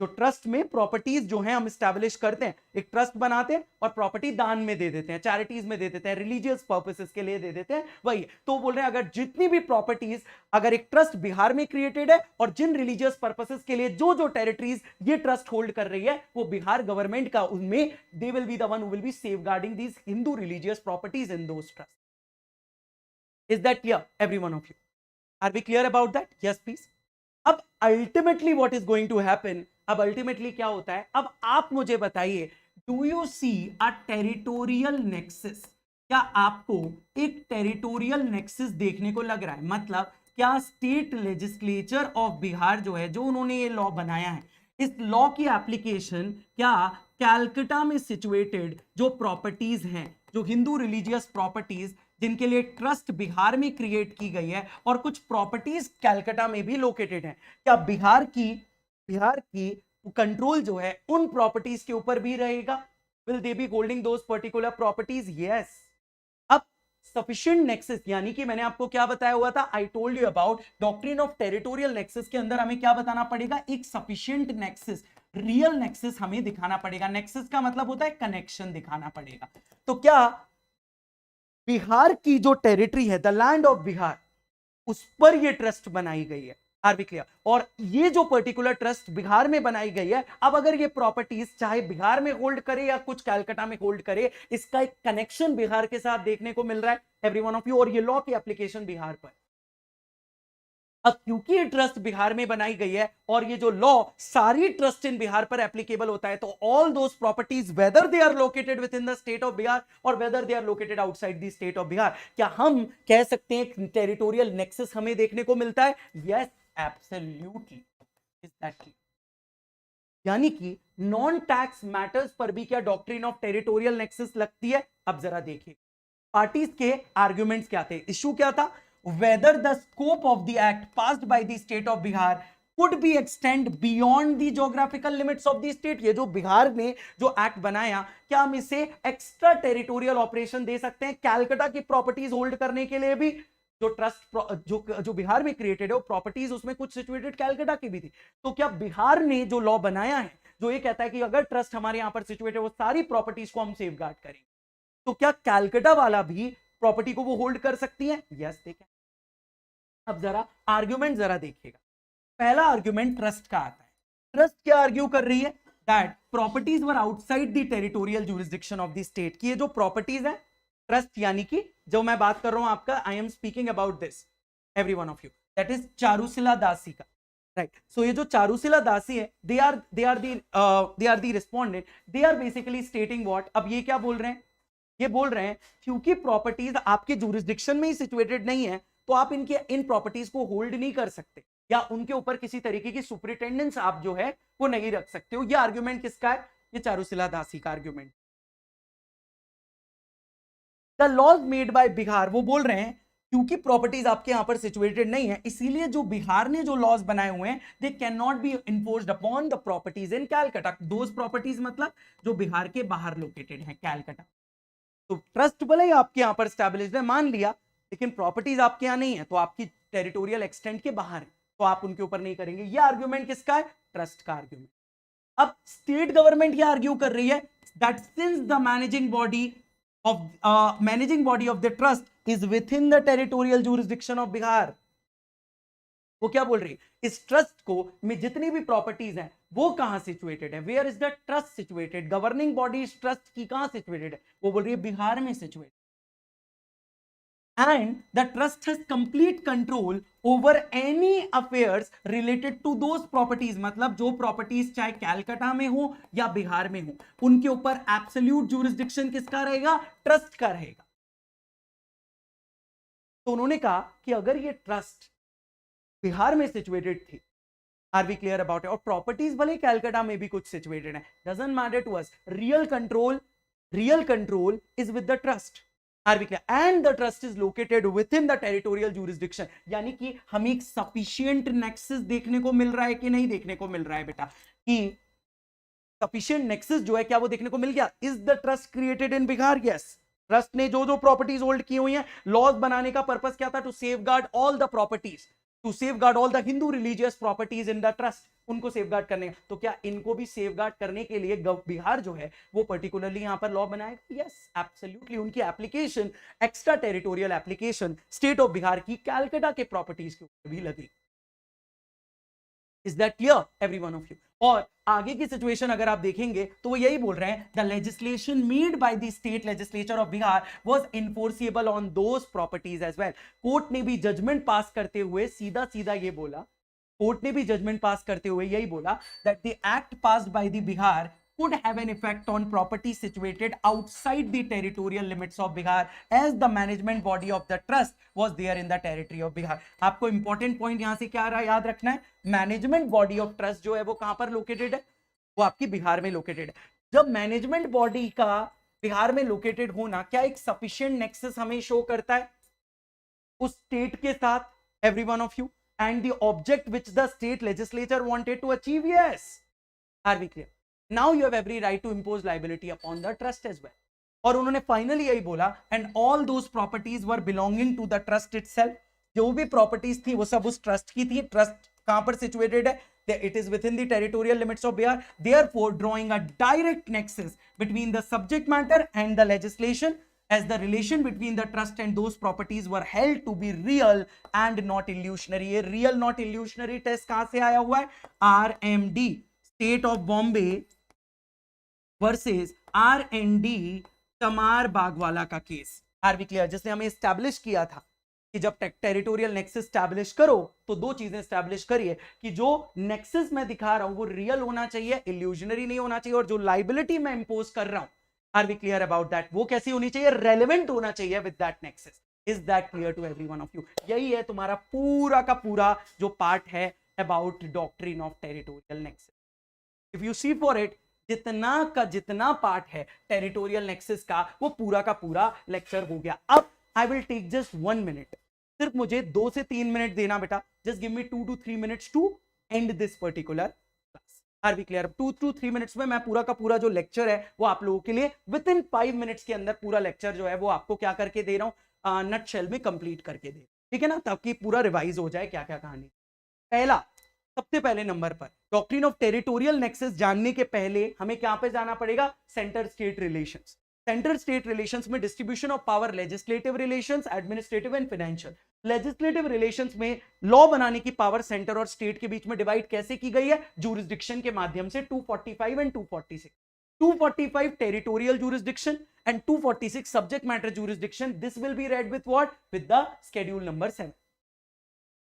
तो ट्रस्ट में प्रॉपर्टीज जो हैं हम स्टैब्लिश करते हैं, एक ट्रस्ट बनाते हैं और प्रॉपर्टी दान में दे देते हैं, चैरिटीज में दे देते हैं, रिलीजियस पर्पसेस के लिए दे देते हैं, वही। तो बोल रहे हैं अगर जितनी भी प्रॉपर्टीज, अगर एक ट्रस्ट बिहार में क्रिएटेड है और जिन रिलीजियस पर्पसेस के लिए जो जो टेरिटरीज ये ट्रस्ट होल्ड कर रही है, वो बिहार गवर्नमेंट का, उनमें they will be the one who will be safeguarding these Hindu religious properties in those trust. Is that clear every one of you? Are we clear about that? Yes please. अब ultimately what is going to happen, अब अल्टीमेटली क्या होता है? अब आप मुझे बताइए, do you see a territorial nexus? क्या आपको एक टेरिटोरियल नेक्सस देखने को लग रहा है? मतलब क्या स्टेट लेजिस्लेचर ऑफ बिहार जो है, जो उन्होंने ये लॉ बनाया है, इस लॉ की एप्लीकेशन क्या कैलकाटा में सिचुएटेड जो प्रॉपर्टीज हैं, जो हिंदू रिलीजियस प्रॉपर्टीज जिनके लिए ट्रस्ट बिहार में क्रिएट की गई है, और कुछ प्रॉपर्टीज कैलकाटा में भी लोकेटेड है, क्या बिहार की कंट्रोल जो है उन प्रॉपर्टीज के ऊपर भी रहेगा? Will they be holding those particular properties? Yes. अब सफिशिएंट नेक्सस, यानी कि मैंने आपको क्या बताया हुआ था? आई told you about doctrine of territorial nexus के अंदर हमें क्या बताना पड़ेगा? एक सफिशिएंट नेक्सस, रियल नेक्सस हमें दिखाना पड़ेगा। नेक्सस का मतलब होता है कनेक्शन दिखाना पड़ेगा। तो क्या बिहार की जो टेरिटरी है, द लैंड ऑफ बिहार, उस पर यह ट्रस्ट बनाई गई है? Are B clear? और ये जो पर्टिकुलर ट्रस्ट बिहार में बनाई गई है, अब अगर ये प्रॉपर्टीज चाहे बिहार में होल्ड करे या कुछ कैलकाटा में होल्ड करे, इसका एक कनेक्शन बिहार के साथ देखने को मिल रहा है एवरी वन ऑफ यू, और ये लॉ की एप्लीकेशन बिहार पर। अब क्योंकि ये ट्रस्ट बिहार में बनाई गई है और ये जो लॉ सारी ट्रस्ट इन बिहार पर एप्लीकेबल होता है, तो all those properties whether they are located within the state of Bihar और whether they are located outside the state of Bihar, क्या हम कह सकते हैं टेरिटोरियल नेक्सस हमें देखने को मिलता है? Yes, absolutely. Is that clear? यानी कि नॉन टैक्स मैटर्स पर भी क्या डॉक्ट्रिन ऑफ टेरिटोरियल नेक्सस लगती है? अब जरा देखिए पार्टीज के आर्ग्यूमेंट्स क्या थे, इश्यू क्या था, whether the scope of the act passed by the state of Bihar could be extend beyond the geographical limits of the state. ये जो बिहार ने जो एक्ट बनाया, क्या हम इसे एक्स्ट्रा टेरिटोरियल ऑपरेशन दे सकते हैं? कैलकाटा की प्रॉपर्टीज होल्ड करने के लिए भी जो ट्रस्ट जो बिहार में क्रिएटेड है, वो प्रॉपर्टीज उसमें कुछ सिचुएटेड कैलकाटा की भी थी। तो क्या बिहार ने जो लॉ बनाया है, जो ये कहता है कि अगर ट्रस्ट हमारे यहां पर सिचुएटेड है, वो सारी प्रॉपर्टीज को हम सेफगार्ड करेंगे, तो क्या कैलकाटा वाला भी प्रॉपर्टी को वो होल्ड कर सकती है? यस, देखें। अब जरा आर्ग्यूमेंट जरा देखिएगा। पहला आर्ग्यूमेंट ट्रस्ट का आता है। ट्रस्ट क्या आर्ग्यू कर रही है? That properties were outside the territorial jurisdiction of the state. की ये जो प्रॉपर्टीज है ट्रस्ट, यानी कि जो मैं बात कर रहा हूं आपका, I am speaking about this every one of you, that is Charushila Dasi का, राइट। सो ये जो चारुशिला दासी है, they are the respondent, they are basically stating what. अब ये क्या बोल रहे हैं? ये बोल रहे हैं क्योंकि प्रॉपर्टीज आपके जुरिसडिक्शन में ही सिचुएटेड नहीं है, तो आप इन प्रॉपर्टीज को होल्ड नहीं कर सकते, या उनके ऊपर किसी तरीके की सुपरिटेंडेंस आप जो है वो नहीं रख सकते हो। ये आर्ग्यूमेंट किसका है? ये चारुशिला दासी का argument. The laws made by Bihar, वो बोल रहे हैं क्योंकि प्रॉपर्टीज आपके यहां पर सिचुएटेड नहीं है, इसीलिए जो बिहार ने जो लॉज बनाए हुए हैं, they can not B enforced upon the properties in Calcutta. Those properties मतलब जो बिहार के बाहर लोकेटेड है, कैलकाटा। तो ट्रस्ट भले ही आपके यहां पर स्टैब्लिश्ड है, मान लिया, लेकिन प्रॉपर्टीज आपके यहां नहीं है, तो आपकी टेरिटोरियल एक्सटेंट के बाहर है, तो आप उनके ऊपर नहीं करेंगे। ये आर्ग्यूमेंट किसका है? ट्रस्ट का आर्ग्यूमेंट। अब स्टेट गवर्नमेंट ये आर्ग्यू कर रही है that since the managing body of the trust is with in the territorial jurisdiction of Bihar. वो क्या बोल रही है? इस ट्रस्ट को में जितनी भी प्रॉपर्टीज हैं, वो कहां सिचुएटेड है? Where is the trust situated? Governing body इस ट्रस्ट की कहां सिचुएटेड है? वो बोल रही है बिहार में situated. And the trust has complete control over any affairs related to those properties। मतलब जो प्रॉपर्टीज चाहे कैलकाटा में हो या बिहार में हो, उनके ऊपर एब्सोल्यूट जुरिसडिक्शन किसका रहेगा? ट्रस्ट का रहेगा। तो उन्होंने कहा कि अगर ये ट्रस्ट बिहार में सिचुएटेड थी, are we clear about it, और प्रॉपर्टीज भले कैलकाटा में भी कुछ सिचुएटेड है, doesn't matter to us, real control is with the trust. Are we clear? And the trust is located within the territorial jurisdiction। यानी कि हमें एक sufficient nexus देखने को मिल रहा है कि नहीं देखने को मिल रहा है बेटा? कि sufficient nexus जो है, क्या वो देखने को मिल गया? Is the trust created in Bihar? Yes। Trust ने जो जो प्रॉपर्टीज होल्ड की हुई हैं, लॉज बनाने का पर्पस क्या था? To safeguard all the properties, to safeguard all the Hindu religious properties in the trust, उनको सेफगार्ड करने। तो क्या इनको भी सेफगार्ड करने के लिए बिहार जो है वो पर्टिकुलरली यहां पर लॉ बनाएगा? Yes, absolutely. उनकी application, extra territorial application state of Bihar की कैलकाटा के प्रॉपर्टीज के ऊपर भी लगी। Is that clear every one of you? और आगे की सिचुएशन अगर आप देखेंगे तो वो यही बोल रहे हैं, the legislation made by the state legislature of Bihar was enforceable on those properties as well. Court ने भी जजमेंट पास करते हुए सीधा सीधा ये बोला, कोर्ट ने भी जजमेंट पास करते हुए यही बोला that the act passed by the Bihar could have an effect on property situated outside the territorial limits of Bihar as the management body of the trust was there in the territory of Bihar। आपको इंपॉर्टेंट पॉइंट यहां से क्या रहा याद रखना है? मैनेजमेंट बॉडी ऑफ ट्रस्ट जो है वो कहां पर लोकेटेड है? वो आपकी बिहार में लोकेटेड है। जब मैनेजमेंट बॉडी का बिहार में लोकेटेड होना क्या एक सफिशिएंट नेक्सस हमें शो करता है उस स्टेट के साथ, every one of you, and the object which the state legislature wanted to achieve? Yes. Are we clear? Now you have every right to impose liability upon the trust as well। और उन्होंने फाइनली यही बोला, and all those properties were belonging to the trust itself। जो भी प्रॉपर्टीज थी वो सब उस ट्रस्ट की थी। ट्रस्ट कहां पर सिचुएटेड है? It is within the territorial limits of Bihar, therefore drawing a direct nexus between the subject matter and the legislation, as the relation between the trust and those properties were held to be real and not illusionary। ये real not illusionary टेस्ट कहां से आया हुआ है? RMD, state of Bombay versus R&D Chamarbaugwala का केस। Are we clear? जिसने हमें एस्टैब्लिश किया था कि जब टेरिटोरियल नेक्सस एस्टैब्लिश करो तो दो चीजें एस्टैब्लिश करिए कि जो नेक्सस मैं दिखा रहा हूं वो रियल होना चाहिए, इल्यूजनरी नहीं होना चाहिए, और जो लाइबिलिटी मैं इंपोज कर रहा हूं, are we clear about that, वो कैसी होनी चाहिए? रेलेवेंट होना चाहिए with that nexus. Is that clear to every one of you? यही है तुम्हारा पूरा का पूरा जो पार्ट है about doctrine of territorial nexus. If you see for it, जितना का जितना पार्ट है टेरिटोरियल नेक्सस का, वो पूरा का पूरा लेक्चर हो गया. अब I will take just 1 minute, सिर्फ मुझे 2 से 3 मिनट देना बेटा. Just give me 2 to 3 minutes to end this particular class. Are we clear? 2 to 3 minutes में मैं पूरा का पूरा जो लेक्चर है वो आप लोगों के लिए विद इन 5 minutes के अंदर पूरा लेक्चर जो है वो आपको क्या करके दे रहा हूं, नट शेल में कंप्लीट करके दे. ठीक है ना, ताकि पूरा रिवाइज हो जाए क्या क्या कहानी. पहला, सबसे पहले नंबर पर डॉक्ट्रिन ऑफ टेरिटोरियल नेक्सस जानने के पहले हमें क्या पे जाना पड़ेगा? Centre state relations. Centre state relations में distribution of power, legislative relations, administrative and financial. Legislative relations में लॉ बनाने की पावर सेंटर और स्टेट के बीच में डिवाइड कैसे की गई है? जुरिस्डिक्शन के माध्यम से. 245 and 246. 245 territorial jurisdiction and 246 subject matter jurisdiction. This will be read with what? With the schedule number 7.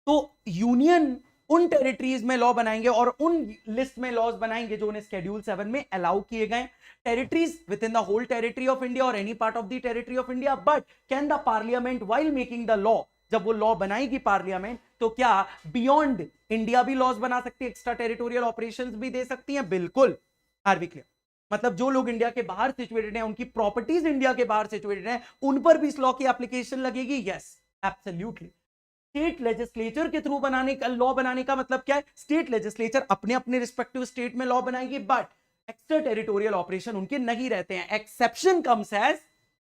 तो यूनियन उन टेरिटरीज में लॉ बनाएंगे और उन लिस्ट में लॉज बनाएंगे जो उन्हें शेड्यूल 7 में अलाउ किए गए. Territories within the whole territory of India और any part of the territory of India. But can the parliament while making the law, जब वो लॉ बनाएगी पार्लियामेंट, तो क्या बियॉन्ड इंडिया भी लॉज बना सकती है? एक्स्ट्रा टेरिटोरियल ऑपरेशंस भी दे सकती हैं? बिल्कुल. Are we clear? मतलब जो लोग इंडिया के बाहर सिचुएटेड हैं, उनकी प्रॉपर्टीज इंडिया के बाहर सिचुएटेड हैं, उन पर भी इस लॉ की एप्लीकेशन लगेगी. Yes, absolutely. स्टेट लेजिस्लेचर के थ्रू बनाने का लॉ बनाने का मतलब क्या है? स्टेट लेजिस्लेचर अपने अपने रिस्पेक्टिव स्टेट में लॉ बनाएगी, बट एक्स्ट्रा टेरिटोरियल ऑपरेशन उनके नहीं रहते हैं. Exception comes as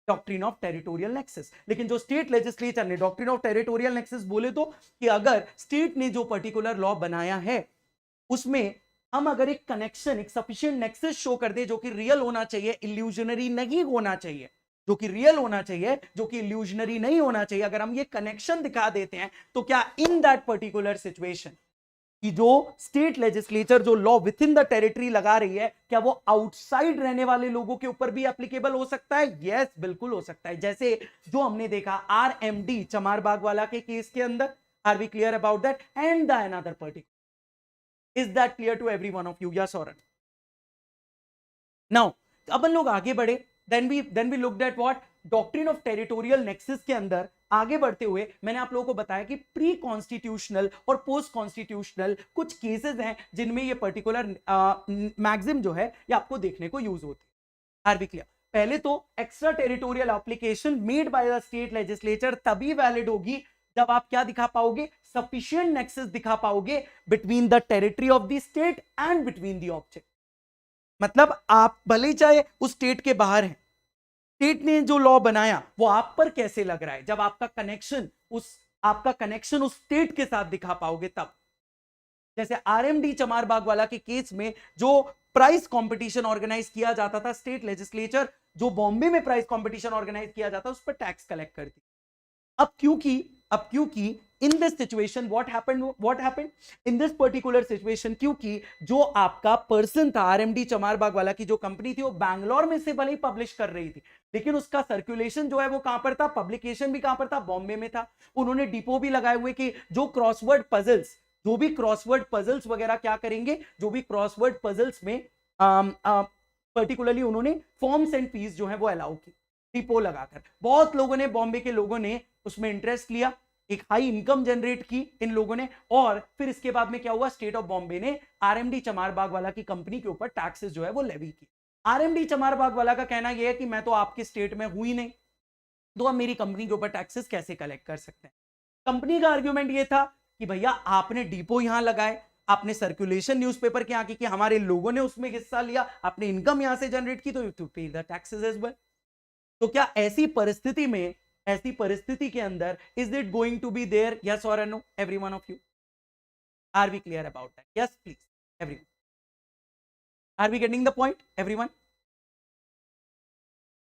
doctrine of territorial nexus. लेकिन जो स्टेट लेजिस्लेचर ने डॉक्ट्रिन ऑफ टेरिटोरियल नेक्सस बोले तो कि अगर स्टेट ने जो पर्टिकुलर लॉ बनाया है उसमें हम अगर एक कनेक्शन, एक सफिशिएंट नेक्सस शो कर दे जो कि रियल होना चाहिए, इल्यूजनरी नहीं होना चाहिए, जो कि रियल होना चाहिए, जो कि इल्यूजनरी नहीं होना चाहिए, अगर हम ये कनेक्शन दिखा देते हैं, तो क्या इन दैट पर्टिकुलर सिचुएशन कि जो स्टेट लेजिस्लेचर जो law within the territory लगा रही है, क्या वो आउटसाइड रहने वाले लोगों के ऊपर भी एप्लीकेबल हो सकता है? यस, बिल्कुल हो सकता है. जैसे जो हमने देखा आरएमडी चमारबाग वाला के केस के अंदर. Are we clear about that? And the another particular. Is that clear to every one of you? Yes or no? Now, अपन लोग आगे बढ़े. Then we looked at what? Doctrine of territorial nexus के अंदर आगे बढ़ते हुए मैंने आप लोगों को बताया कि प्री कॉन्स्टिट्यूशनल और पोस्ट कॉन्स्टिट्यूशनल कुछ केसेस हैं जिनमें ये पर्टिकुलर मैक्सिम जो है ये आपको देखने को यूज होती है. Are we clear? पहले तो extra territorial application made by the state legislature तभी वैलिड होगी जब आप क्या दिखा पाओगे? सफिशिएंट नेक्सस दिखा पाओगे between the territory of the state and between the object. मतलब आप भले चाहे उस स्टेट के बाहर हैं, स्टेट ने जो लॉ बनाया वो आप पर कैसे लग रहा है, जब आपका कनेक्शन उस स्टेट के साथ दिखा पाओगे तब. जैसे आरएमडी चमारबाग वाला के केस में जो प्राइस कंपटीशन ऑर्गेनाइज किया जाता था, स्टेट लेजिस्लेचर जो बॉम्बे में प्राइस कंपटीशन ऑर्गेनाइज किया जाता उस पर टैक्स कलेक्ट करती. अब क्योंकि in this situation what happened in this particular situation, क्योंकि जो आपका पर्सन था आरएमडी चमारबाग वाला की जो कंपनी थी वो बैंगलोर में से भले ही पब्लिश कर रही थी, लेकिन उसका सर्कुलेशन जो है वो कहां पर था? पब्लिकेशन भी कहां पर था? बॉम्बे में था. उन्होंने डिपो भी लगाए हुए कि जो भी क्रॉसवर्ड पजल्स वगैरह क्या करेंगे, जो भी क्रॉसवर्ड पजल्स में पर्टिकुलरली उन्होंने फॉर्म्स एंड फीस जो है वो अलाउ की डिपो लगाकर. बहुत लोगों ने, बॉम्बे के लोगों ने उसमें इंटरेस्ट लिया, एक हाई इनकम जनरेट की इन लोगों ने, और फिर इसके बाद में क्या हुआ? स्टेट ऑफ बॉम्बे ने आरएमडी चमारबाग वाला की कंपनी के ऊपर टैक्सेस जो है वो लेवी की. आरएमडी चमारबाग वाला का कहना यह है कि मैं तो आपके स्टेट में हुई नहीं, तो आप मेरी कंपनी के ऊपर टैक्सेस कैसे कलेक्ट कर सकते हैं? कंपनी का आर्ग्यूमेंट ये था कि भैया आपने डिपो यहां लगाए, आपने सर्कुलेशन न्यूज़पेपर के यहाँ की कि हमारे लोगों ने उसमें हिस्सा लिया, आपने इनकम यहां से जनरेट की, तो you to pay the taxes as well. तो क्या ऐसी परिस्थिति के अंदर is it going to be there? Yes और no every one of you? Are we clear about that? Yes please everyone. Are we getting the point everyone?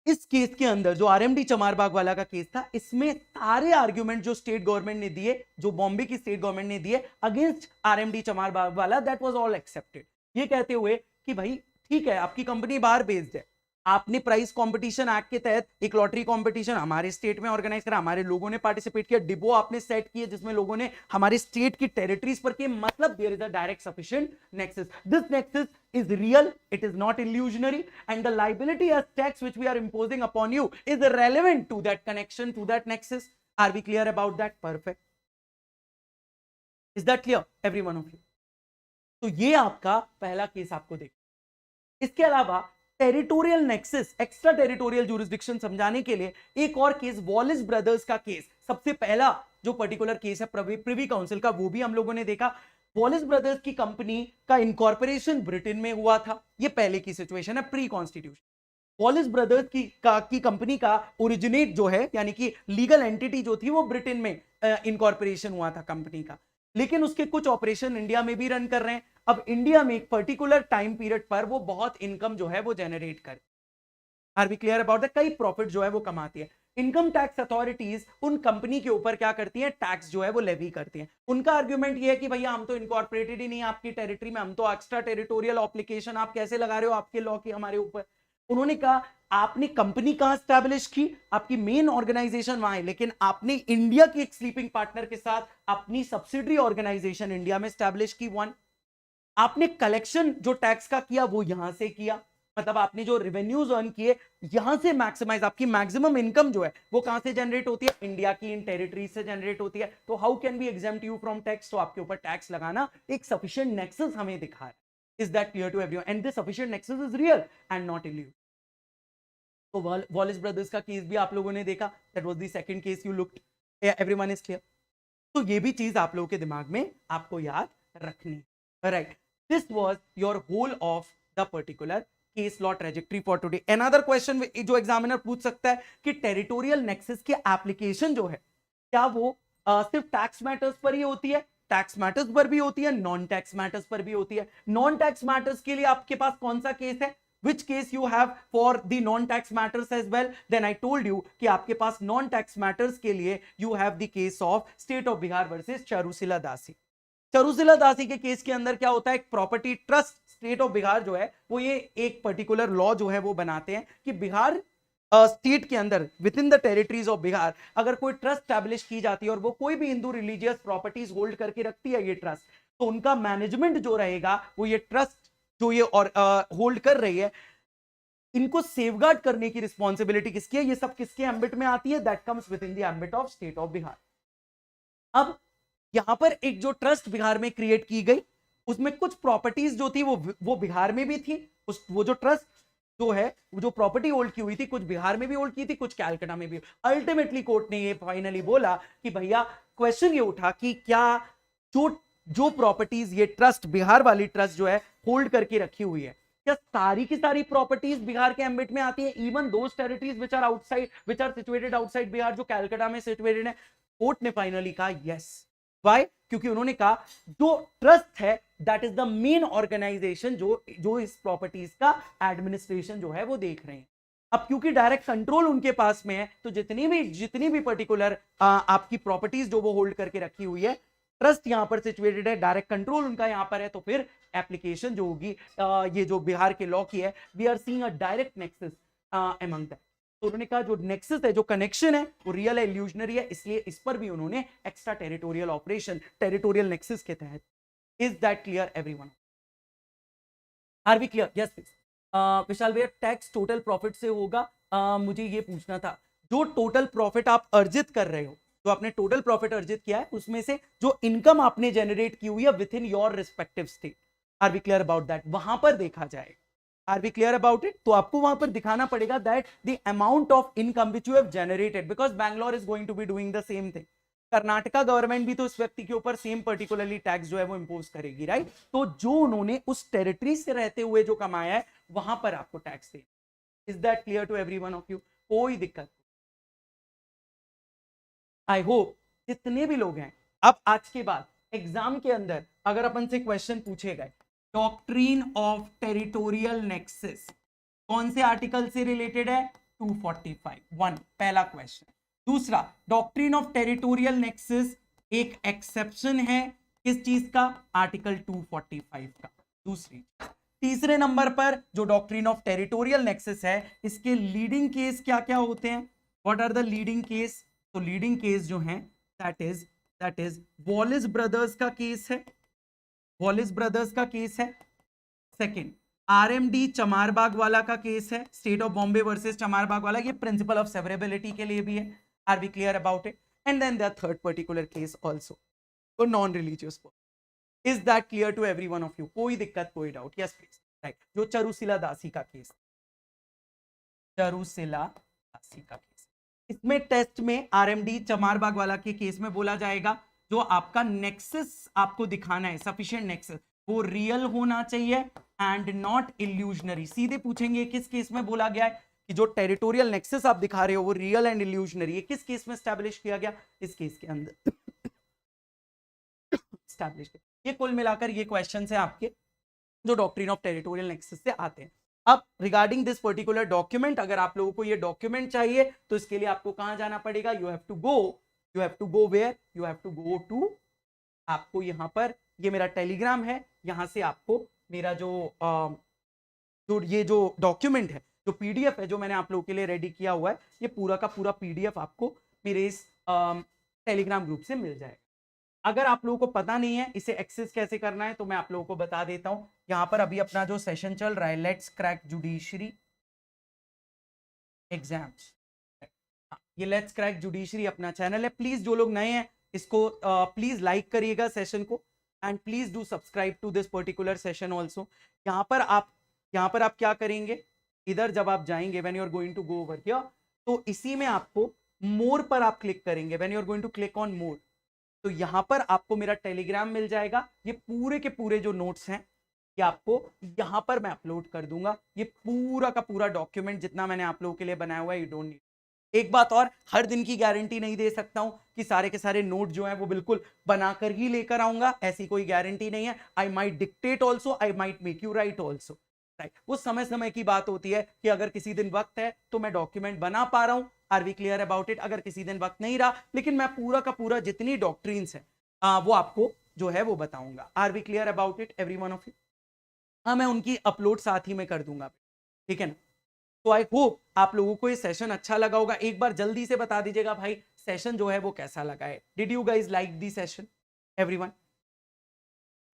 इस केस के अंदर जो आरएमडी चमारबाग वाला का केस था, इसमें सारे आर्ग्यूमेंट जो स्टेट गवर्नमेंट ने दिए, जो बॉम्बे की स्टेट गवर्नमेंट ने दिए अगेंस्ट आरएमडी चमारबाग वाला, दैट वाज ऑल एक्सेप्टेड. ये कहते हुए कि भाई ठीक है आपकी कंपनी बाहर बेस्ड है, आपने प्राइस कंपटीशन एक्ट के तहत एक लॉटरी कंपटीशन हमारे स्टेट में ऑर्गेनाइज करा, हमारे लोगों ने पार्टिसिपेट किया, डिबो आपने सेट किया जिसमें लोगों ने हमारे स्टेट की टेरिटरीज पर किए, मतलब there is a direct sufficient nexus. This nexus is real, it is not illusionary, and the liability as tax which we are imposing upon you is relevant to that connection, to that nexus. Are we clear about that? Perfect. Is that clear, every one of you? तो ये आपका पहला केस आपको देख. इसके अलावा territorial nexus, extra territorial jurisdiction समझाने के लिए एक और केस, वॉलिस ब्रदर्स का केस, सबसे पहला जो पर्टिकुलर केस है प्रिवी काउंसिल का, वो भी हम लोगों ने देखा. वॉलिस ब्रदर्स की कंपनी का इनकॉर्पोरेशन ब्रिटेन में हुआ था. ये पहले की सिचुएशन है प्री कॉन्स्टिट्यूशन. वॉलिस ब्रदर्स की कंपनी का ओरिजिनेट जो है, यानी कि लीगल एंटिटी जो थी वो ब्रिटेन में इनकॉर्पोरेशन हुआ था कंपनी का, लेकिन उसके कुछ ऑपरेशन इंडिया में भी रन कर रहे हैं. अब इंडिया में एक पर्टिकुलर टाइम पीरियड पर वो बहुत इनकम जो है वो जनरेट कर. Are we clear about that? कई प्रॉफिट जो है वो कमाती है. इनकम टैक्स अथॉरिटीज उन कंपनी के ऊपर क्या करती हैं? टैक्स जो है वो लेवी करती हैं. उनका आर्ग्यूमेंट ये है कि भैया हम तो इनकॉर्पोरेटेड ही नहीं है आपकी टेरिटरी में, हम तो एक्स्ट्रा टेरिटोरियल एप्लीकेशन आप कैसे लगा रहे हो आपके लॉ की हमारे ऊपर. उन्होंने कहा आपने कंपनी कहां स्टैब्लिश की, आपकी मेन ऑर्गेनाइजेशन वहां है, लेकिन आपने इंडिया की एक स्लीपिंग पार्टनर के साथ अपनी सब्सिडरी ऑर्गेनाइजेशन इंडिया में स्टैब्लिश की. वन, आपने कलेक्शन जो टैक्स का किया वो यहां से किया, मतलब आपने जो रेवेन्यूज अर्न किए यहां से मैक्सिमाइज, आपकी मैक्सिमम इनकम जो है वो कहां से जनरेट होती है? इंडिया की इन टेरिटरी से जनरेट होती है. तो how can we exempt you from tax? तो आपके ऊपर टैक्स लगाना एक सफिशिएंट नेक्सस हमें दिखा है. Is that clear to everyone? And this sufficient nexus is real and not illusion. तो वॉलिस ब्रदर्स का केस भी आप लोगों ने देखा. That was the second case you looked. Everyone is clear? तो ये भी चीज आप लोगों के दिमाग में आपको याद रखनी है. Right, this was your whole of the particular case law trajectory for today. Another question जो एग्जामिनर पूछ सकता है कि टेरिटोरियल नेक्सस की एप्लीकेशन जो है क्या वो सिर्फ टैक्स मैटर्स पर ही होती है? टैक्स मैटर्स पर भी होती है, नॉन टैक्स मैटर्स पर भी होती है. नॉन टैक्स मैटर्स के लिए आपके पास कौन सा केस है? Which case you have for the non-tax matters as well? Then I told you कि आपके पास non-tax matters के लिए you have the case of State of Bihar versus Charushila दासी. चारुशीला दासी के केस के अंदर क्या होता है? एक property trust state of Bihar जो है वो ये एक पर्टिकुलर लॉ जो है वो बनाते हैं कि बिहार स्टेट के अंदर with in the territories of Bihar अगर कोई ट्रस्ट स्टैब्लिश की जाती है और वो कोई भी हिंदू रिलीजियस प्रॉपर्टीज होल्ड करके रखती है ये ट्रस्ट, तो उनका मैनेजमेंट जो रहेगा वो ये ट्रस्ट जो ये और होल्ड कर रही है, इनको सेफगार्ड करने की रिस्पॉन्सिबिलिटी किसकी है? ये सब किसके एम्बिट में आती है? That comes with in the ambit of state of Bihar. अब यहां पर एक जो ट्रस्ट बिहार में क्रिएट की गई उसमें कुछ प्रॉपर्टीज जो थी वो बिहार में भी थी. वो जो ट्रस्ट जो है वो जो प्रॉपर्टी होल्ड की हुई थी कुछ बिहार में भी होल्ड की थी, कुछ कैलकाटा में भी. अल्टीमेटली कोर्ट ने ये फाइनली बोला कि भैया क्वेश्चन ये उठा कि क्या जो प्रॉपर्टीज ये ट्रस्ट बिहार वाली ट्रस्ट जो है होल्ड करके रखी हुई है, क्या सारी की सारी प्रॉपर्टीज बिहार के एम्बिट में आती है? Even those territories which are outside, which are situated outside Bihar, जो कैलकाटा में सिचुएटेड है. कोर्ट ने फाइनली कहा यस. व्हाई? क्योंकि उन्होंने कहा जो ट्रस्ट है that is the main organisation जो इस प्रॉपर्टीज का एडमिनिस्ट्रेशन जो है वो देख रहे हैं. अब क्योंकि डायरेक्ट कंट्रोल उनके पास में है तो जितनी भी पर्टिकुलर आपकी प्रॉपर्टीज जो वो होल्ड करके रखी हुई है, ट्रस्ट यहां पर सिचुएटेड है, डायरेक्ट कंट्रोल उनका यहां पर है, तो फिर एप्लीकेशन जो होगी ये जो बिहार के लॉ की है, we are seeing a direct nexus among that. तो उन्होंने कहा जो नेक्सस है, जो कनेक्शन है वो रियल है, इल्यूजनरी है, इसलिए इस पर भी उन्होंने extra territorial operation territorial nexus के तहत. Is that clear everyone? Are we clear? Yes please. Vishal भैया टैक्स टोटल प्रॉफिट से होगा. मुझे ये पूछना था, जो टोटल प्रॉफिट आप अर्जित कर रहे हो, जो आपने टोटल प्रॉफिट अर्जित किया है उसमें से जो इनकम आपने जनरेट की हुई है within your respective state, are we clear about that? वहां पर देखा जाएगा. Are we clear about it? तो आपको वहां पर दिखाना पड़ेगा that the amount of income which you have generated, because Bangalore is going to be doing the same thing. Karnataka government भी तो इस व्यक्ति के ऊपर सेम पर्टिकुलरली टैक्स जो है वो इंपोज करेगी, राइट? तो जो उन्होंने उस टेरिटरी से रहते हुए जो कमाया है वहां पर आपको टैक्स दे. Is that clear to everyone of you? कोई दिक्कत? आई होप जितने भी लोग हैं, अब आज के बाद एग्जाम के अंदर अगर अपन से क्वेश्चन पूछे गए, डॉक्ट्रीन ऑफ टेरिटोरियल नेक्सस कौन से आर्टिकल से रिलेटेड है? 245. वन, पहला क्वेश्चन. दूसरा, डॉक्ट्रीन ऑफ टेरिटोरियल नेक्सस एक एक्सेप्शन है किस चीज का? आर्टिकल 245 का. दूसरी. तीसरे नंबर पर जो डॉक्ट्रिन ऑफ टेरिटोरियल नेक्सस है, इसके लीडिंग केस क्या क्या होते हैं? What are the leading case? तो लीडिंग केस जो है दैट इज वॉलिस ब्रदर्स का केस है, वॉलिस ब्रदर्स का केस है। सेकंड, आरएमडी चमारबाग वाला का केस है, state of Bombay versus Chamarbaugwala, ये प्रिंसिपल ऑफ सेवरेबिलिटी के लिए भी है। Are we clear about it? And then the third particular case also, तो non religious. Is that clear to every one of you? कोई दिक्कत, कोई डाउट? Yes please. राइट, जो चरुशिला दासी का केस, चरुशिला दासी का केस, इसमें टेस्ट में आरएमडी चमारबाग वाला के केस में बोला जाएगा जो आपका नेक्सस आपको दिखाना है, सफिशिएंट नेक्सस, वो रियल होना चाहिए एंड नॉट इल्यूजनरी। सीधे पूछेंगे किस केस में बोला गया है कि जो टेरिटोरियल नेक्सस आप दिखा रहे हो वो रियल एंड इल्यूजनरी है? किस केस में स्टैब्लिश किया गया? इस केस के अंदर स्टैब्लिश किया। ये कुल मिलाकर ये क्वेश्चन है आपके जो डॉक्ट्रिन ऑफ टेरिटोरियल नेक्सस से आते हैं। अब रिगार्डिंग दिस पर्टिकुलर डॉक्यूमेंट, अगर आप लोगों को ये डॉक्यूमेंट चाहिए तो इसके लिए आपको कहां जाना पड़ेगा? You have to go where? You have to go to, आपको यहां पर, ये मेरा टेलीग्राम है, यहां से आपको मेरा ये जो डॉक्यूमेंट है, जो पीडीएफ है जो मैंने आप लोगों के लिए रेडी किया हुआ है, ये पूरा का पूरा पीडीएफ आपको मेरे इस टेलीग्राम ग्रुप से मिल जाएगा। अगर आप लोगों को पता नहीं है इसे एक्सेस कैसे करना है तो मैं आप लोगों को बता देता हूं। यहां पर अभी अपना जो सेशन चल रहा है, लेट्स क्रैक जुडिशरी एग्जाम्स, ये लेट्स क्रैक जुडिशरी अपना चैनल है। प्लीज जो लोग नए हैं इसको प्लीज लाइक करिएगा सेशन को, and please do subscribe to this particular session also. यहाँ पर आप क्या करेंगे, इधर जब आप जाएंगे, when you are going to go over here, तो इसी में आपको मोर पर आप क्लिक करेंगे। When you are going to click on more, तो यहां पर आपको मेरा टेलीग्राम मिल जाएगा। ये पूरे के पूरे जो नोट्स हैं ये आपको यहां पर मैं अपलोड कर दूंगा। ये पूरा का पूरा डॉक्यूमेंट जितना मैंने आप लोगों के लिए बनाया हुआ है, यू डोंट नीड। एक बात और, हर दिन की गारंटी नहीं दे सकता हूं कि सारे के सारे नोट जो हैं वो बिल्कुल बनाकर ही लेकर आऊंगा, ऐसी कोई गारंटी नहीं है। I might dictate also, I might make you right also, right. वो समय समय की बात होती है कि अगर किसी दिन वक्त है तो मैं डॉक्यूमेंट बना पा रहा हूं, are we clear about it? अगर किसी दिन वक्त नहीं रहा, लेकिन मैं पूरा का पूरा जितनी डॉक्ट्रिन्स है वो आपको जो है वो बताऊंगा। Are we clear about it every one of you? हाँ, मैं उनकी अपलोड साथ ही में कर दूंगा, ठीक है ना? तो आई होप आप लोगों को ये सेशन अच्छा लगा होगा। एक बार जल्दी से बता दीजिएगा भाई सेशन जो है वो कैसा लगा है। Did you guys like the session? Everyone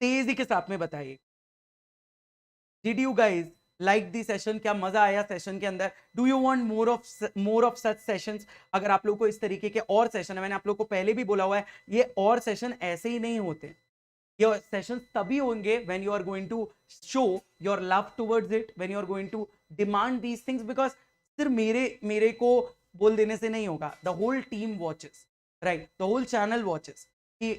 तेजी के साथ में बताइए, did you guys like the session? क्या मजा आया सेशन के अंदर? Do you want more of such sessions? अगर आप लोगों को इस तरीके के और सेशन है, मैंने आप लोगों को पहले भी बोला हुआ है, ये और सेशन ऐसे ही नहीं होते। ये सेशंस तभी होंगे when you are going to show your love towards it, when you are going to demand these things, because सिर्फ मेरे को बोल देने से नहीं होगा। the whole team watches, right? the whole channel watches कि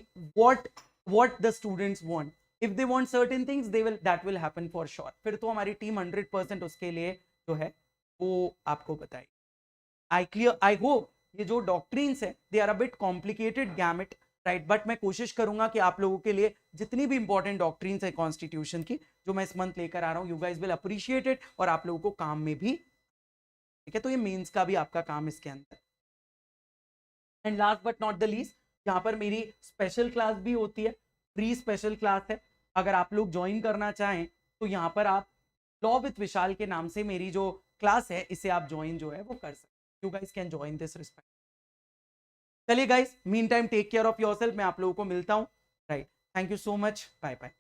what the students want. if they want certain things, that will happen for sure. फिर तो हमारी टीम 100% उसके लिए जो है वो आपको बताएगी। I hope ये जो डॉक्ट्रिन्स है they are a bit complicated gamut, right, but मैं कोशिश करूंगा कि आप लोगों के लिए जितनी भी इंपॉर्टेंट डॉक्ट्रिन्स है कॉन्स्टिट्यूशन की जो मैं इस मंथ लेकर आ रहा हूं, you guys will appreciate it, और आप लोगों को काम में भी, ठीक है? तो ये मेंस का भी आपका काम इसके अंदर। And last but not the least, यहाँ पर मेरी स्पेशल क्लास भी होती है, फ्री स्पेशल क्लास है। अगर आप लोग ज्वाइन करना चाहें तो यहाँ पर आप लॉ विथ विशाल के नाम से मेरी जो क्लास है इसे आप ज्वाइन जो है वो कर सकते। You guys can join this respect. चलिए guys, meantime take care of yourself. मैं आप लोगों को मिलता हूं, right? Thank you so much, bye bye.